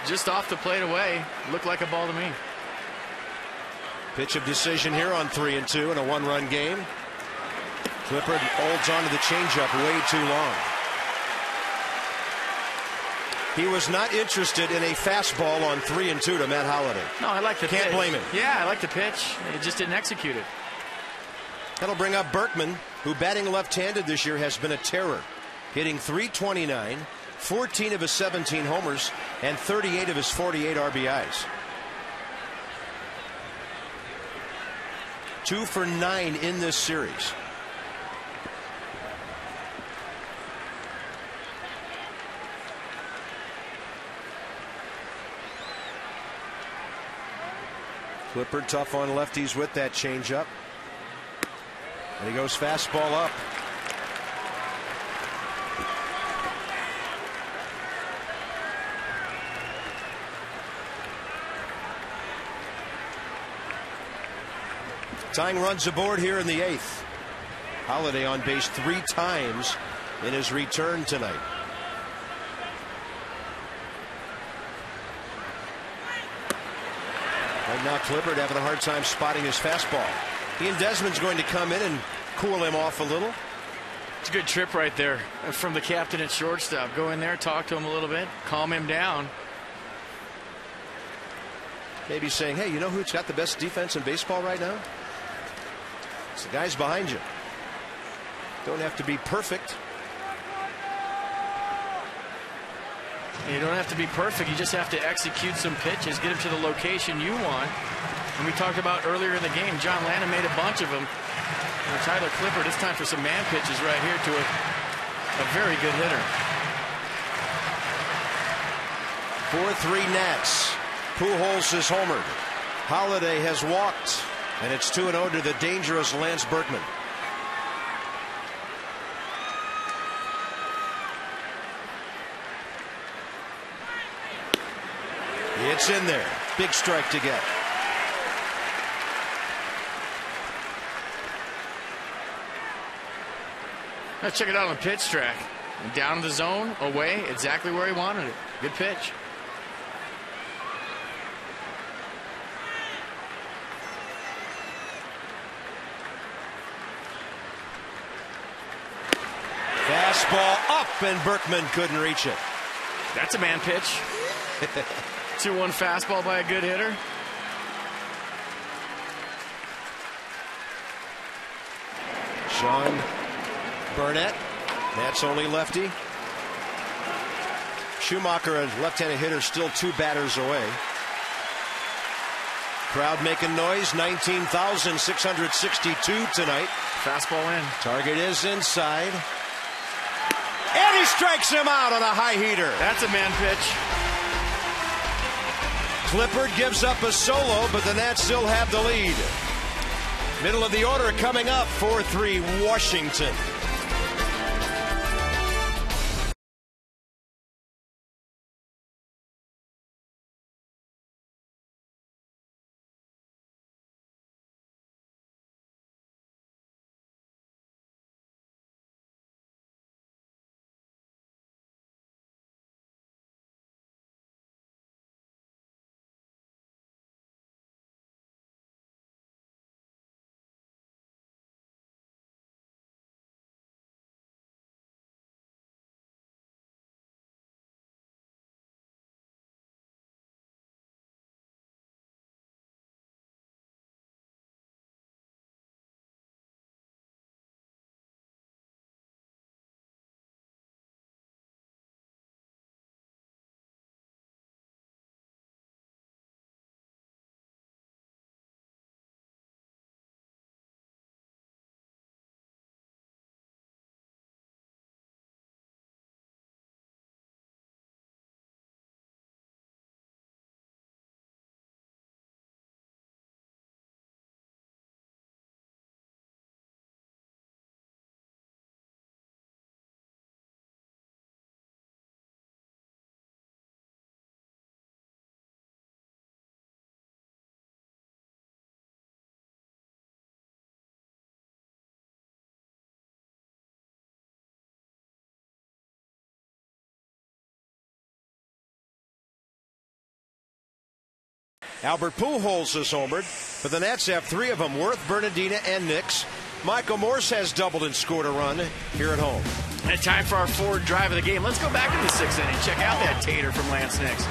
Just off the plate away. Looked like a ball to me. Pitch of decision here on 3-2 in a 1-run game. Clippard holds on to the changeup way too long. He was not interested in a fastball on 3-2 to Matt Holliday. No, I like the pitch. Can't blame him. Yeah, I like the pitch. He just didn't execute it. That'll bring up Berkman, who batting left-handed this year has been a terror. Hitting .329, 14 of his 17 homers, and 38 of his 48 RBIs. 2 for 9 in this series. Clippard tough on lefties with that changeup. And he goes fastball up. Tying runs aboard here in the 8th. Holliday on base 3 times in his return tonight. Right now Clippard having a hard time spotting his fastball. He and Desmond's going to come in and cool him off a little. It's a good trip right there from the captain at shortstop. Go in there, talk to him a little bit, calm him down. Maybe saying, hey, you know who's got the best defense in baseball right now? It's the guys behind you. Don't have to be perfect. You don't have to be perfect. You just have to execute some pitches, get them to the location you want. And we talked about earlier in the game, John Lanham made a bunch of them. And Tyler Clippard, it's time for some man pitches right here to a very good hitter. 4-3 Nats. Pujols is homered. Holliday has walked. And it's 2-0 to the dangerous Lance Berkman. It's in there. Big strike to get. Let's check it out on the pitch track. Down the zone, away, exactly where he wanted it. Good pitch. Fastball up, and Berkman couldn't reach it. That's a man pitch. 2-1 fastball by a good hitter. Sean Burnett, that's only lefty. Schumacher, a left-handed hitter, still 2 batters away. Crowd making noise, 19,662 tonight. Fastball in. Target is inside. And he strikes him out on a high heater. That's a man pitch. Clippard gives up a solo, but the Nats still have the lead. Middle of the order coming up, 4-3 Washington. Albert Pujols has homered, but the Nats have 3 of them, Worth, Bernardina, and Nix. Michael Morse has doubled and scored a run here at home. And time for our forward drive of the game. Let's go back to the 6th inning. Check out that tater from Lance Nix.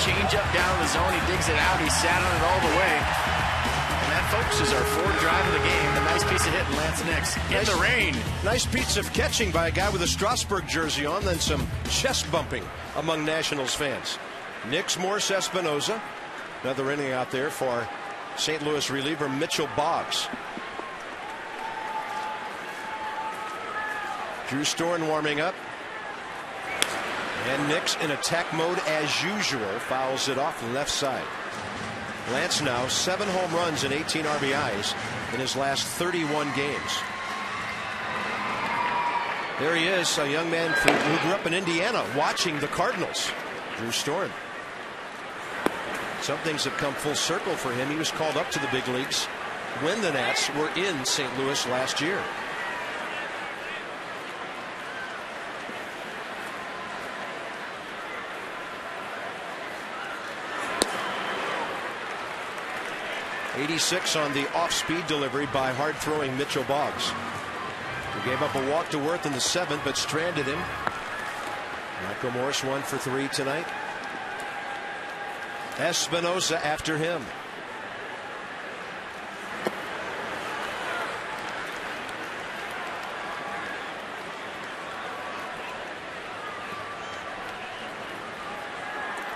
Change up down the zone. He digs it out. He sat on it all the way. And that, folks, is our forward drive of the game. A nice piece of hit, Lance Nix in the rain. Nice piece of catching by a guy with a Strasburg jersey on, then some chest bumping among Nationals fans. Nix, Morse, Espinoza. Another inning out there for St. Louis reliever Mitchell Boggs. Drew Storen warming up. And Nix in attack mode as usual. Fouls it off the left side. Lance now 7 home runs and 18 RBIs in his last 31 games. There he is, a young man who grew up in Indiana watching the Cardinals. Drew Storen. Some things have come full circle for him. He was called up to the big leagues when the Nats were in St. Louis last year. .86 on the off-speed delivery by hard-throwing Mitchell Boggs, who gave up a walk to Worth in the 7th, but stranded him. Michael Morse 1 for 3 tonight. Espinoza after him.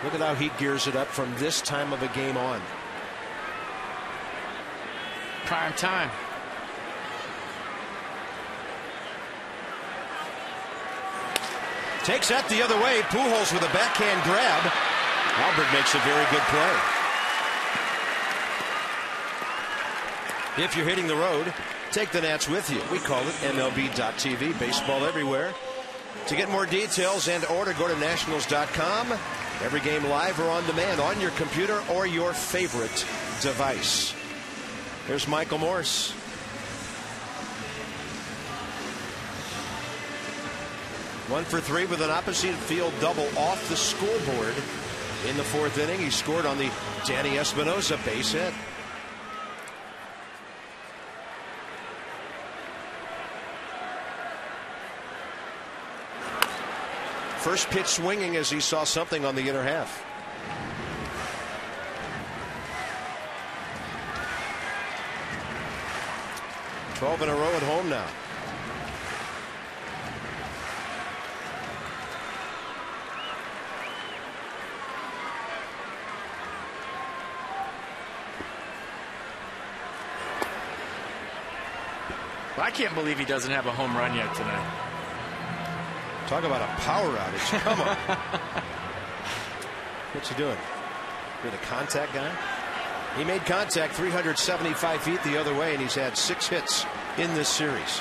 Look at how he gears it up from this time of a game on. Prime time. Takes that the other way. Pujols with a backhand grab. Albert makes a very good play. If you're hitting the road, take the Nats with you. We call it MLB.TV. Baseball everywhere. To get more details and order, go to Nationals.com. Every game live or on demand on your computer or your favorite device. Here's Michael Morse. One for 3 with an opposite field double off the scoreboard in the 4th inning. He scored on the Danny Espinoza base hit. First pitch swinging as he saw something on the inner half. In a row at home now. I can't believe he doesn't have a home run yet tonight. Talk about a power outage. Come on. What's he doing? You're the contact guy? He made contact 375 feet the other way, and he's had 6 hits in this series.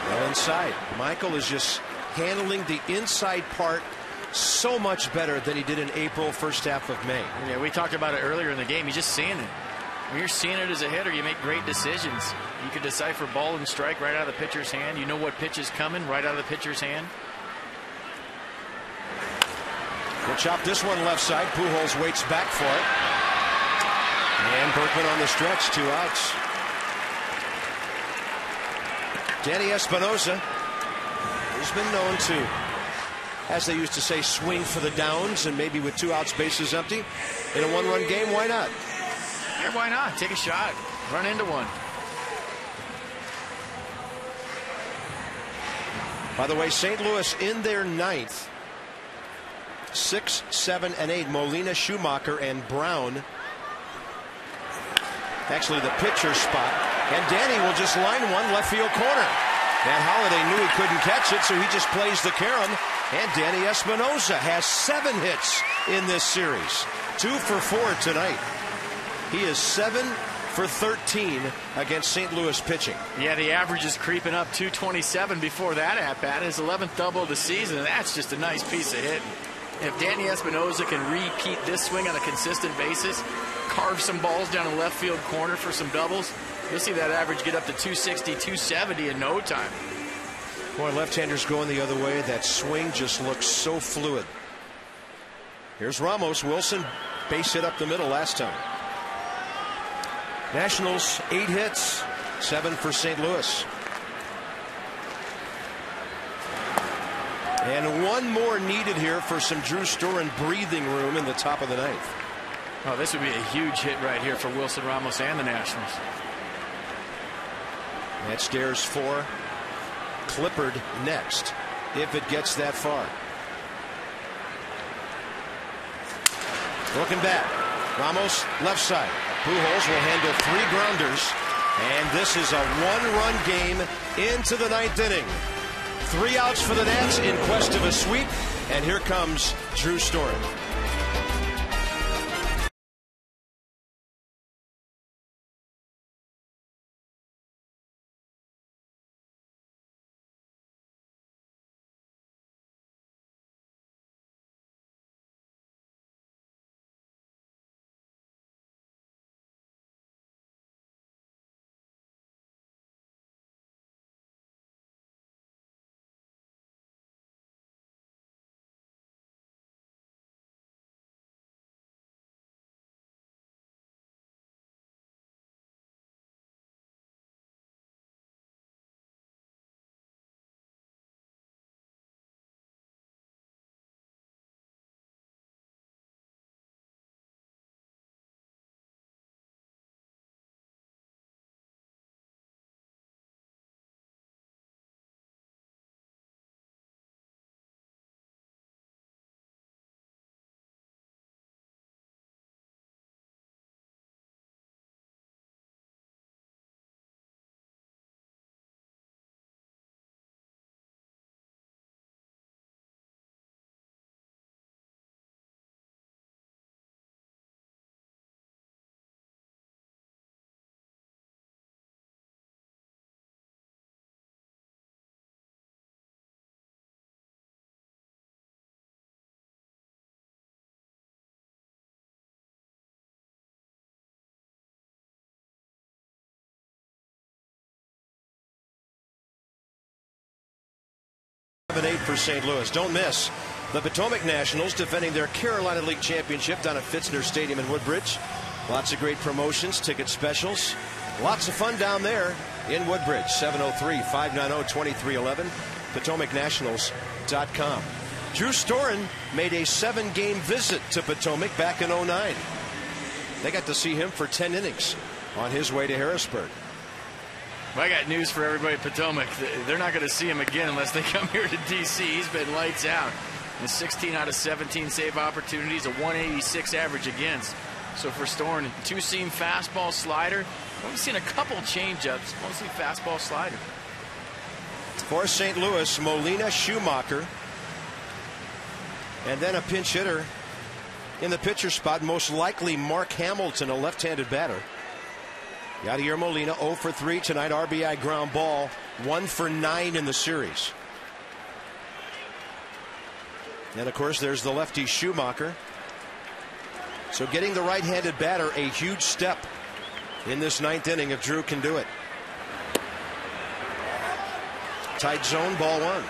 Well inside. Michael is just handling the inside part so much better than he did in April, first half of May. Yeah, we talked about it earlier in the game. He's just seeing it. When you're seeing it as a hitter, you make great decisions. You can decipher ball and strike right out of the pitcher's hand. You know what pitch is coming right out of the pitcher's hand. We'll chop this one left side. Pujols waits back for it. And Berkman on the stretch, 2 outs. Danny Espinoza has been known to, as they used to say, swing for the downs, and maybe with 2 outs, bases empty. In a 1-run game, why not? Yeah, why not? Take a shot. Run into one. By the way, St. Louis in their 9th. 6, 7, and 8. Molina, Schumacher, and Brown. Actually, the pitcher spot. And Danny will just line one left field corner. And Holiday knew he couldn't catch it, so he just plays the carom. And Danny Espinoza has 7 hits in this series. 2 for 4 tonight. He is 7 for 13 against St. Louis pitching. Yeah, the average is creeping up. 227 before that at-bat. His 11th double of the season, and that's just a nice piece of hit. If Danny Espinoza can repeat this swing on a consistent basis, carve some balls down the left field corner for some doubles, you'll see that average get up to 260, 270 in no time. Boy, left-handers going the other way. That swing just looks so fluid. Here's Ramos. Wilson base hit up the middle last time. Nationals 8 hits, 7 for St. Louis. And one more needed here for some Drew Storen breathing room in the top of the ninth. Oh, this would be a huge hit right here for Wilson Ramos and the Nationals. That stares for Clippard next, if it gets that far. Looking back, Ramos left side. Pujols will handle 3 grounders, and this is a 1-run game into the 9th inning. 3 outs for the Nats in quest of a sweep, and here comes Drew Storen. An 8 for St. Louis. Don't miss the Potomac Nationals defending their Carolina League Championship down at Fitzner Stadium in Woodbridge. Lots of great promotions, ticket specials. Lots of fun down there in Woodbridge. 703-590-2311. PotomacNationals.com. Drew Storen made a 7-game visit to Potomac back in 09. They got to see him for 10 innings on his way to Harrisburg. Well, I got news for everybody at Potomac. They're not going to see him again unless they come here to D.C. He's been lights out. In 16 out of 17 save opportunities, a 186 average against. So for Storen, 2-seam fastball slider. We've seen a couple changeups, mostly fastball slider. For St. Louis, Molina, Schumacher, and then a pinch hitter in the pitcher spot, most likely Mark Hamilton, a left-handed batter. Yadier Molina 0 for 3 tonight, RBI ground ball, 1 for 9 in the series. And of course there's the lefty Schumacher. So getting the right-handed batter a huge step in this 9th inning if Drew can do it. Tight zone, ball 1.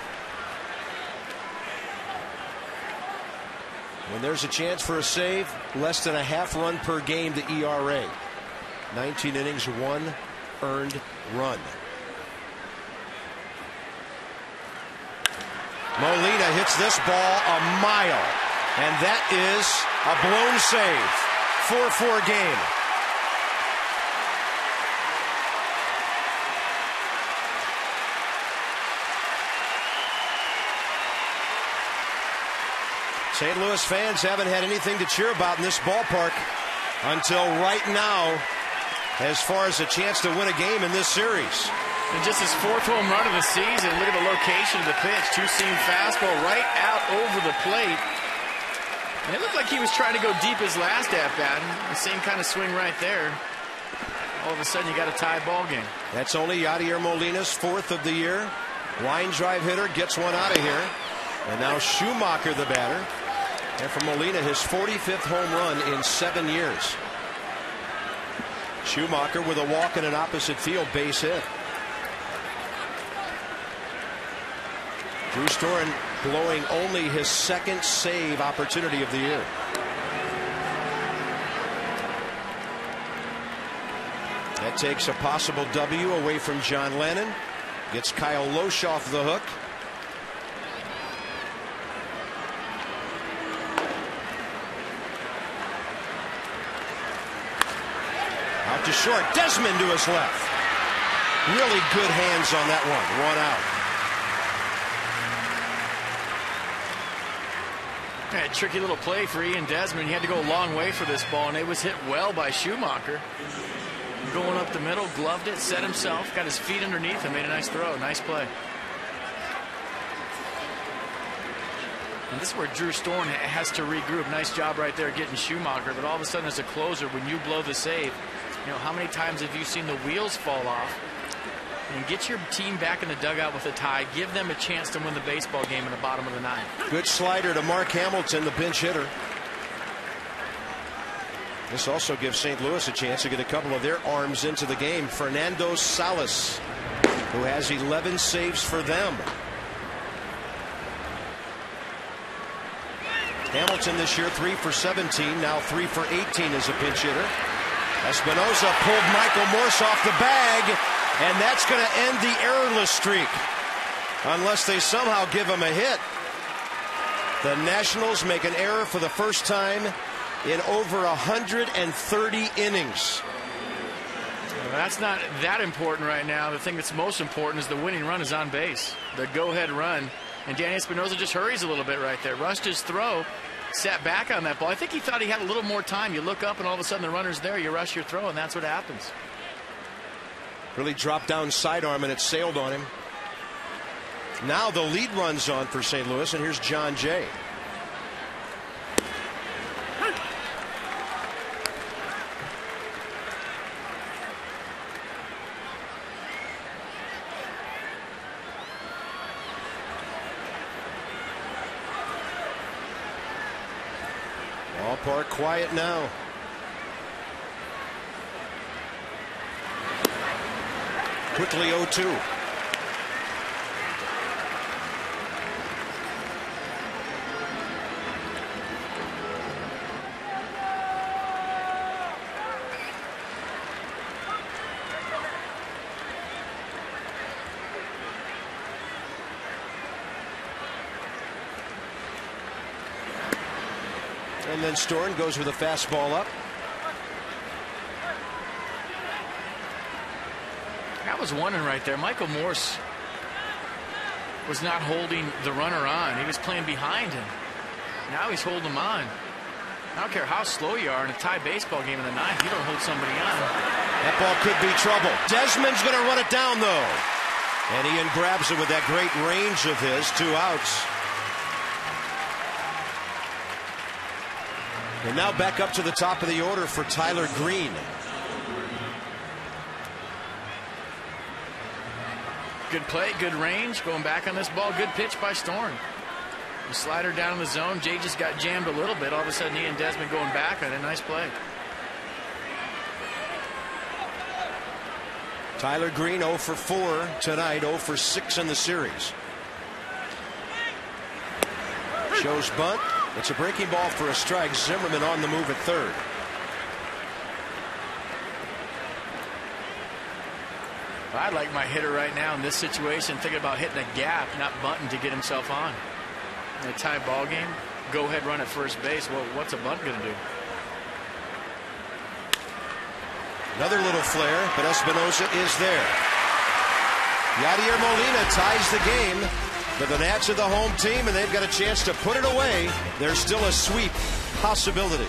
When there's a chance for a save, less than a half run per game to ERA. 19 innings, 1 earned run. Molina hits this ball a mile, and that is a blown save. 4-4 game. St. Louis fans haven't had anything to cheer about in this ballpark until right now, as far as a chance to win a game in this series. And just his 4th home run of the season. Look at the location of the pitch. 2-seam fastball right out over the plate. And it looked like he was trying to go deep his last at-bat. The same kind of swing right there. All of a sudden, you got a tie ball game. That's only Yadier Molina's 4th of the year. Line drive hitter gets one out of here. And now Schumacher, the batter. And for Molina, his 45th home run in 7 years. Schumacher with a walk in an opposite field base hit. Drew Storen blowing only his 2nd save opportunity of the year. That takes a possible W away from John Lennon. Gets Kyle Loesch off the hook. Out to short. Desmond to his left. Really good hands on that one. One out. Yeah, tricky little play for Ian Desmond. He had to go a long way for this ball, and it was hit well by Schumacher. Going up the middle, gloved it, set himself, got his feet underneath and made a nice throw. Nice play. And this is where Drew Storn has to regroup. Nice job right there getting Schumacher. But all of a sudden, as a closer, when you blow the save, you know, how many times have you seen the wheels fall off? And get your team back in the dugout with a tie. Give them a chance to win the baseball game in the bottom of the ninth. Good slider to Mark Hamilton, the pinch hitter. This also gives St. Louis a chance to get a couple of their arms into the game. Fernando Salas, who has 11 saves for them. Hamilton this year 3 for 17, now 3 for 18 as a pinch hitter. Espinosa pulled Michael Morse off the bag, and that's going to end the errorless streak unless they somehow give him a hit. The Nationals make an error for the first time in over 130 innings. Well, that's not that important right now. The thing that's most important is the winning run is on base. The go-ahead run. And Danny Espinosa just hurries a little bit right there. Rushed his throw, sat back on that ball. I think he thought he had a little more time. You look up and all of a sudden the runner's there. You rush your throw, and that's what happens. Really dropped down sidearm, and it sailed on him. Now the lead runs on for St. Louis, and here's John Jay. Ballpark quiet now. Quickly 0-2. And then Storn goes with a fastball up. I was wondering right there, Michael Morse was not holding the runner on. He was playing behind him. Now he's holding him on. I don't care how slow you are in a tie baseball game in the ninth, you don't hold somebody on. That ball could be trouble. Desmond's going to run it down, though. And Ian grabs it with that great range of his. 2 outs. And now back up to the top of the order for Tyler Green. Good play, good range, going back on this ball. Good pitch by Storm. The slider down in the zone. Jay just got jammed a little bit. All of a sudden, Ian Desmond going back on a nice play. Tyler Green 0 for 4 tonight, 0 for 6 in the series. Shows bunt. It's a breaking ball for a strike. Zimmerman on the move at third. I like my hitter right now in this situation, thinking about hitting a gap, not bunting to get himself on. In a tie ball game, go ahead run at first base. Well, what's a bunt going to do? Another little flare, but Espinosa is there. Yadier Molina ties the game. But the Nats are the home team, and they've got a chance to put it away. There's still a sweep possibility.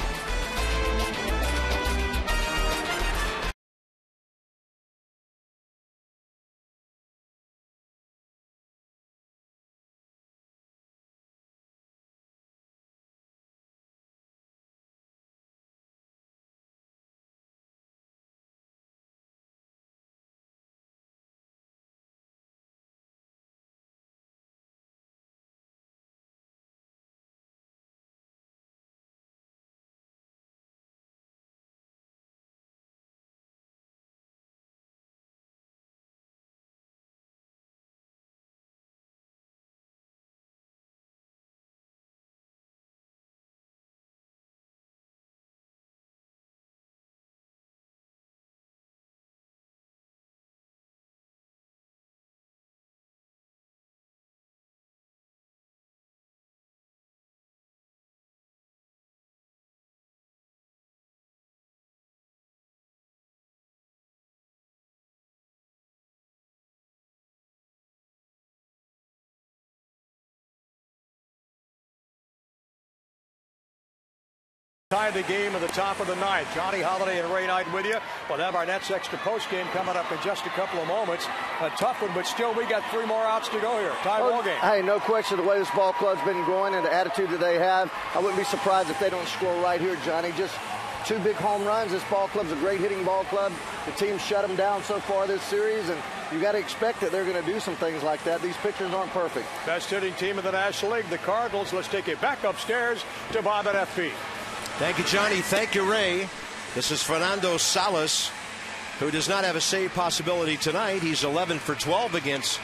Tie the game at the top of the ninth. Johnny Holiday and Ray Knight with you. We'll have our Nets extra post game coming up in just a couple of moments. A tough one, but still we got 3 more outs to go here. Tie ball game. Hey, no question the way this ball club's been going and the attitude that they have, I wouldn't be surprised if they don't score right here, Johnny. Just 2 big home runs. This ball club's a great hitting ball club. The team shut them down so far this series, and you got to expect that they're going to do some things like that. These pitchers aren't perfect. Best hitting team in the National League, the Cardinals. Let's take it back upstairs to Bob at FP. Thank you, Johnny. Thank you, Ray. This is Fernando Salas, who does not have a save possibility tonight. He's 11 for 12 against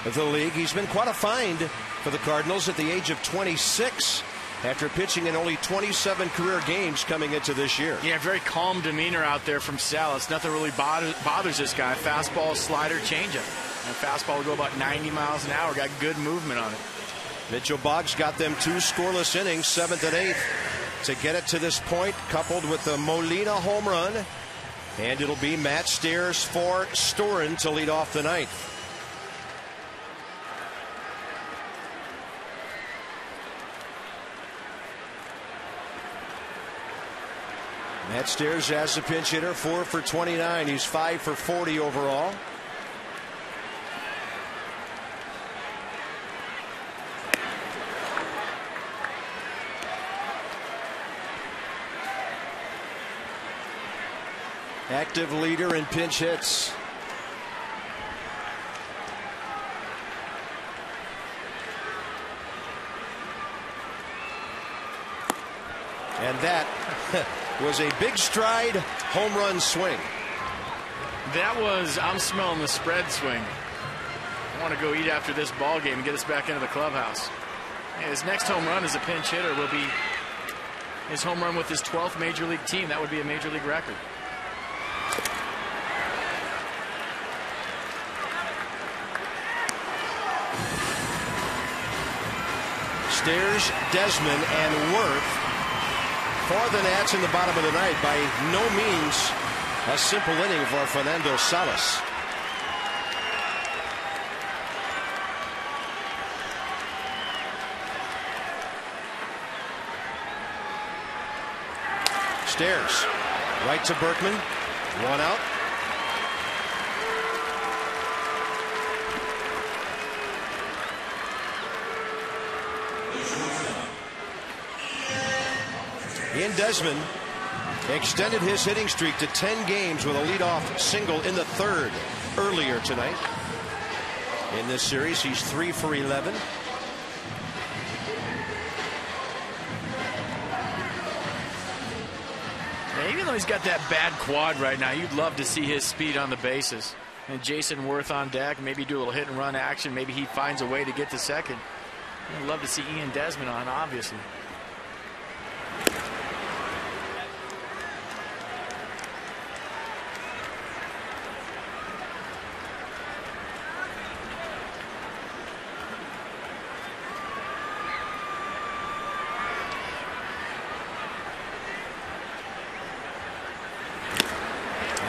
the league. He's been quite a find for the Cardinals at the age of 26 after pitching in only 27 career games coming into this year. Yeah, very calm demeanor out there from Salas. Nothing really bothers this guy. Fastball, slider, changeup. And fastball will go about 90 miles an hour. Got good movement on it. Mitchell Boggs got them 2 scoreless innings, 7th and 8th. To get it to this point, coupled with the Molina home run. And it'll be Matt Stairs for Storen to lead off the ninth. Matt Stairs as the pinch hitter, 4 for 29. He's 5 for 40 overall. Active leader in pinch hits. And that was a big stride home run swing. That was, I'm smelling the spread swing. I want to go eat after this ball game and get us back into the clubhouse. Yeah, his next home run as a pinch hitter will be his home run with his 12th major league team. That would be a major league record. Stairs, Desmond, and Worth for the Nats in the bottom of the ninth. By no means a simple inning for Fernando Salas. Stairs, right to Berkman, 1 out. Ian Desmond extended his hitting streak to 10 games with a leadoff single in the 3rd earlier tonight. In this series, he's 3 for 11. Yeah, even though he's got that bad quad right now, you'd love to see his speed on the bases. And Jason Worth on deck, maybe do a little hit and run action. Maybe he finds a way to get to second. I'd love to see Ian Desmond on, obviously.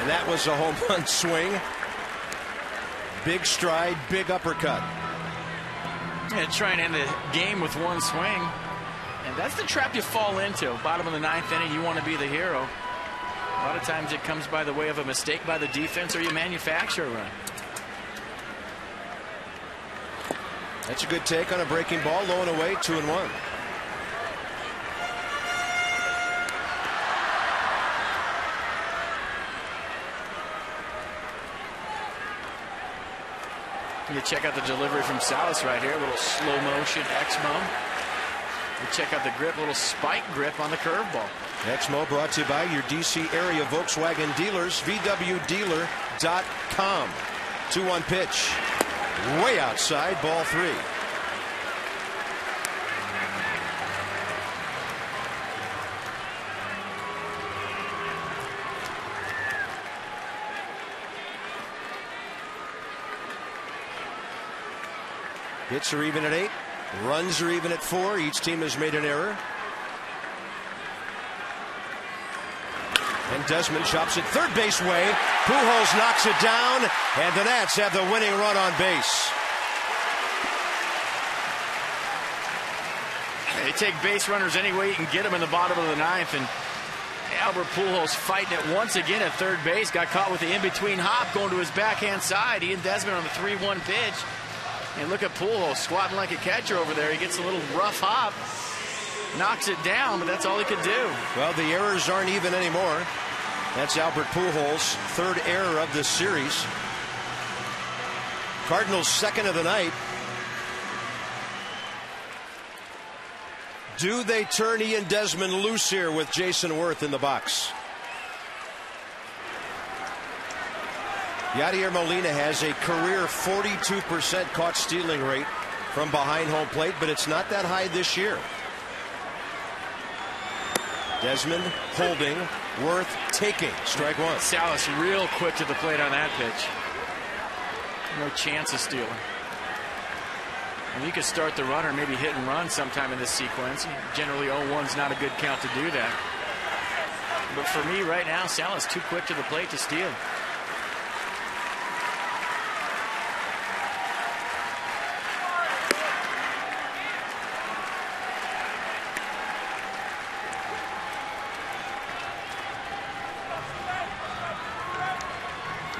That was a home run swing. Big stride, big uppercut. Yeah, try and end the game with one swing. And that's the trap you fall into. Bottom of the 9th inning, you want to be the hero. A lot of times it comes by the way of a mistake by the defense or you manufacture a run. That's a good take on a breaking ball. Low and away, 2-1. You check out the delivery from Salas right here. A little slow motion X-Mo. You check out the grip, a little spike grip on the curveball. X-Mo brought to you by your DC area Volkswagen dealers, VWDealer.com. 2-1 pitch. Way outside, ball 3. Hits are even at 8. Runs are even at 4. Each team has made an error. And Desmond chops it third base way. Pujols knocks it down, and the Nats have the winning run on base. They take base runners any way you can get them in the bottom of the ninth, and Albert Pujols fighting it once again at third base. Got caught with the in-between hop going to his backhand side. He and Desmond on the 3-1 pitch. And look at Pujols squatting like a catcher over there. He gets a little rough hop, knocks it down, but that's all he could do. Well, the errors aren't even anymore. That's Albert Pujols' third error of this series. Cardinals' second of the night. Do they turn Ian Desmond loose here with Jason Worth in the box? Yadier Molina has a career 42% caught stealing rate from behind home plate, but it's not that high this year. Desmond holding, Worth taking. Strike one. Salas real quick to the plate on that pitch. No chance of stealing. And you could start the runner, maybe hit and run sometime in this sequence. Generally 0-1's not a good count to do that. But for me right now, Salas too quick to the plate to steal.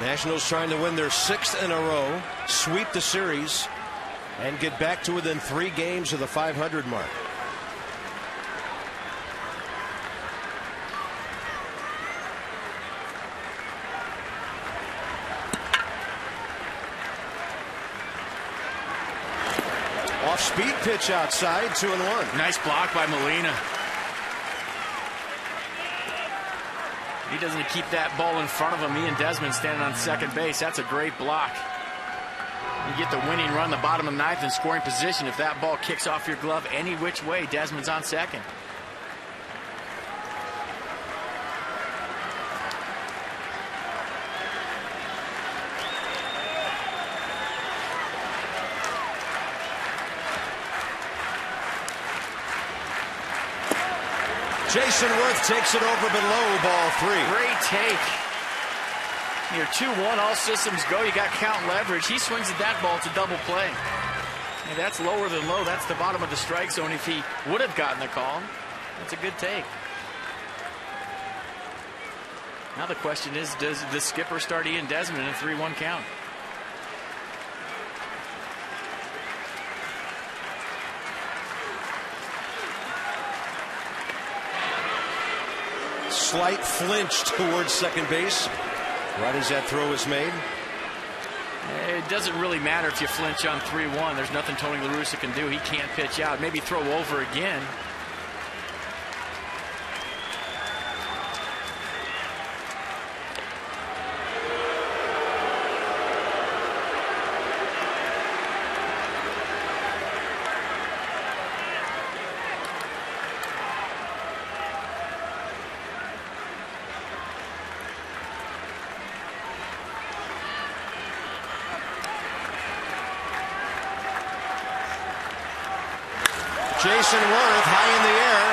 Nationals trying to win their 6th in a row, sweep the series, and get back to within 3 games of the 500 mark. Off-speed pitch outside, 2-1. Nice block by Molina. He doesn't keep that ball in front of him. Ian Desmond standing on second base. That's a great block. You get the winning run, the bottom of the ninth in scoring position. If that ball kicks off your glove any which way, Desmond's on second. Jason Worth takes it over below, ball 3. Great take. You're 2-1, all systems go. You got count leverage. He swings at that ball. It's a double play. And that's lower than low. That's the bottom of the strike zone. If he would have gotten the call, that's a good take. Now the question is, does the skipper start Ian Desmond in a 3-1 count? Slight flinch towards second base right as that throw is made. It doesn't really matter if you flinch on 3-1. There's nothing Tony La Russa can do. He can't pitch out. Maybe throw over again. Jason Worth high in the air.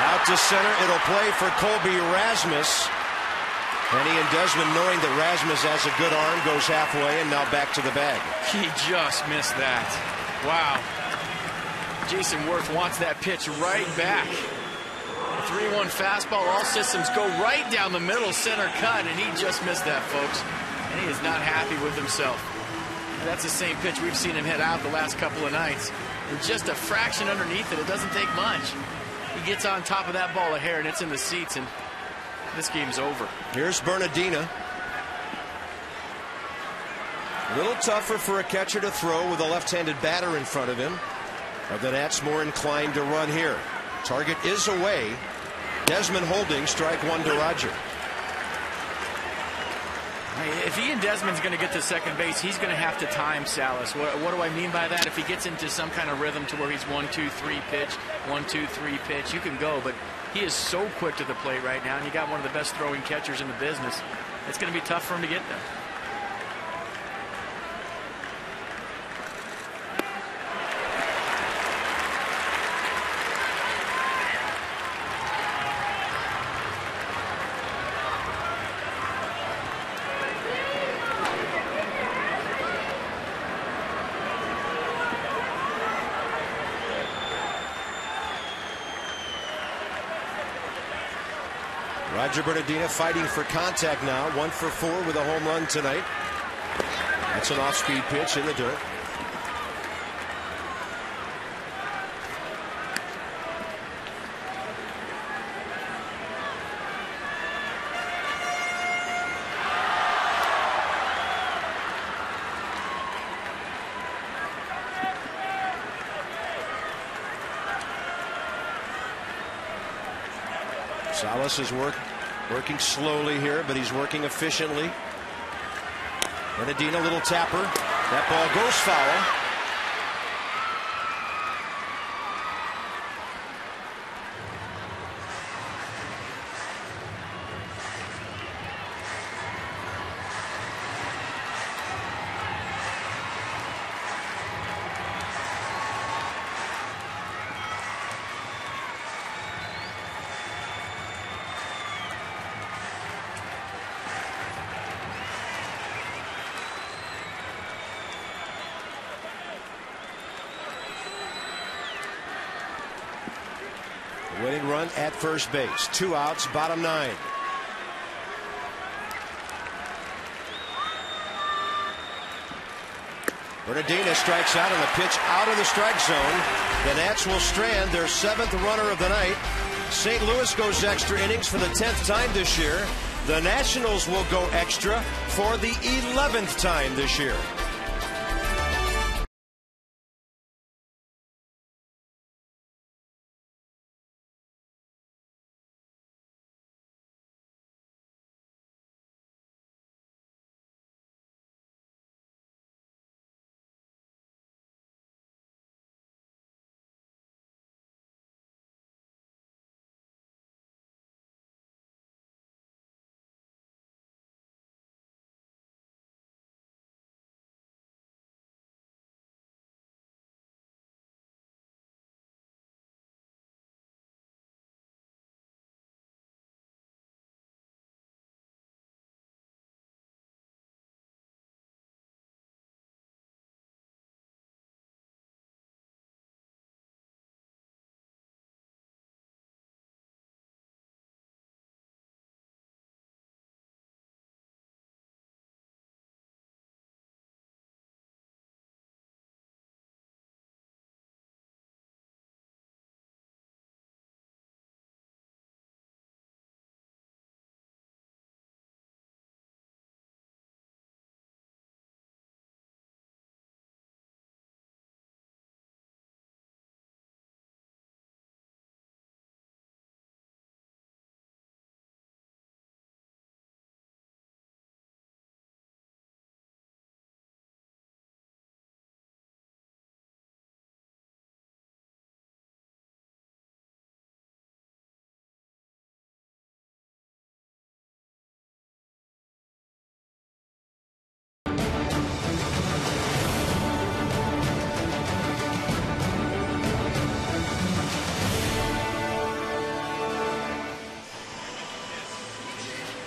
Out to center. It'll play for Colby Rasmus. And Ian Desmond, knowing that Rasmus has a good arm, goes halfway and now back to the bag. He just missed that. Wow. Jason Worth wants that pitch right back. 3-1 fastball. All systems go right down the middle, center cut, and he just missed that, folks. And he is not happy with himself. That's the same pitch we've seen him hit out the last couple of nights. With just a fraction underneath it, it doesn't take much. He gets on top of that ball of hair, and it's in the seats, and this game's over. Here's Bernardina. A little tougher for a catcher to throw with a left-handed batter in front of him. But the Nats more inclined to run here. Target is away. Desmond holding, strike one to Roger. If Ian Desmond's going to get to second base, he's going to have to time Salas. What do I mean by that? If he gets into some kind of rhythm to where he's 1-2-3 pitch, 1-2-3 pitch, you can go. But he is so quick to the plate right now, and you got one of the best throwing catchers in the business. It's going to be tough for him to get there. Roger Bernardina fighting for contact now. 1 for 4 with a home run tonight. That's an off-speed pitch in the dirt. Salas is working slowly here, but he's working efficiently. Bernardina, a little tapper. That ball goes foul. Winning run at first base. 2 outs, bottom 9. Bernardina strikes out on the pitch out of the strike zone. The Nats will strand their 7th runner of the night. St. Louis goes extra innings for the 10th time this year. The Nationals will go extra for the 11th time this year.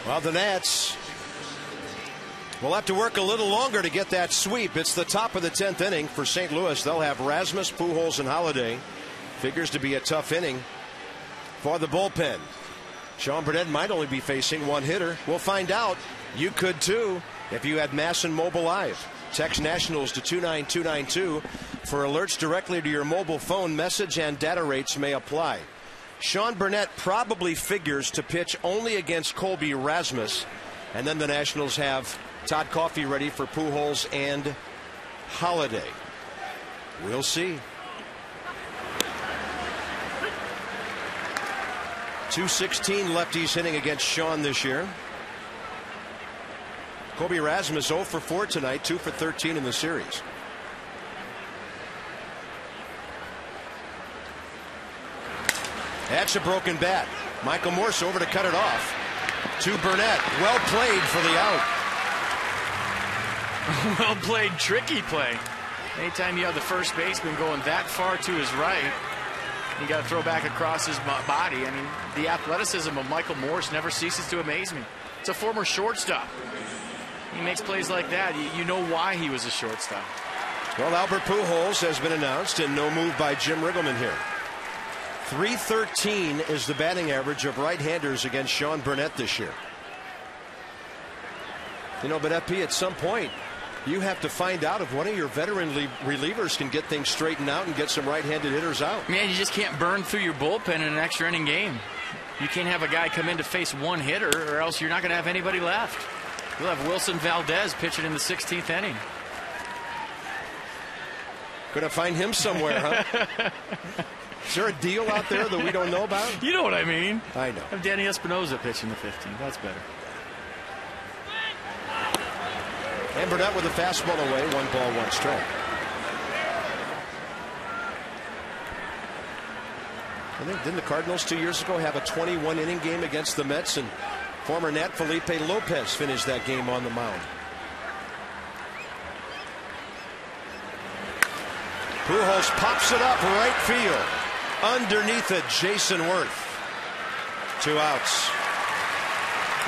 Well, the Nats will have to work a little longer to get that sweep. It's the top of the 10th inning for St. Louis. They'll have Rasmus, Pujols, and Holiday. Figures to be a tough inning for the bullpen. Sean Burnett might only be facing one hitter. We'll find out. You could too if you had Masson Mobile Live. Text Nationals to 29292 for alerts directly to your mobile phone. Message and data rates may apply. Sean Burnett probably figures to pitch only against Colby Rasmus, and then the Nationals have Todd Coffey ready for Pujols and Holiday. We'll see. 216 lefties hitting against Sean this year. Colby Rasmus 0 for 4 tonight, 2 for 13 in the series. That's a broken bat. Michael Morse over to cut it off. To Burnett. Well played for the out. Well played, tricky play. Anytime you have the first baseman going that far to his right, you got to throw back across his body. I mean, the athleticism of Michael Morse never ceases to amaze me. It's a former shortstop. He makes plays like that. You know why he was a shortstop. Well, Albert Pujols has been announced, and no move by Jim Riggleman here. .313 is the batting average of right-handers against Sean Burnett this year. You know, but FP, at some point, you have to find out if one of your veteran relievers can get things straightened out and get some right-handed hitters out. Man, you just can't burn through your bullpen in an extra inning game. You can't have a guy come in to face one hitter, or else you're not going to have anybody left. You'll have Wilson Valdez pitching in the 16th inning. Going to find him somewhere, huh? Is there a deal out there that we don't know about? You know what I mean. I know. Have Danny Espinosa pitching the 15th. That's better. And Burnett with a fastball away. 1 ball, 1 strike. I think, didn't the Cardinals 2 years ago have a 21-inning game against the Mets, and former Nat Felipe Lopez finished that game on the mound. Pujols pops it up right field. Underneath it, Jason Worth. 2 outs.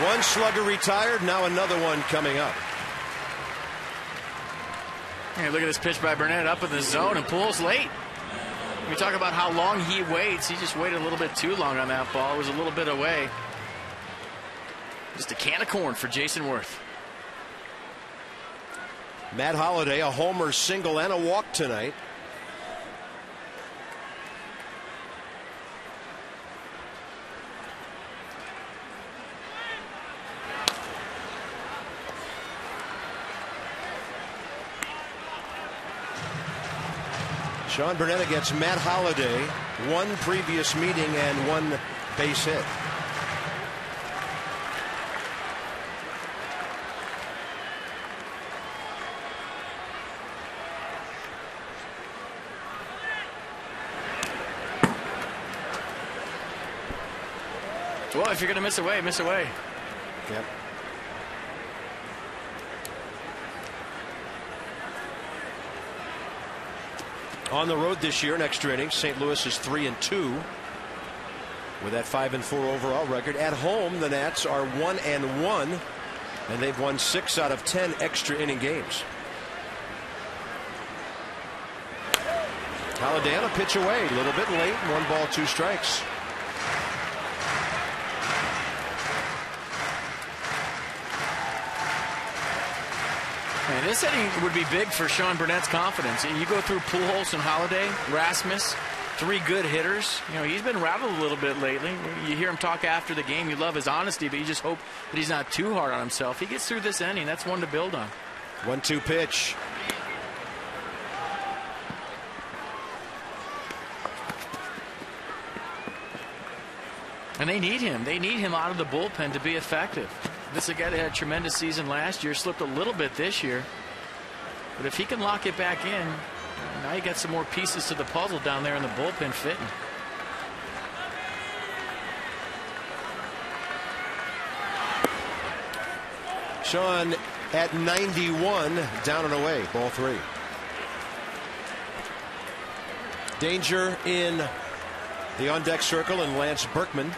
1 slugger retired, now another one coming up. Hey, look at this pitch by Burnett up in the zone, and Pujols late. We talk about how long he waits. He just waited a little bit too long on that ball. It was a little bit away. Just a can of corn for Jason Worth. Matt Holliday, a homer, single, and a walk tonight. Sean Burnett against Matt Holliday. 1 previous meeting and 1 base hit. Well, if you're going to miss away, miss away. Yep. On the road this year in extra innings, St. Louis is 3-2 with that 5-4 overall record. At home, the Nats are 1-1, and they've won 6 out of 10 extra inning games. Holliday on a pitch away, a little bit late. 1 ball, 2 strikes. And this inning would be big for Sean Burnett's confidence. You go through Pujols and Holliday, Rasmus, 3 good hitters. You know, he's been rattled a little bit lately. You hear him talk after the game. You love his honesty, but you just hope that he's not too hard on himself. He gets through this inning. That's one to build on. 1-2 pitch. And they need him. They need him out of the bullpen to be effective. This is a guy that had a tremendous season last year, slipped a little bit this year. But if he can lock it back in, now you got some more pieces to the puzzle down there in the bullpen fitting. Sean at 91, down and away, ball 3. Danger in the on-deck circle, and Lance Berkman,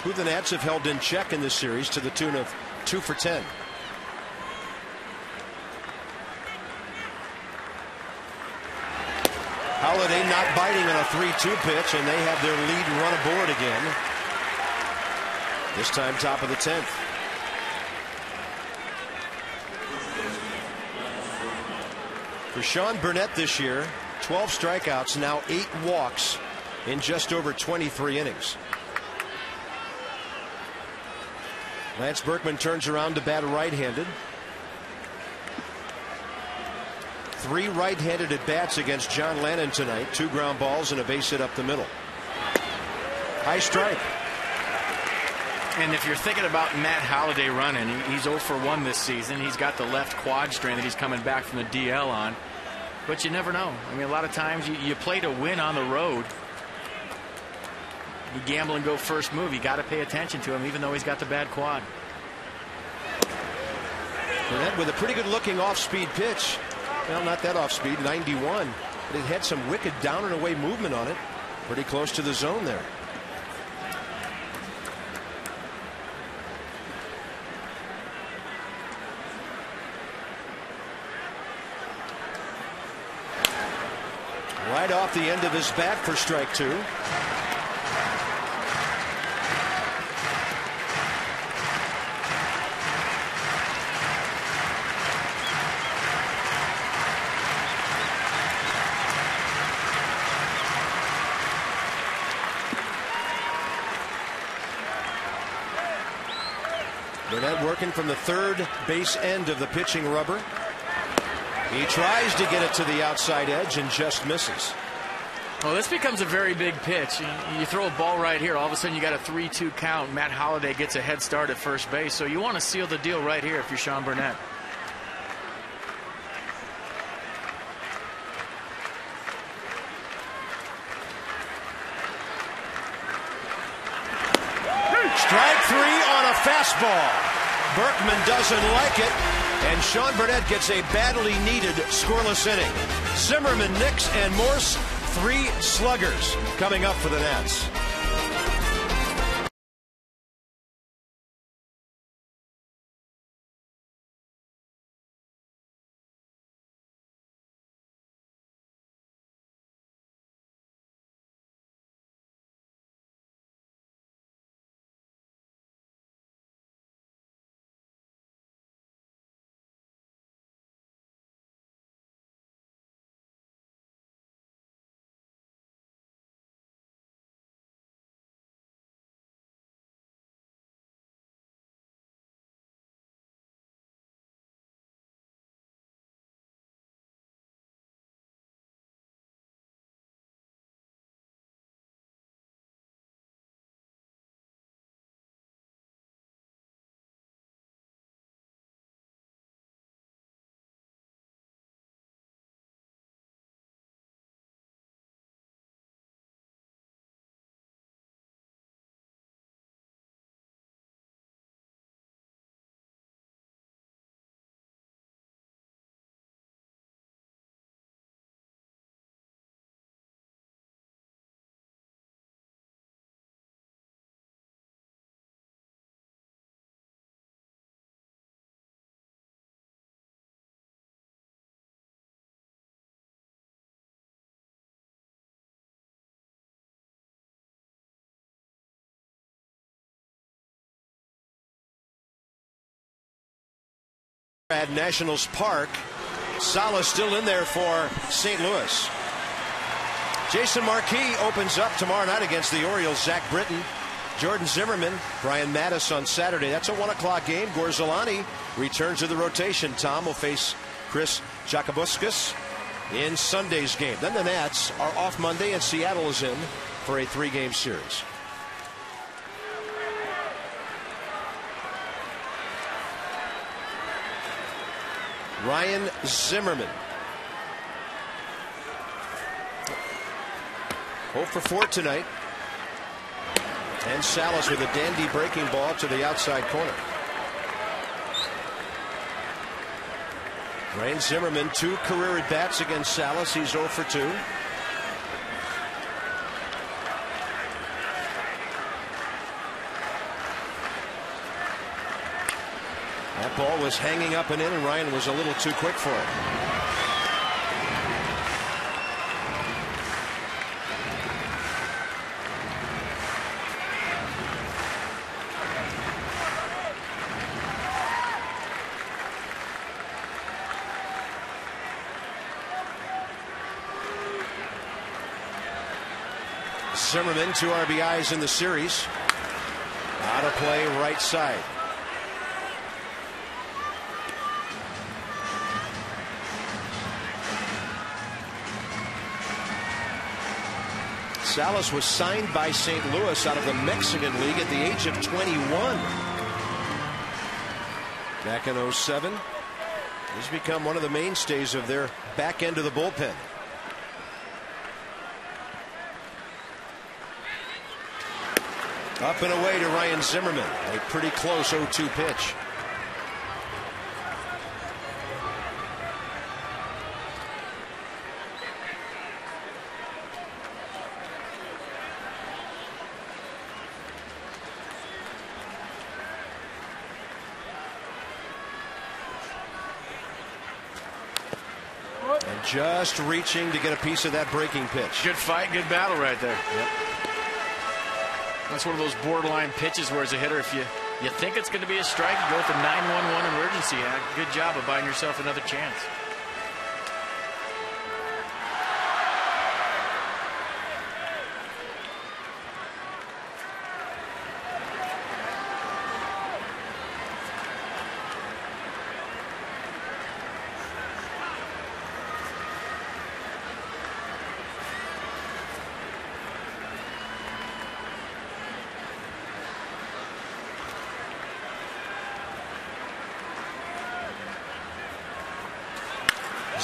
who the Nats have held in check in this series to the tune of 2 for 10. Holliday not biting on a 3-2 pitch, and they have their lead run aboard again. This time top of the 10th. For Sean Burnett this year, 12 strikeouts, now 8 walks in just over 23 innings. Lance Berkman turns around to bat right-handed. 3 right-handed at bats against John Lannon tonight. 2 ground balls and a base hit up the middle. High strike. And if you're thinking about Matt Holliday running, he's 0 for 1 this season. He's got the left quad strain that he's coming back from the DL on. But you never know. I mean, a lot of times you play to win on the road. You gamble and go first move. You got to pay attention to him, even though he's got the bad quad. Burnett with a pretty good looking off-speed pitch. Well, not that off-speed, 91. But it had some wicked down and away movement on it. Pretty close to the zone there. Right off the end of his bat for strike 2. Burnett working from the third base end of the pitching rubber. He tries to get it to the outside edge and just misses. Well, this becomes a very big pitch. You throw a ball right here, all of a sudden you got a 3-2 count. Matt Holliday gets a head start at first base, so you want to seal the deal right here if you're Sean Burnett. Strike 3 on a fastball. Berkman doesn't like it, and Sean Burnett gets a badly needed scoreless inning. Zimmerman, Nix, and Morse, 3 sluggers coming up for the Nats. At Nationals Park, Sala's still in there for St. Louis. Jason Marquis opens up tomorrow night against the Orioles. Zach Britton, Jordan Zimmerman, Brian Mattis on Saturday. That's a 1 o'clock game. Gorzolani returns to the rotation. Tom will face Chris Jakubowskis in Sunday's game. Then the Nats are off Monday, and Seattle is in for a 3-game series. Ryan Zimmerman. 0 for 4 tonight. And Salas with a dandy breaking ball to the outside corner. Ryan Zimmerman, 2 career at bats against Salas. He's 0 for 2. That ball was hanging up and in, and Ryan was a little too quick for it. Zimmerman, 2 RBIs in the series. Out of play right side. Salas was signed by St. Louis out of the Mexican League at the age of 21. Back in 07, he's become one of the mainstays of their back end of the bullpen. Up and away to Ryan Zimmerman. A pretty close 0-2 pitch. Just reaching to get a piece of that breaking pitch. Good fight, good battle right there. Yep. That's one of those borderline pitches where as a hitter, if you think it's going to be a strike, you go with the 911 emergency act. Good job of buying yourself another chance.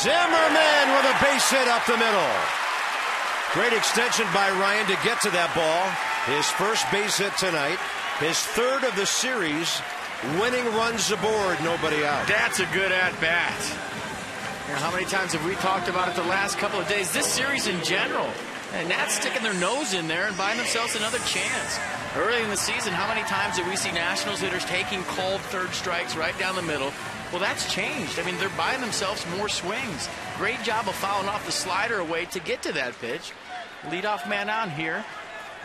Zimmerman with a base hit up the middle. Great extension by Ryan to get to that ball. His first base hit tonight. His third of the series. Winning runs aboard, nobody out. That's a good at-bat. You know, how many times have we talked about it the last couple of days? This series in general. And Nats sticking their nose in there and buying themselves another chance. Early in the season, how many times did we see Nationals hitters taking called third strikes right down the middle? Well, that's changed. I mean, they're buying themselves more swings. Great job of fouling off the slider away to get to that pitch. Leadoff man on here,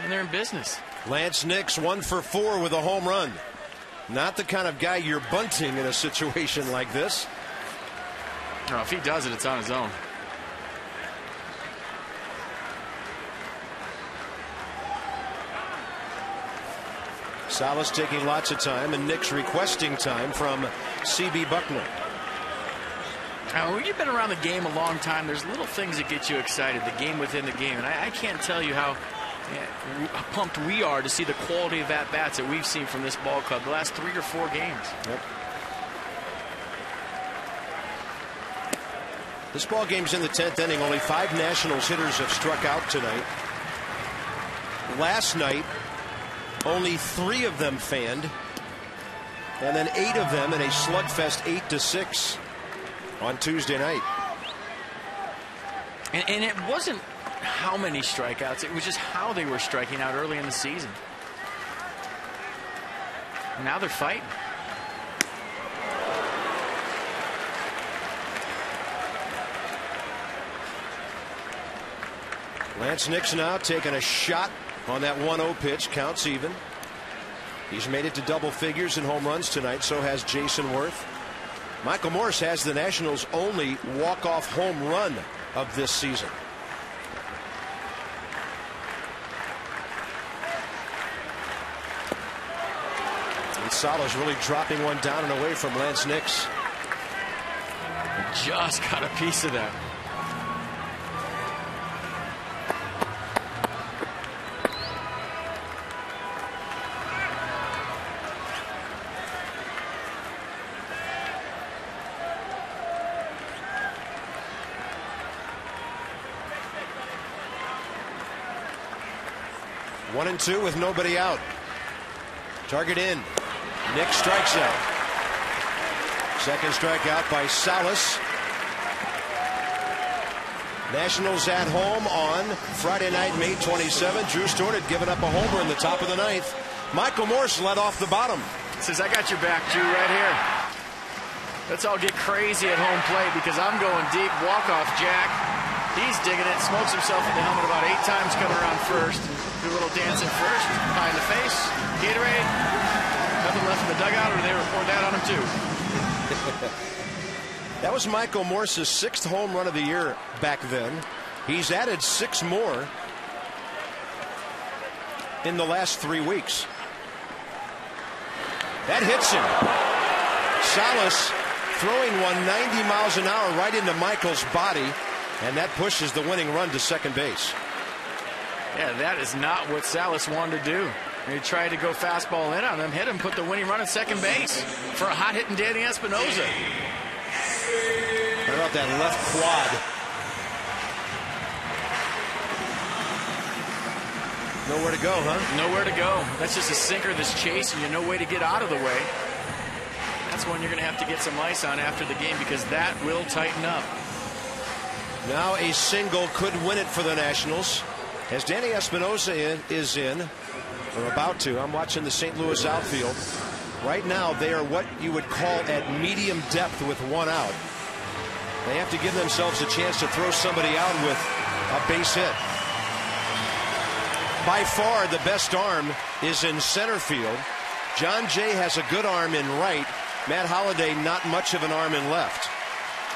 and they're in business. Lance Nix 1 for 4 with a home run. Not the kind of guy you're bunting in a situation like this. No, if he does it, it's on his own. Salas taking lots of time, and Nix requesting time from C.B. Buckner. Now, when you've been around the game a long time, there's little things that get you excited, the game within the game. And I can't tell you how pumped we are to see the quality of at-bats that we've seen from this ball club the last 3 or 4 games. Yep. This ball game's in the 10th inning. Only 5 Nationals hitters have struck out tonight. Last night, only 3 of them fanned, and then 8 of them in a slugfest 8-6 on Tuesday night. And it wasn't how many strikeouts, it was just how they were striking out early in the season. Now they're fighting. Lance Nix now taking a shot on that 1-0 pitch. Counts even. He's made it to double figures in home runs tonight. So has Jason Worth. Michael Morse has the Nationals' only walk-off home run of this season. And Salas really dropping one down and away from Lance Nix. Just got a piece of that. One and 2 with nobody out. Target in. Nick strikes out. Second strikeout by Salas. Nationals at home on Friday night, May 27. Drew Stewart had given up a homer in the top of the 9th. Michael Morse led off the bottom. Says, I got your back, Drew, right here. Let's all get crazy at home plate because I'm going deep. Walk-off jack. He's digging it. Smokes himself in the helmet about 8 times coming around first. Do a little dancing first. Pie in the face. Gatorade. Nothing left in the dugout, or they report that on him too. That was Michael Morse's 6th home run of the year back then. He's added 6 more in the last 3 weeks. That hits him. Salas throwing one 90 miles an hour right into Michael's body, and that pushes the winning run to second base. Yeah, that is not what Salas wanted to do. He tried to go fastball in on him, hit him, put the winning run at second base for a hot-hitting Danny Espinosa. How about that left quad? Nowhere to go, huh? Nowhere to go. That's just a sinker that's chasing you. No way to get out of the way. That's one you're going to have to get some ice on after the game because that will tighten up. Now a single could win it for the Nationals. As Danny Espinosa is in, or about to, I'm watching the St. Louis outfield. Right now, they are what you would call at medium depth with 1 out. They have to give themselves a chance to throw somebody out with a base hit. By far, the best arm is in center field. John Jay has a good arm in right. Matt Holliday, not much of an arm in left.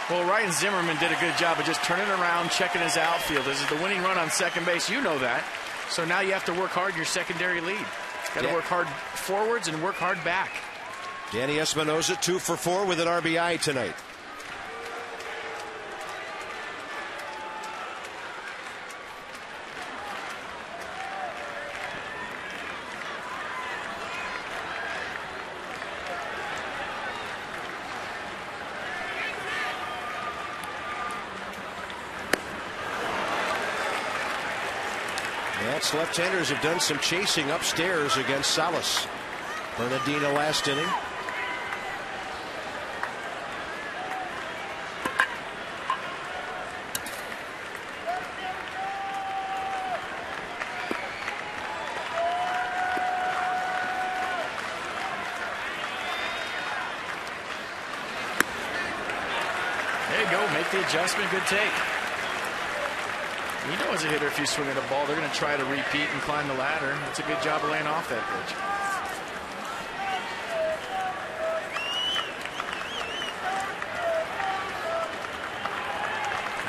Well, Ryan Zimmerman did a good job of just turning around, checking his outfield. This is the winning run on second base. You know that. So now you have to work hard in your secondary lead. Got to work hard forwards and work hard back. Danny Espinosa 2 for 4 with an RBI tonight. Nats left-handers have done some chasing upstairs against Salas. Bernardino last inning. There you go. Make the adjustment. Good take. You know, as a hitter, if you swing at a ball, they're going to try to repeat and climb the ladder. That's a good job of laying off that pitch.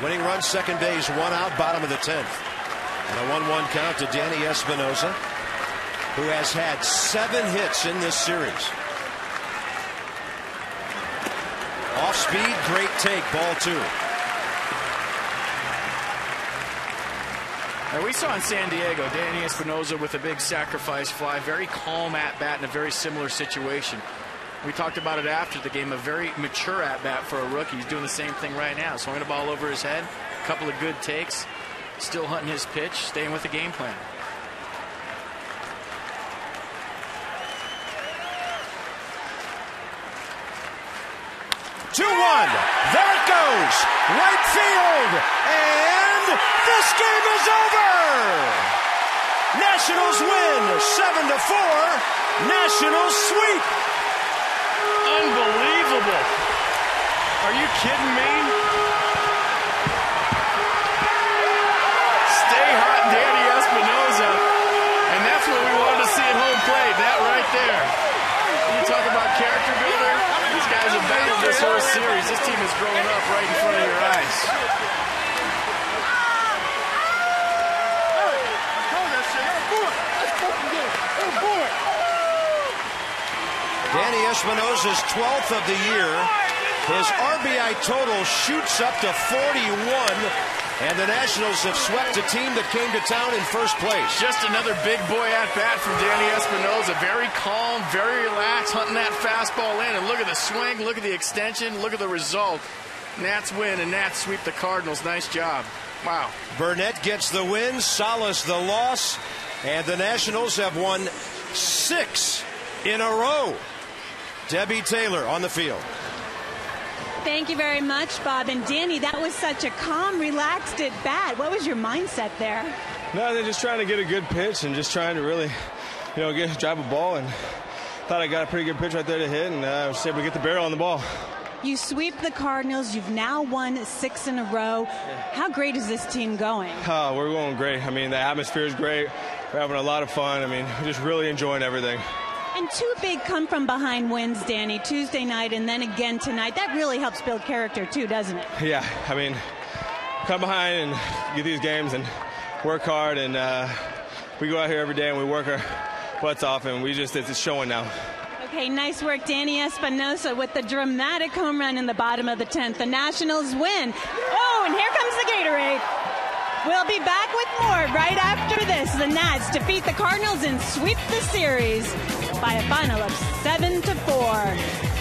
Winning run, second base, 1 out, bottom of the 10th. And a 1-1 count to Danny Espinosa, who has had 7 hits in this series. Off speed, great take, ball 2. Now, we saw in San Diego, Danny Espinosa with a big sacrifice fly, very calm at-bat in a very similar situation. We talked about it after the game, a very mature at-bat for a rookie. He's doing the same thing right now, swinging the ball over his head, a couple of good takes, still hunting his pitch, staying with the game plan. Two, 1. There it goes. Right field. And this game is over. Nationals win 7-4. Nationals sweep. Unbelievable. Are you kidding me? Stay hot, Danny Espinosa. And that's what we wanted to see at home plate. That right there. You talk about character builder. These guys have battled this whole series. This team is growing up right in front of your eyes. Danny Espinosa's 12th of the year. His RBI total shoots up to 41. And the Nationals have swept a team that came to town in first place. Just another big boy at-bat from Danny Espinosa. Very calm, very relaxed, hunting that fastball in. And look at the swing, look at the extension, look at the result. Nats win, and Nats sweep the Cardinals. Nice job. Wow. Burnett gets the win, Salas the loss, and the Nationals have won 6 in a row. Debbie Taylor on the field. Thank you very much, Bob. And Danny, that was such a calm, relaxed at bat. What was your mindset there? No, they're just trying to get a good pitch and just trying to really, drive a ball. And thought I got a pretty good pitch right there to hit, and I was able to get the barrel on the ball. You sweep the Cardinals. You've now won 6 in a row. How great is this team going? Oh, we're going great. I mean, the atmosphere is great. We're having a lot of fun. I mean, we're just really enjoying everything. And 2 big come-from-behind wins, Danny, Tuesday night and then again tonight. That really helps build character, too, doesn't it? Yeah, I mean, come behind and get these games and work hard. And we go out here every day and we work our butts off, and it's showing now. Okay, nice work, Danny Espinosa, with the dramatic home run in the bottom of the 10th. The Nationals win. Oh, and here comes the Gatorade. We'll be back with more right after this. The Nats defeat the Cardinals and sweep the series by a final of 7-4.